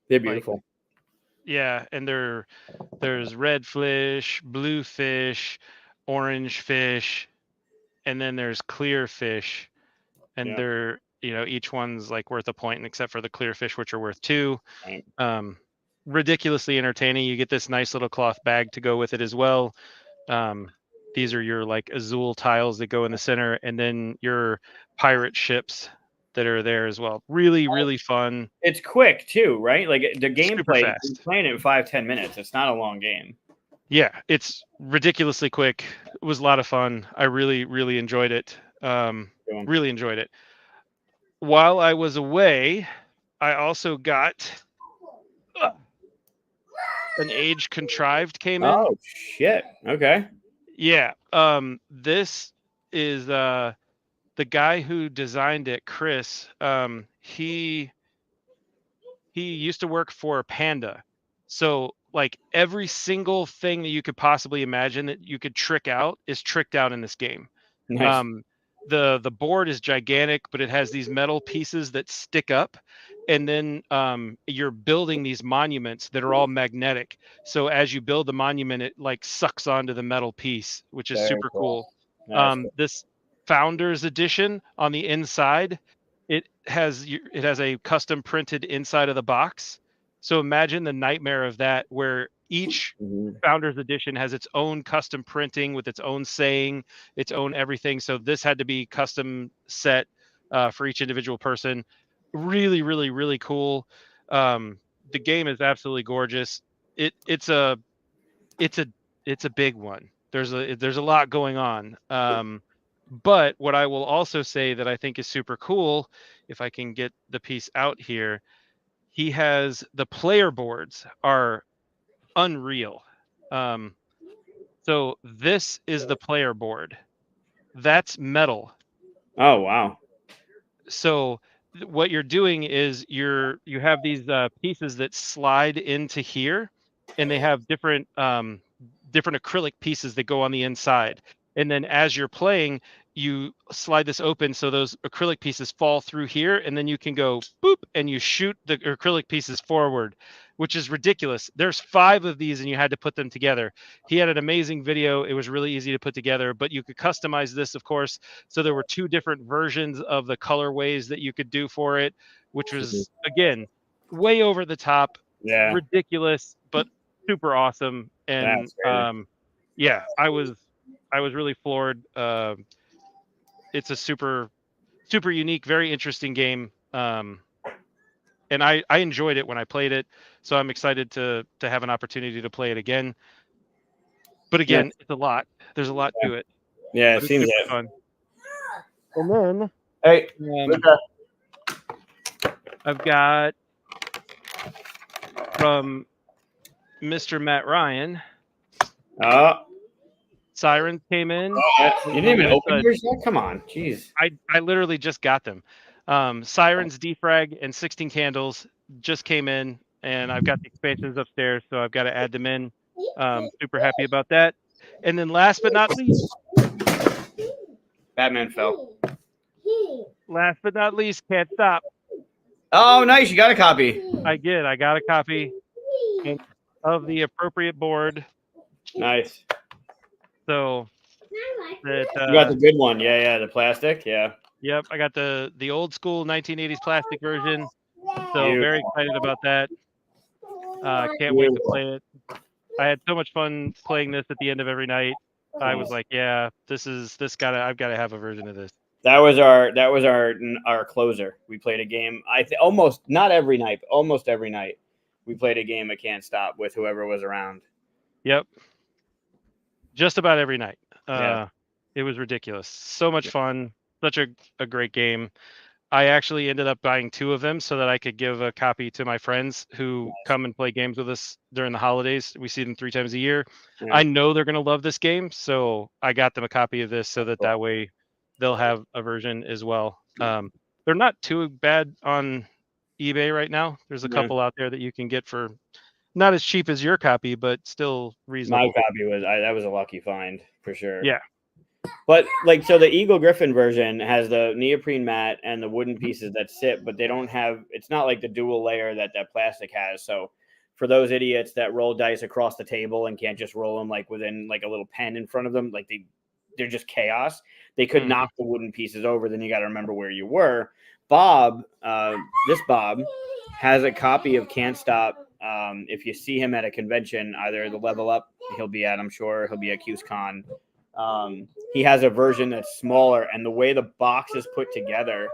They're beautiful. And there's red fish, blue fish, orange fish, and then there's clear fish, and they're each one's like worth a point, except for the clear fish, which are worth 2. Right. Ridiculously entertaining. You get this nice little cloth bag to go with it as well. These are your like Azul tiles that go in the center, and then your pirate ships that are there as well. Really, really fun. It's quick too, right? Like the gameplay, you're playing it in 5-10 minutes. It's not a long game. Yeah, it's ridiculously quick. It was a lot of fun. I really, really enjoyed it. Really enjoyed it. While I was away, I also got an Age Contrived came in. Oh shit! Okay. Yeah. This is the guy who designed it, Chris. He used to work for Panda, so like every single thing that you could possibly imagine that you could trick out is tricked out in this game. Nice. The board is gigantic, but it has these metal pieces that stick up, and then you're building these monuments that are all magnetic. So as you build the monument, it like sucks onto the metal piece, which is super cool. Nice. This Founders Edition on the inside, it has a custom printed inside of the box. So imagine the nightmare of that, where each Founders Edition has its own custom printing with its own saying, its own everything. So this had to be custom set for each individual person. Really, really, really cool. The game is absolutely gorgeous. It's a big one. There's a lot going on. But what I will also say that I think is super cool, if I can get the piece out here, he has the player boards are unreal. So this is the player board. That's metal. Oh wow. So what you're doing is you have these pieces that slide into here, and they have different acrylic pieces that go on the inside. And then as you're playing, you slide this open so those acrylic pieces fall through here, and then you can go boop and you shoot the acrylic pieces forward, which is ridiculous. There's 5 of these and you had to put them together. He had an amazing video. It was really easy to put together, but you could customize this, of course. So there were 2 different versions of the colorways that you could do for it, which was, again, way over the top, ridiculous, but super awesome. And yeah, I was really floored. It's a super unique, very interesting game. And I enjoyed it when I played it, so I'm excited to have an opportunity to play it again. But again, it's a lot. There's a lot to it. Yeah, it seems fun. And then, hey, I've got from Mr. Matt Ryan. Sirens came in. You didn't even open yours yet? Come on, jeez. I literally just got them. Sirens, Defrag, and 16 Candles just came in, and I've got the expansions upstairs, so I've got to add them in. Super happy about that. And then last but not least, Batman fell. Last but not least, Can't Stop. Oh, nice. You got a copy. I did. I got a copy of the appropriate board. Nice. So that, you got the good one. Yeah, the plastic. Yeah. Yep, I got the old school 1980s plastic version. So very excited about that. Can't wait to play it. I had so much fun playing this at the end of every night. I was like, yeah, I've got to have a version of this. That was our closer. We played a game. Almost not every night, but almost every night we played a game of Can't Stop with whoever was around. Yep. Just about every night. It was ridiculous. So much fun. Such a great game. I actually ended up buying 2 of them so that I could give a copy to my friends who come and play games with us during the holidays. We see them 3 times a year. Yeah. I know they're going to love this game, so I got them a copy of this so that way they'll have a version as well. They're not too bad on eBay right now. There's a couple out there that you can get for not as cheap as your copy, but still reasonable. My copy was that was a lucky find for sure. Yeah. But so the Eagle Griffin version has the neoprene mat and the wooden pieces that sit, but they don't have. It's not like the dual layer that plastic has. So for those idiots that roll dice across the table and can't just roll them like within like a little pen in front of them, like they're just chaos. They could knock the wooden pieces over. Then you got to remember where you were. Bob, this Bob, has a copy of Can't Stop. If you see him at a convention, either the Level Up he'll be at, I'm sure he'll be at QsCon. He has a version that's smaller, and the way the box is put together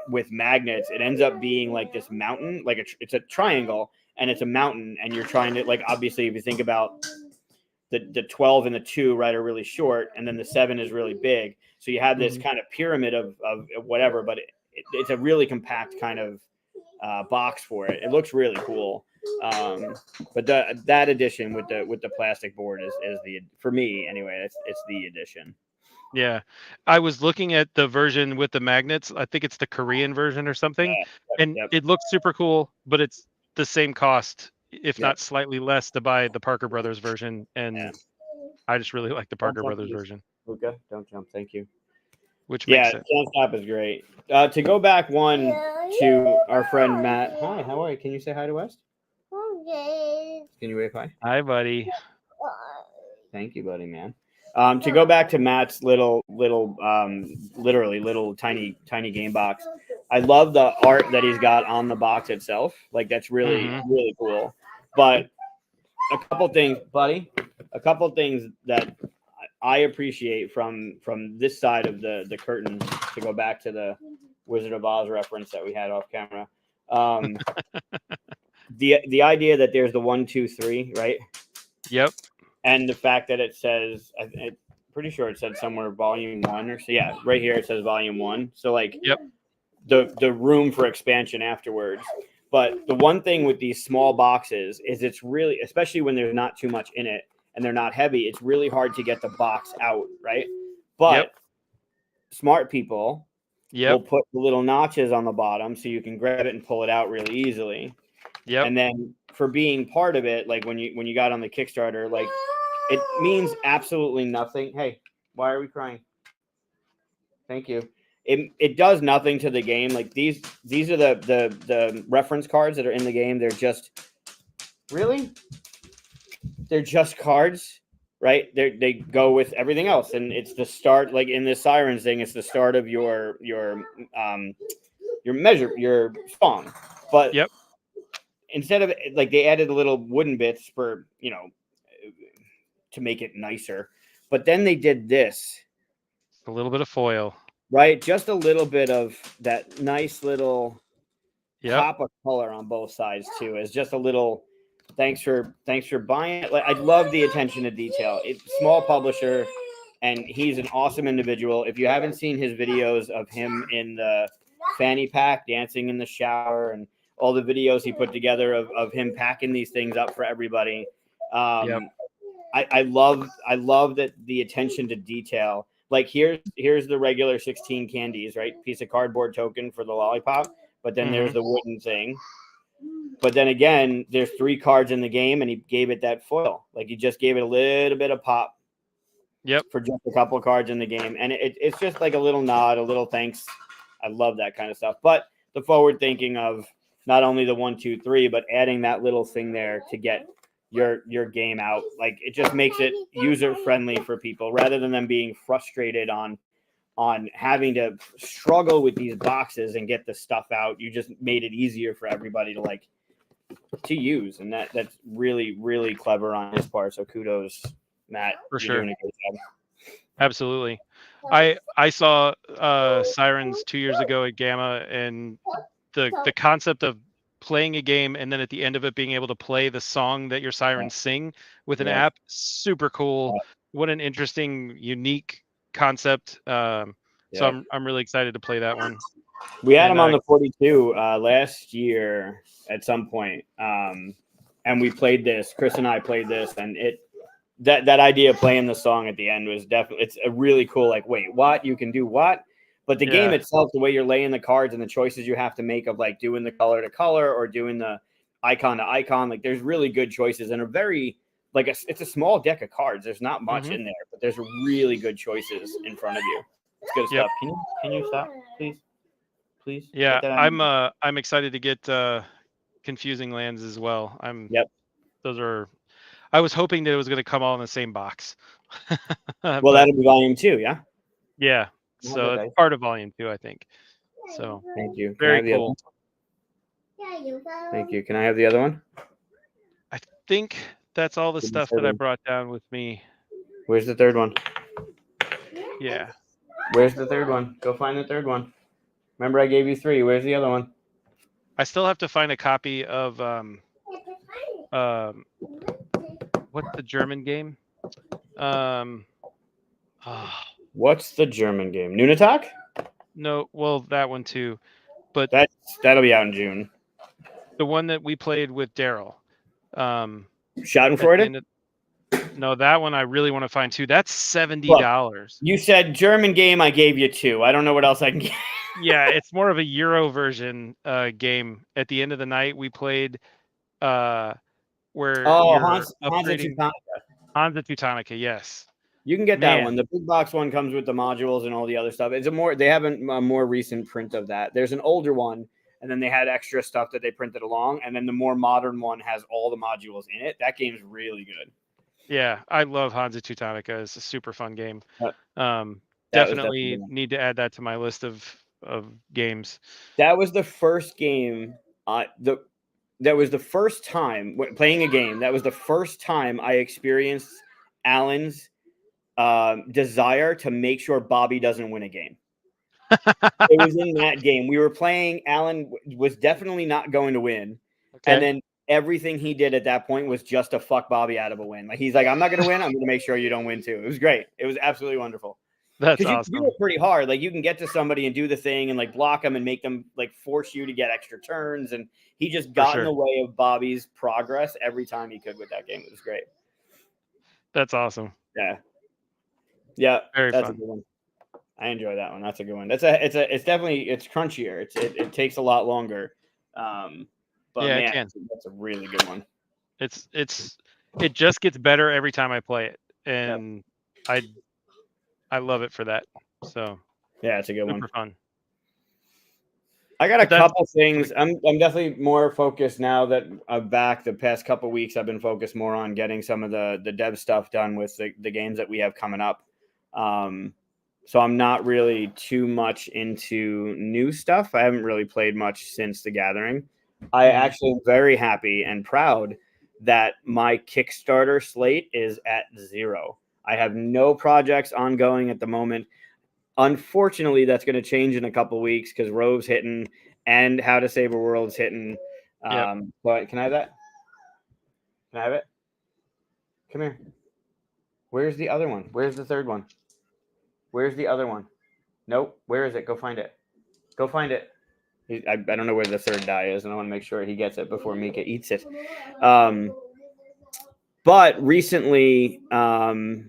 with magnets, it ends up being like this mountain, like it's a triangle, and it's a mountain, and you're trying to, like, obviously if you think about the 12 and the 2, right, are really short, and then the 7 is really big, so you have this kind of pyramid of whatever, but it's a really compact kind of box for it. It looks really cool. But that edition with the plastic board is the, for me anyway, it's the edition. Yeah, I was looking at the version with the magnets. I think it's the Korean version or something, and it looks super cool, but it's the same cost, if not slightly less, to buy the Parker Brothers version. And I just really like the Parker Brothers version. Luca, don't jump. Thank you. Which makes sense. Can't Stop is great. To go back one to our friend Matt. Hi, how are you? Can you say hi to West? Okay. Can you wave hi? Hi, buddy. Thank you, buddy, man. To go back to Matt's little literally little tiny game box. I love the art that he's got on the box itself. Like, that's really really cool. But a couple things, buddy. A couple things that I appreciate from this side of the curtain, to go back to the Wizard of Oz reference that we had off camera. The idea that there's the 1, 2, 3, right? Yep. And the fact that it says, I'm pretty sure it said somewhere volume 1 or so. Yeah, right here it says volume 1. So like, yep, the room for expansion afterwards. But the one thing with these small boxes is it's really, especially when there's not too much in it and they're not heavy, it's really hard to get the box out, right? But smart people will put the little notches on the bottom so you can grab it and pull it out really easily. Yep. And then for being part of it, like when you got on the Kickstarter, like it means absolutely nothing. Hey, why are we crying? Thank you. It does nothing to the game. Like these are the reference cards that are in the game. They're just they're just cards, right? They go with everything else, and it's the start. Like in this Sirens thing, it's the start of your song. But instead of like, they added little wooden bits for to make it nicer, but then they did this, a little bit of foil. Right, just a little bit of that nice little pop of color on both sides too. Is just a little thanks for buying it. Like, I love the attention to detail. It's small publisher, and he's an awesome individual. If you haven't seen his videos of him in the fanny pack dancing in the shower, and all the videos he put together of him packing these things up for everybody, I love that the attention to detail. Like here's the regular 16 candies, right? Piece of cardboard token for the lollipop, but then there's the wooden thing. But then again, there's 3 cards in the game, and he gave it that foil. Like he just gave it a little bit of pop. For just a couple of cards in the game, and it's just like a little nod, a little thanks. I love that kind of stuff. But the forward thinking of not only the 1, 2, 3, but adding that little thing there to get your game out, like it just makes it user friendly for people, rather than them being frustrated on having to struggle with these boxes and get the stuff out. You just made it easier for everybody to use, and that's really, really clever on his part. So kudos, Matt. For You're sure. doing a good job. Absolutely. I saw Sirens 2 years ago at Gamma, and the concept of playing a game and then at the end of it being able to play the song that your sirens sing with an app, super cool. What an interesting, unique concept. So I'm really excited to play that one. We had him on the 42 last year at some point, and we played this. Chris and I played this, and that idea of playing the song at the end was definitely, it's a really cool, like, wait, what? You can do what? But the game itself, the way you're laying the cards and the choices you have to make of like doing the color to color or doing the icon to icon, like there's really good choices, and a very it's a small deck of cards. There's not much in there, but there's really good choices in front of you. It's good stuff. Can you stop, please? Yeah, I'm excited to get Confusing Lands as well. Those are. I was hoping that it was going to come all in the same box. Well, that'll be volume 2, yeah. Yeah. So it's part of volume 2, I think. So thank you. Very cool. Thank you. Can I have the other one? I think that's all the stuff that I brought down with me. Where's the third one? Yeah. Where's the third one? Go find the third one. Remember, I gave you 3. Where's the other one? I still have to find a copy of what's the German game? What's the German game? Nunatak? No, well, that one too, but that'll be out in June. The one that we played with Daryl. Schadenfreude? No, that one I really want to find too. That's $70. You said German game. I gave you 2. I don't know what else I can get. Yeah, it's more of a Euro version game. At the end of the night, we played where Hansa Teutonica. Yes. You can get that one. The big box one comes with the modules and all the other stuff. They have a more recent print of that. There's an older one, and then they had extra stuff that they printed along, and then the more modern one has all the modules in it. That game's really good. Yeah, I love Hansa Teutonica. It's a super fun game. Definitely need to add that to my list of games. That was the first game. that was the first time playing a game. That was the first time I experienced Alan's desire to make sure Bobby doesn't win a game. It was in that game. We were playing. Alan was definitely not going to win. Okay. And then everything he did at that point was just to fuck Bobby out of a win. Like, he's like, I'm not going to win. I'm going to make sure you don't win too. It was great. It was absolutely wonderful. That's Because you awesome. can do it pretty hard. Like, you can get to somebody and do the thing and like block them and make them like force you to get extra turns. And he just got in the way of Bobby's progress every time he could with that game. It was great. That's awesome. Yeah. Yeah. Very that's fun. a good one. I enjoy that one. That's a good one. It's definitely crunchier. It takes a lot longer. But Yeah, man, that's a really good one. It just gets better every time I play it, and I love it for that. So yeah, it's a good one. Super fun. I got a couple things. I'm definitely more focused now that I'm back. The past couple of weeks, I've been focused more on getting some of the dev stuff done with the games that we have coming up. So I'm not really too much into new stuff. I haven't really played much since The Gathering. I actually am very happy and proud that my Kickstarter slate is at 0. I have no projects ongoing at the moment. Unfortunately, that's going to change in a couple of weeks because Rove's hitting and How to Save a World's hitting. But can I have that? Can I have it? Come here. Where's the other one? Where's the third one? Where's the other one? Nope. Where is it? Go find it. Go find it. I don't know where the third die is, and I want to make sure he gets it before Mika eats it. But recently, there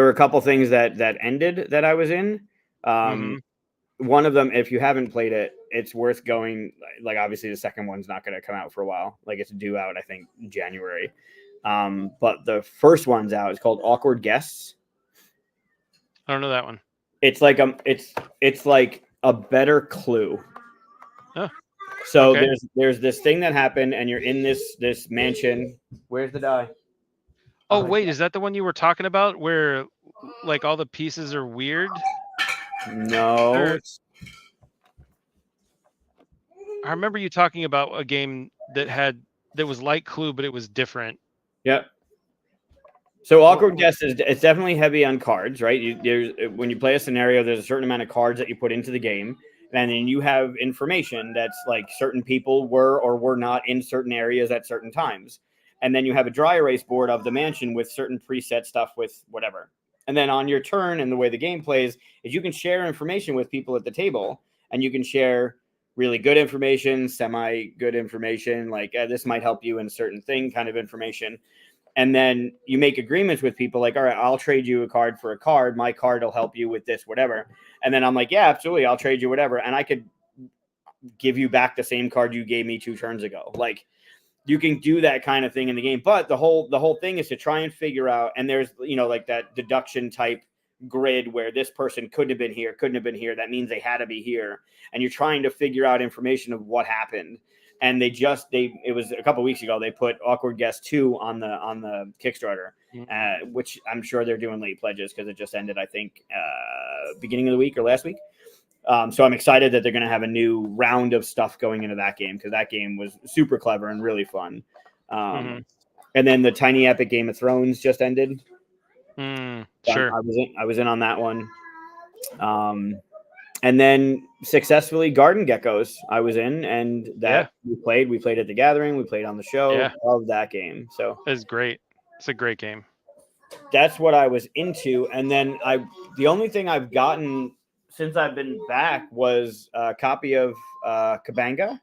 were a couple things that ended that I was in. One of them, if you haven't played it, it's worth going. Like, obviously, the second one's not going to come out for a while. Like, it's due out, I think, January. But the first one's out. It's called Awkward Guests. I don't know that one. It's like it's like a better Clue. Oh, so okay. there's this thing that happened, and you're in this mansion. Where's the die? Oh wait, is that the one you were talking about where like all the pieces are weird? No. I remember you talking about a game that was like Clue, but it was different. Yep. So Awkward Guess it's definitely heavy on cards, right? When you play a scenario, there's a certain amount of cards that you put into the game, and then you have information that's like certain people were or were not in certain areas at certain times. And then you have a dry erase board of the mansion with certain preset stuff with whatever. And then on your turn, and the way the game plays is you can share information with people at the table, and you can share really good information, semi-good information, like this might help you in a certain thing kind of information. And then you make agreements with people like, all right, I'll trade you a card for a card. My card will help you with this, whatever. And then I'm like, yeah, absolutely. I'll trade you whatever. And I could give you back the same card you gave me 2 turns ago. Like, you can do that kind of thing in the game. But the whole thing is to try and figure out, and there's, like that deduction type grid where this person couldn't have been here. That means they had to be here. And you're trying to figure out information of what happened. And it was a couple of weeks ago, they put Awkward Guest 2 on the Kickstarter, which I'm sure they're doing late pledges because it just ended, I think, beginning of the week or last week. So I'm excited that they're going to have a new round of stuff going into that game because that game was super clever and really fun. And then the Tiny Epic Game of Thrones just ended. Sure. I was in on that one. And then successfully Garden Geckos I was in, and that we played at the Gathering, we played on the show. Yeah. Love that game. So it's great. It's a great game. That's what I was into. And then the only thing I've gotten since I've been back was a copy of Kabanga,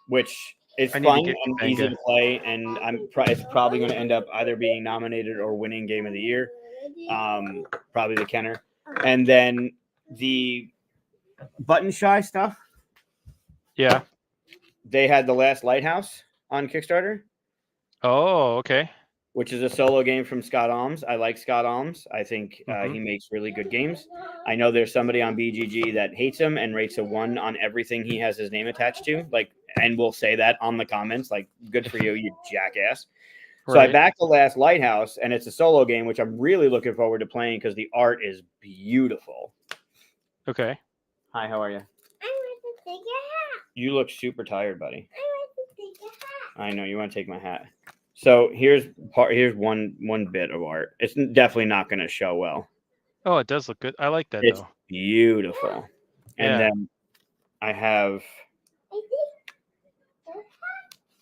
which is fun and easy to play, and it's probably going to end up either being nominated or winning Game of the Year. Probably the Kenner. And then the Button Shy stuff. Yeah. They had The Last Lighthouse on Kickstarter. Oh, okay. Which is a solo game from Scott Alms. I like Scott Alms. I think he makes really good games. I know there's somebody on BGG that hates him and rates a 1 on everything he has his name attached to. Like, and will say that on the comments. Like, good for you, you jackass. So I backed The Last Lighthouse, and it's a solo game, which I'm really looking forward to playing because the art is beautiful. Okay. Hi, how are you? I want to take your hat. You look super tired, buddy. I want to take a hat. I know you want to take my hat. So here's one bit of art. It's definitely not going to show well. Oh, it does look good. I like that It's though. beautiful. And Yeah. then I have. I think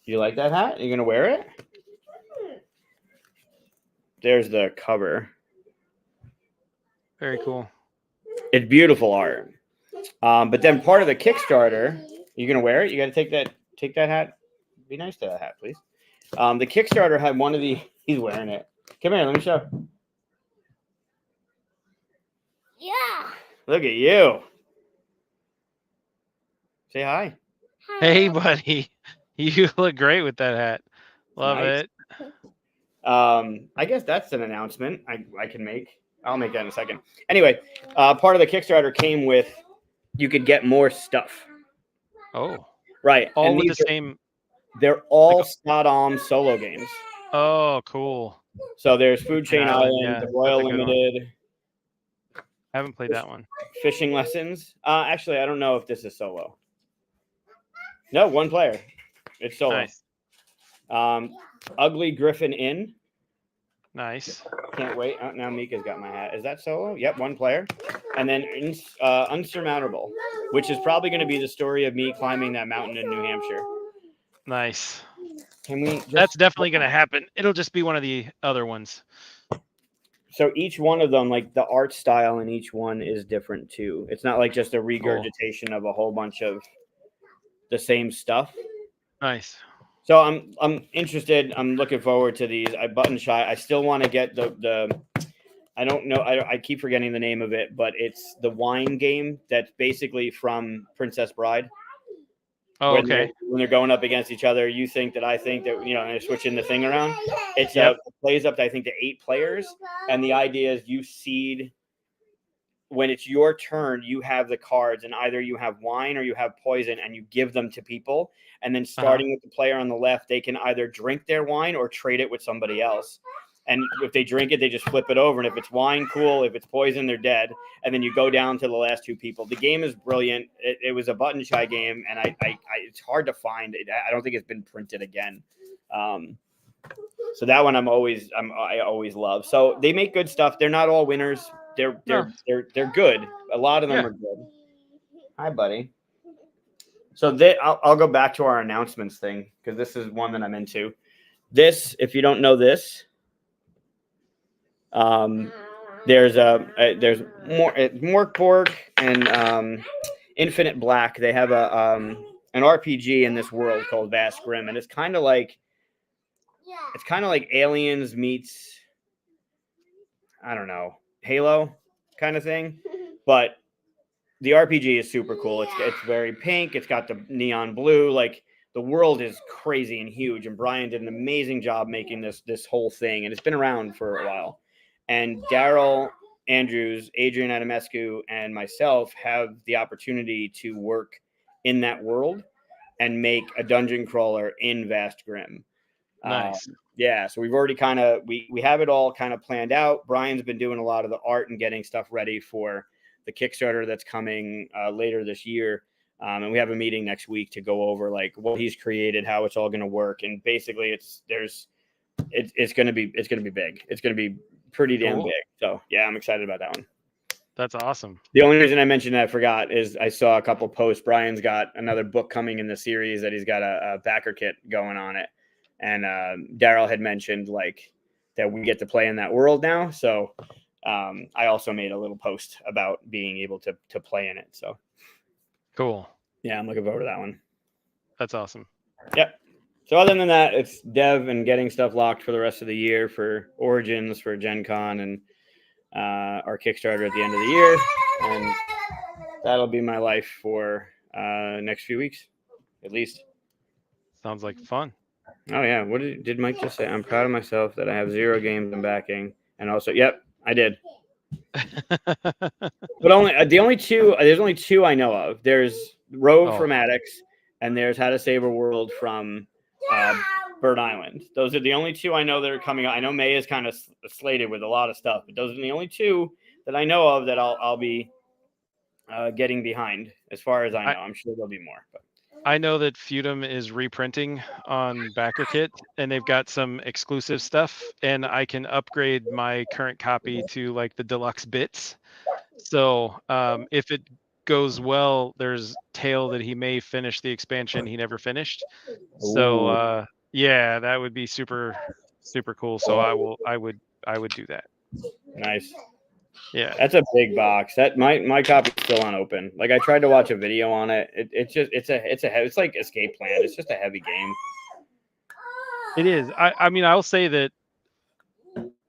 You like that hat? You gonna wear it? There's the cover. Very cool. It's beautiful art. But then part of the Kickstarter, you gonna wear it? You gotta take that hat. Be nice to that hat, please. The Kickstarter had one of the. He's wearing it. Come here, let me show. yeah. Look at you. Say hi. Hey, buddy. You look great with that hat. Love Nice. it. I guess that's an announcement I can make. I'll make that in a second. Anyway, part of the Kickstarter came with you could get more stuff. Oh, Right. all and with the these are- same. They're all Scott solo games. Oh, cool. So there's Food Chain Island, Island, yeah, the Royal that's a good one. Limited, I haven't played that one. Fishing Lessons. Actually, I don't know if this is solo. No, one player. It's solo. Nice. Ugly Griffin Inn. Nice. Can't wait. Oh, now Mika's got my hat. Is that solo? Yep, one player. And then Unsurmountable, which is probably going to be the story of me climbing that mountain in New Hampshire. Nice. Can we? That's definitely going to happen. It'll just be one of the other ones. So each one of them, like the art style in each one is different too. It's not like just a regurgitation of a whole bunch of the same stuff. Nice. So I'm interested. I'm looking forward to these. I button shy. I still want to get the I don't know. I keep forgetting the name of it, but it's the wine game that's basically from Princess Bride. Oh, when okay. When they're going up against each other, you think that I think that, and they're switching the thing around. It's Yep. It plays up to, I think, to 8 players. And the idea is you seed, when it's your turn, you have the cards, and either you have wine or you have poison, and you give them to people. And then starting with the player on the left, they can either drink their wine or trade it with somebody else. And if they drink it, they just flip it over. And if it's wine, cool. If it's poison, they're dead. And then you go down to the last 2 people. The game is brilliant. It was a button shy game, and I it's hard to find. I don't think it's been printed again. So that one I always love. So they make good stuff. They're not all winners. They're good. A lot of them are good. Hi, buddy. So I'll go back to our announcements thing, because this is one that I'm into. This, if you don't know this, there's Morkborg and Infinite Black. They have an RPG in this world called Vast Grim, and it's kind of like Aliens meets, I don't know, Halo kind of thing, but the RPG is super cool. It's very pink. It's got the neon blue. Like, the world is crazy and huge, and Brian did an amazing job making this whole thing, and it's been around for a while. And Daryl Andrews, Adrian Adamescu, and myself have the opportunity to work in that world and make a dungeon crawler in Vast Grim. Nice. Yeah, so we've already we have it all kind of planned out. Brian's been doing a lot of the art and getting stuff ready for the Kickstarter that's coming later this year. And we have a meeting next week to go over like what he's created, how it's all going to work. And basically it's going to be big. It's going to be pretty damn big. So yeah, I'm excited about that one. That's awesome. The only reason I mentioned that I forgot is I saw a couple posts. Brian's got another book coming in the series that he's got a backer kit going on it. And Daryl had mentioned like that we get to play in that world now. So I also made a little post about being able to play in it. So cool. Yeah, I'm looking forward to that one. That's awesome. Yep. So other than that, it's dev and getting stuff locked for the rest of the year for Origins, for Gen Con, and our Kickstarter at the end of the year. And that'll be my life for next few weeks, at least. Sounds like fun. Oh, yeah. What did Mike just say? I'm proud of myself that I have 0 games in backing. And also, yep, I did. But there's only two I know of. There's Rogue from Addicts, and there's How to Save a World from Bird Island. Those are the only 2 I know that are coming out. I know May is kind of slated with a lot of stuff, but those are the only 2 that I know of that I'll be getting behind, as far as I know. I'm sure there'll be more. But I know that Feudum is reprinting on BackerKit, and they've got some exclusive stuff, and I can upgrade my current copy to like the deluxe bits. So if it goes well, there's tale that he may finish the expansion he never finished. So Ooh. yeah, that would be super cool. So I would do that. Nice. Yeah. That's a big box. That my copy's still unopened. Like I tried to watch a video on it. It's like Escape Plan. It's just a heavy game. It is. I mean, I'll say that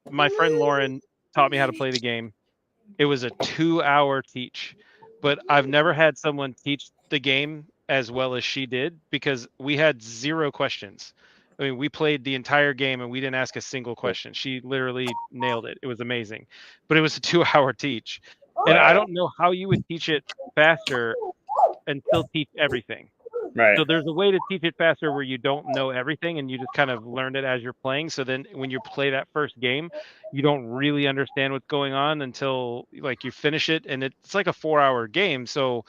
my friend Lauren taught me how to play the game. It was a 2-hour teach, but I've never had someone teach the game as well as she did because we had 0 questions. I mean, we played the entire game and we didn't ask a single question. She literally nailed it. It was amazing. But it was a 2-hour teach. And I don't know how you would teach it faster and still teach everything. Right. So there's a way to teach it faster where you don't know everything and you just kind of learn it as you're playing. So then when you play that first game, you don't really understand what's going on until like you finish it. And it's like a 4-hour game. So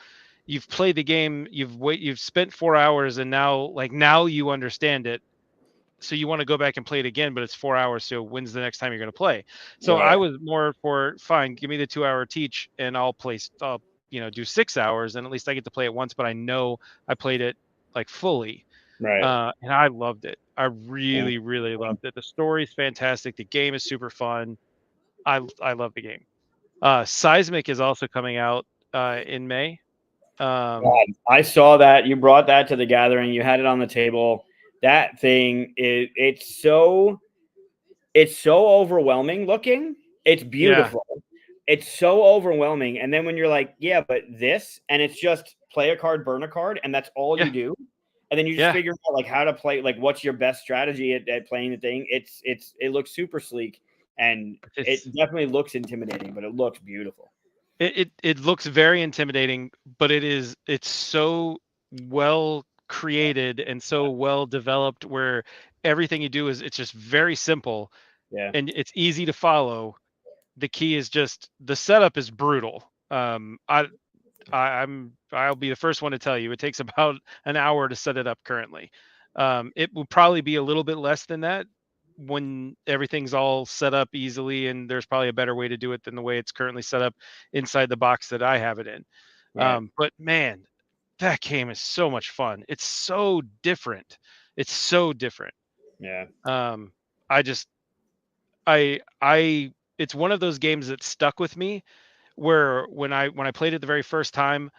you've played the game, you've spent 4 hours, and now you understand it. So you want to go back and play it again, but it's 4 hours. So when's the next time you're going to play? So I was more for fine, give me the 2-hour teach and I'll do 6 hours, and at least I get to play it once, but I know I played it like fully. Right. And I loved it. I really, really loved it. The story's fantastic. The game is super fun. I love the game. Seismic is also coming out in May. God, I saw that. You brought that to the gathering. You had it on the table. That thing it's so overwhelming looking. It's beautiful. Yeah. It's so overwhelming. And then when you're like, yeah, but this, and it's just play a card, burn a card, and that's all you do. And then you just figure out like how to play, like what's your best strategy at playing the thing. It looks super sleek, and it definitely looks intimidating, but it looks beautiful. It looks very intimidating, but it's so well created and so well developed where everything you do it's just very simple. Yeah. And it's easy to follow. The key is just the setup is brutal. I'll be the first one to tell you it takes about an hour to set it up currently. It will probably be a little bit less than that when everything's all set up easily, and there's probably a better way to do it than the way it's currently set up inside the box that I have it in. Right. But man, that game is so much fun. It's so different. It's so different. Yeah. It's one of those games that stuck with me where when I played it the very first time,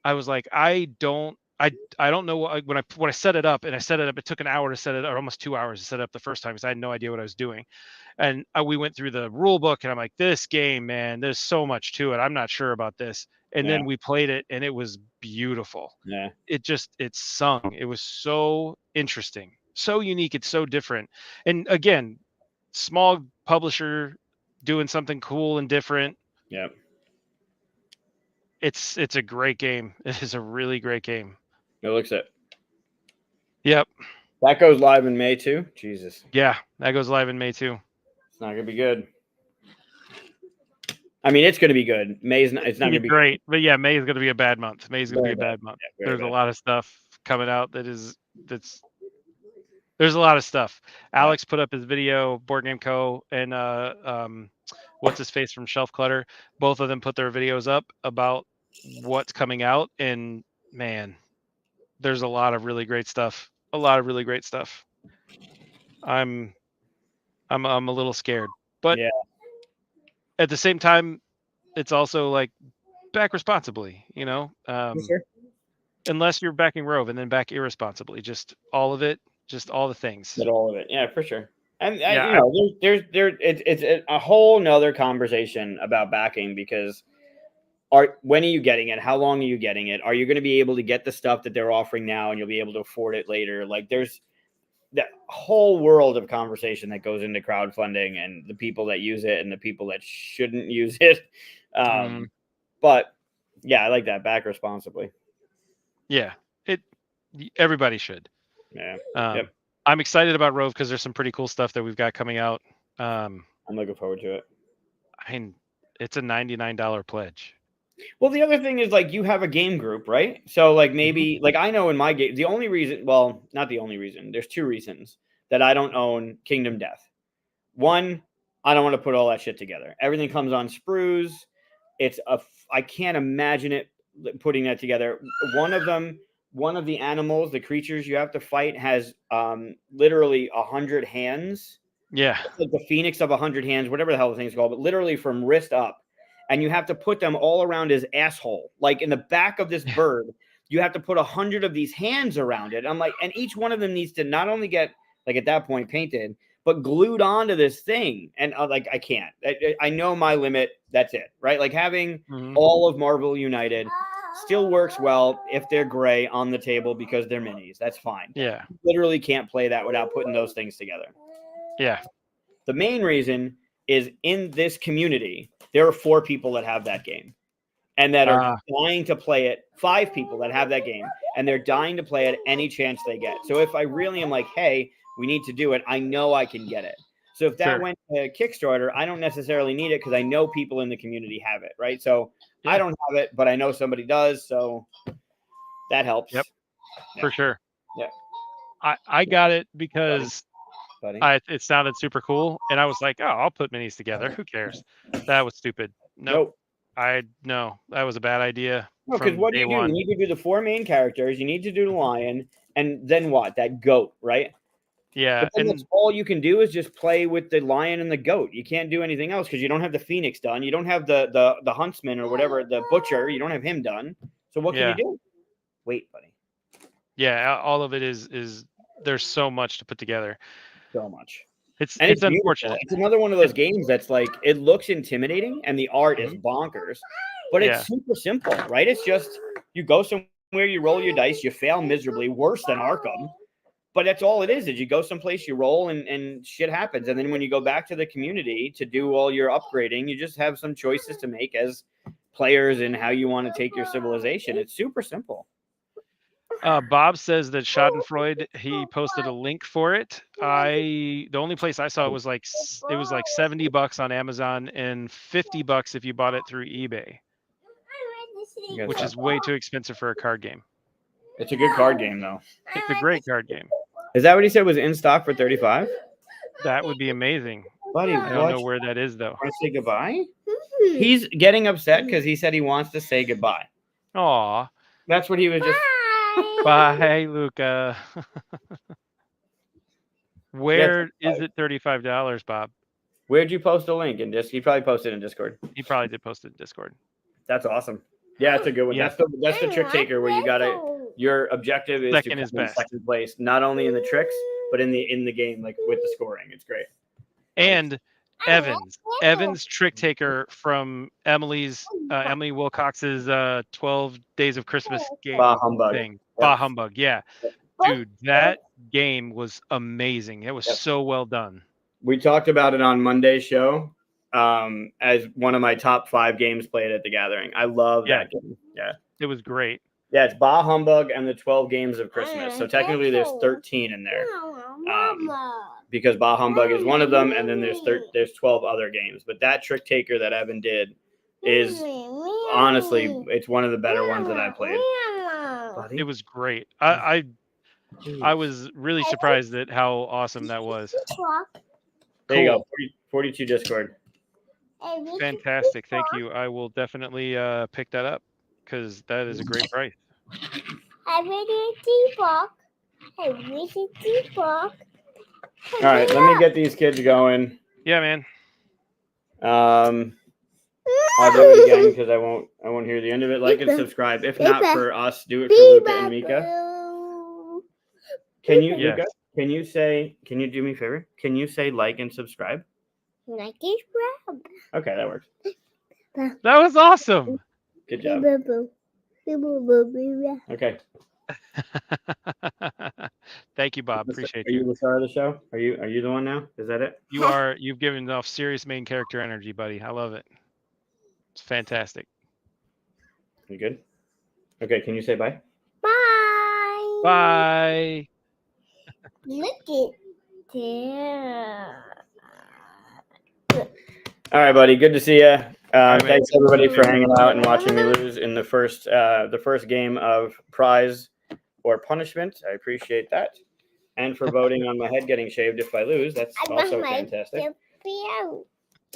I was like, I don't know when I set it up, it took an hour to set it, or almost 2 hours to set it up the first time because I had no idea what I was doing. And we went through the rule book and I'm like, this game, man, there's so much to it. I'm not sure about this. And then we played it and it was beautiful. Yeah. It sung. It was so interesting, so unique. It's so different. And again, small publisher doing something cool and different. Yeah. It's a great game. It is a really great game. It looks it. Yep. That goes live in May too. Jesus. Yeah, that goes live in May too. It's not gonna be good. I mean, it's gonna be good. May's not. It's not gonna be great, but yeah, May is gonna be a bad month. May's gonna be a bad month. Yeah, there's a lot of stuff coming out there's a lot of stuff. Alex put up his video, Board Game Co. and what's his face from Shelf Clutter. Both of them put their videos up about what's coming out, and man, there's a lot of really great stuff. I'm a little scared, but at the same time, it's also like back responsibly, sure. Unless you're backing Rove, and then back irresponsibly, just all of it, just all the things. But all of it, yeah, for sure. And it's a whole nother conversation about backing because when are you getting it? How long are you getting it? Are you going to be able to get the stuff that they're offering now and you'll be able to afford it later? Like there's that whole world of conversation that goes into crowdfunding and the people that use it and the people that shouldn't use it. But yeah, I like that. Back responsibly. Yeah, everybody should. Yeah. I'm excited about Rove because there's some pretty cool stuff that we've got coming out. I'm looking forward to it. I mean, it's a $99 pledge. Well, the other thing is like you have a game group, right? So like maybe like I know in my game the only reason, well, not the only reason. There's two reasons that I don't own Kingdom Death. One, I don't want to put all that shit together. Everything comes on sprues. I can't imagine it putting that together. One of the animals, the creatures you have to fight has literally 100 hands. Yeah. It's like the phoenix of 100 hands, whatever the hell the thing's called, but literally from wrist up. And you have to put them all around his asshole. Like in the back of this bird, you have to put 100 of these hands around it. I'm like, and each one of them needs to not only get, like at that point, painted, but glued onto this thing. And like, I can't. I know my limit. That's it, right? Like having all of Marvel United still works well if they're gray on the table because they're minis. That's fine. Yeah. You literally can't play that without putting those things together. Yeah. The main reason is in this community, there are 4 people that have that game and that are dying to play it. 5 people that have that game and they're dying to play it any chance they get. So if I really am like, hey, we need to do it, I know I can get it. So if that went to Kickstarter, I don't necessarily need it because I know people in the community have it, right? So I don't have it, but I know somebody does. So that helps. Yep, for sure. Yeah. I got it because Buddy. It sounded super cool. And I was like, oh, I'll put minis together. Who cares? That was stupid. Nope. No, that was a bad idea. No, because what do you do? You need to do the 4 main characters. You need to do the lion. And then what? That goat, right? Yeah. But then that's all you can do is just play with the lion and the goat. You can't do anything else because you don't have the phoenix done. You don't have the huntsman or whatever, the butcher. You don't have him done. So what can you do? Wait, buddy. Yeah, all of it is there's so much to put together. So much. It's unfortunate. It's another one of those games that's like it looks intimidating and the art is bonkers, but it's super simple, right? It's just you go somewhere, you roll your dice, you fail miserably, worse than Arkham. But that's all it is you go someplace, you roll and shit happens. And then when you go back to the community to do all your upgrading, you just have some choices to make as players and how you want to take your civilization. It's super simple. Bob says that Schadenfreude, he posted a link for it. The only place I saw it was like $70 on Amazon and $50 if you bought it through eBay, which is way too expensive for a card game. It's a good card game though. It's a great card game. Is that what he said was in stock for $35? That would be amazing. Buddy, I don't know where that is though. Want to say goodbye? He's getting upset because he said he wants to say goodbye. Aw. That's what he was just. Bye, Luca. Where is it $35, Bob? Where'd you post a link in Discord? He probably posted in Discord. He probably did post it in Discord. That's awesome. Yeah, it's a good one. Yeah. That's the trick taker where you gotta. Your objective is Second to is best. Second place, not only in the tricks but in the game, like with the scoring. It's great. And Evan's trick taker from Emily Wilcox's 12 Days of Christmas game Bah Humbug. thing. Bah Humbug, yeah. Dude, that game was amazing. It was so well done. We talked about it on Monday's show as one of my top 5 games played at the Gathering. I love that game. Yeah. It was great. Yeah, it's Bah Humbug and the 12 Games of Christmas. So technically there's 13 in there. Because Bah Humbug is one of them, and then there's 12 other games. But that trick taker that Evan did is honestly, it's one of the better ones that I played. It was great. I was really surprised at how awesome that was. There you go, 42 Discord. Fantastic, thank you. I will definitely pick that up because that is a great price. All right, let me get these kids going. Yeah, man. I'll do it again because I won't hear the end of it. Like and subscribe. If not for us, do it for Luca and Mika. Can you, Luca? Can you do me a favor? Can you say like and subscribe? Like and subscribe. Okay, that works. That was awesome. Good job. Okay. Thank you, Bob. Appreciate you. Are you the star of the show? Are you the one now? Is that it? You are. You've given off serious main character energy, buddy. I love it. It's fantastic. You good? Okay. Can you say bye? Bye. Bye. Look at there. All right, buddy. Good to see you. right, Thanks everybody for hanging out and watching me lose in the first game of prize or punishment. I appreciate that, and for voting on my head getting shaved if I lose. That's also fantastic.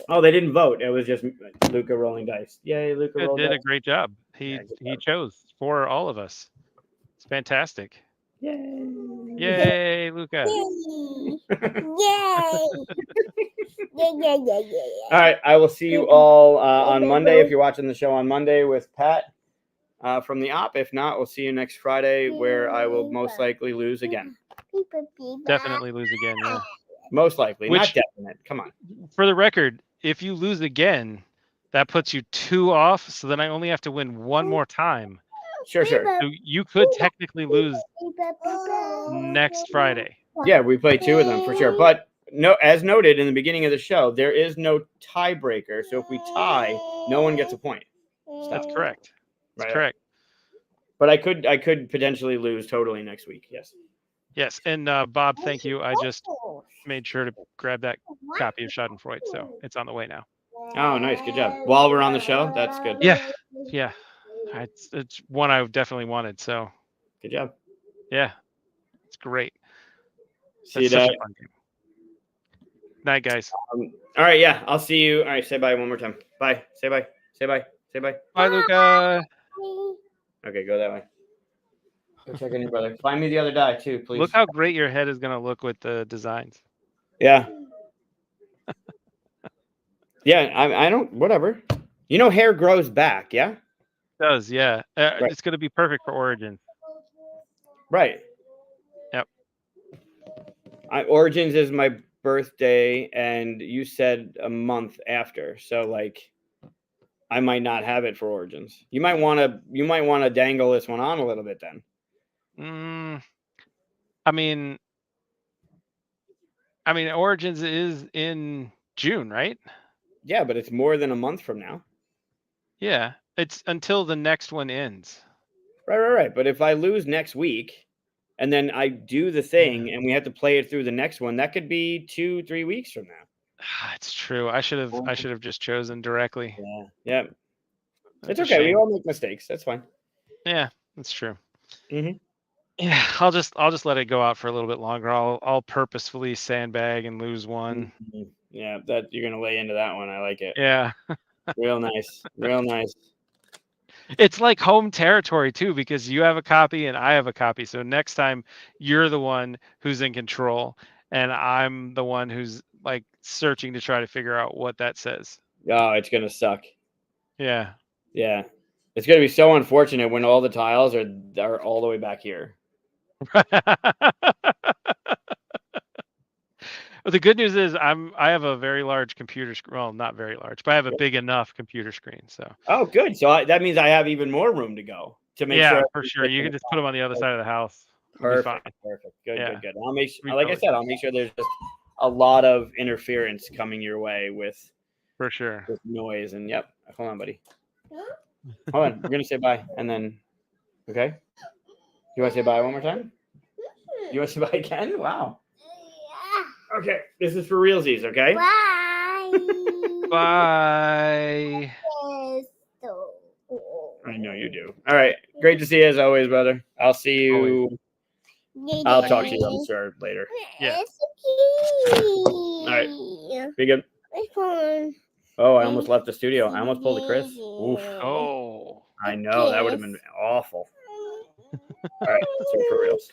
Oh, they didn't vote. It was just Luca rolling dice. Yay, Luca rolled did dice. a great job. He chose for all of us. It's fantastic. Yay! Yay, Luca. Yay! Yay! Yeah. All right, I will see you all on Monday if you're watching the show on Monday with Pat from the op. If not, we'll see you next Friday where I will most likely lose again. Definitely lose again, yeah. Most likely, not definite. Come on. For the record, if you lose again, that puts you 2 off, so then I only have to win 1 more time. Sure. So you could technically lose next Friday. Yeah, we play 2 of them for sure. But no, as noted in the beginning of the show, there is no tiebreaker. So if we tie, no one gets a point. That's correct. That's correct. But I could potentially lose totally next week. Yes. Yes, and Bob, thank you. I just made sure to grab that copy of Schadenfreude, so it's on the way now. Oh, nice, good job. While we're on the show, that's good. Yeah. It's one I definitely wanted. So good job. Yeah, it's great. See you, Dad. Night, guys. All right, yeah, I'll see you. All right, say bye one more time. Bye. Say bye. Say bye. Say bye. Bye, Luca. Okay, go that way. Go check in your brother. Find me the other die too, please. Look how great your head is gonna look with the designs. Yeah. Yeah, I don't. Whatever. You know, hair grows back. Yeah. It does, yeah. Right. It's gonna be perfect for Origins. Right. Yep. Origins is my birthday, and you said a month after, so like, I might not have it for Origins. You might want to dangle this one on a little bit then. I mean, Origins is in June, right? Yeah, but it's more than a month from now. Yeah, it's until the next one ends. Right. But if I lose next week, and then I do the thing, and we have to play it through the next one, that could be 2-3 weeks from now. It's true. I should have just chosen directly. Yeah. It's okay. We all make mistakes. That's fine. Yeah, that's true. Mm-hmm. Yeah, I'll just let it go out for a little bit longer. I'll purposefully sandbag and lose one. Mm-hmm. Yeah, that you're gonna lay into that one. I like it. Yeah. Real nice. Real nice. It's like home territory too, because you have a copy and I have a copy. So next time you're the one who's in control and I'm the one who's like searching to try to figure out what that says. Oh, it's gonna suck. Yeah. Yeah. It's gonna be so unfortunate when all the tiles are all the way back here. Well, the good news is I have a very large computer screen. Well, not very large, but I have a big enough computer screen. So. Oh, good. So that means I have even more room to go to make sure. Yeah, for sure. You can just put them on the other side of the house. Perfect. Good. I'll make sure, like I said, I'll make sure there's just a lot of interference coming your way with. For sure. With noise and yep. Hold on, buddy. Hold on. We're gonna say bye and then. Okay. You want to say bye one more time? You want to say bye again? Wow. Okay, this is for realsies, okay? Bye. Bye. I know you do. All right, great to see you as always, brother. I'll see you. I'll talk to you, I'm sure, later. Yeah. All right, be good. Oh, I almost left the studio. I almost pulled a Chris. Oof. Oh. I know, that would have been awful. All right, let's see for reals.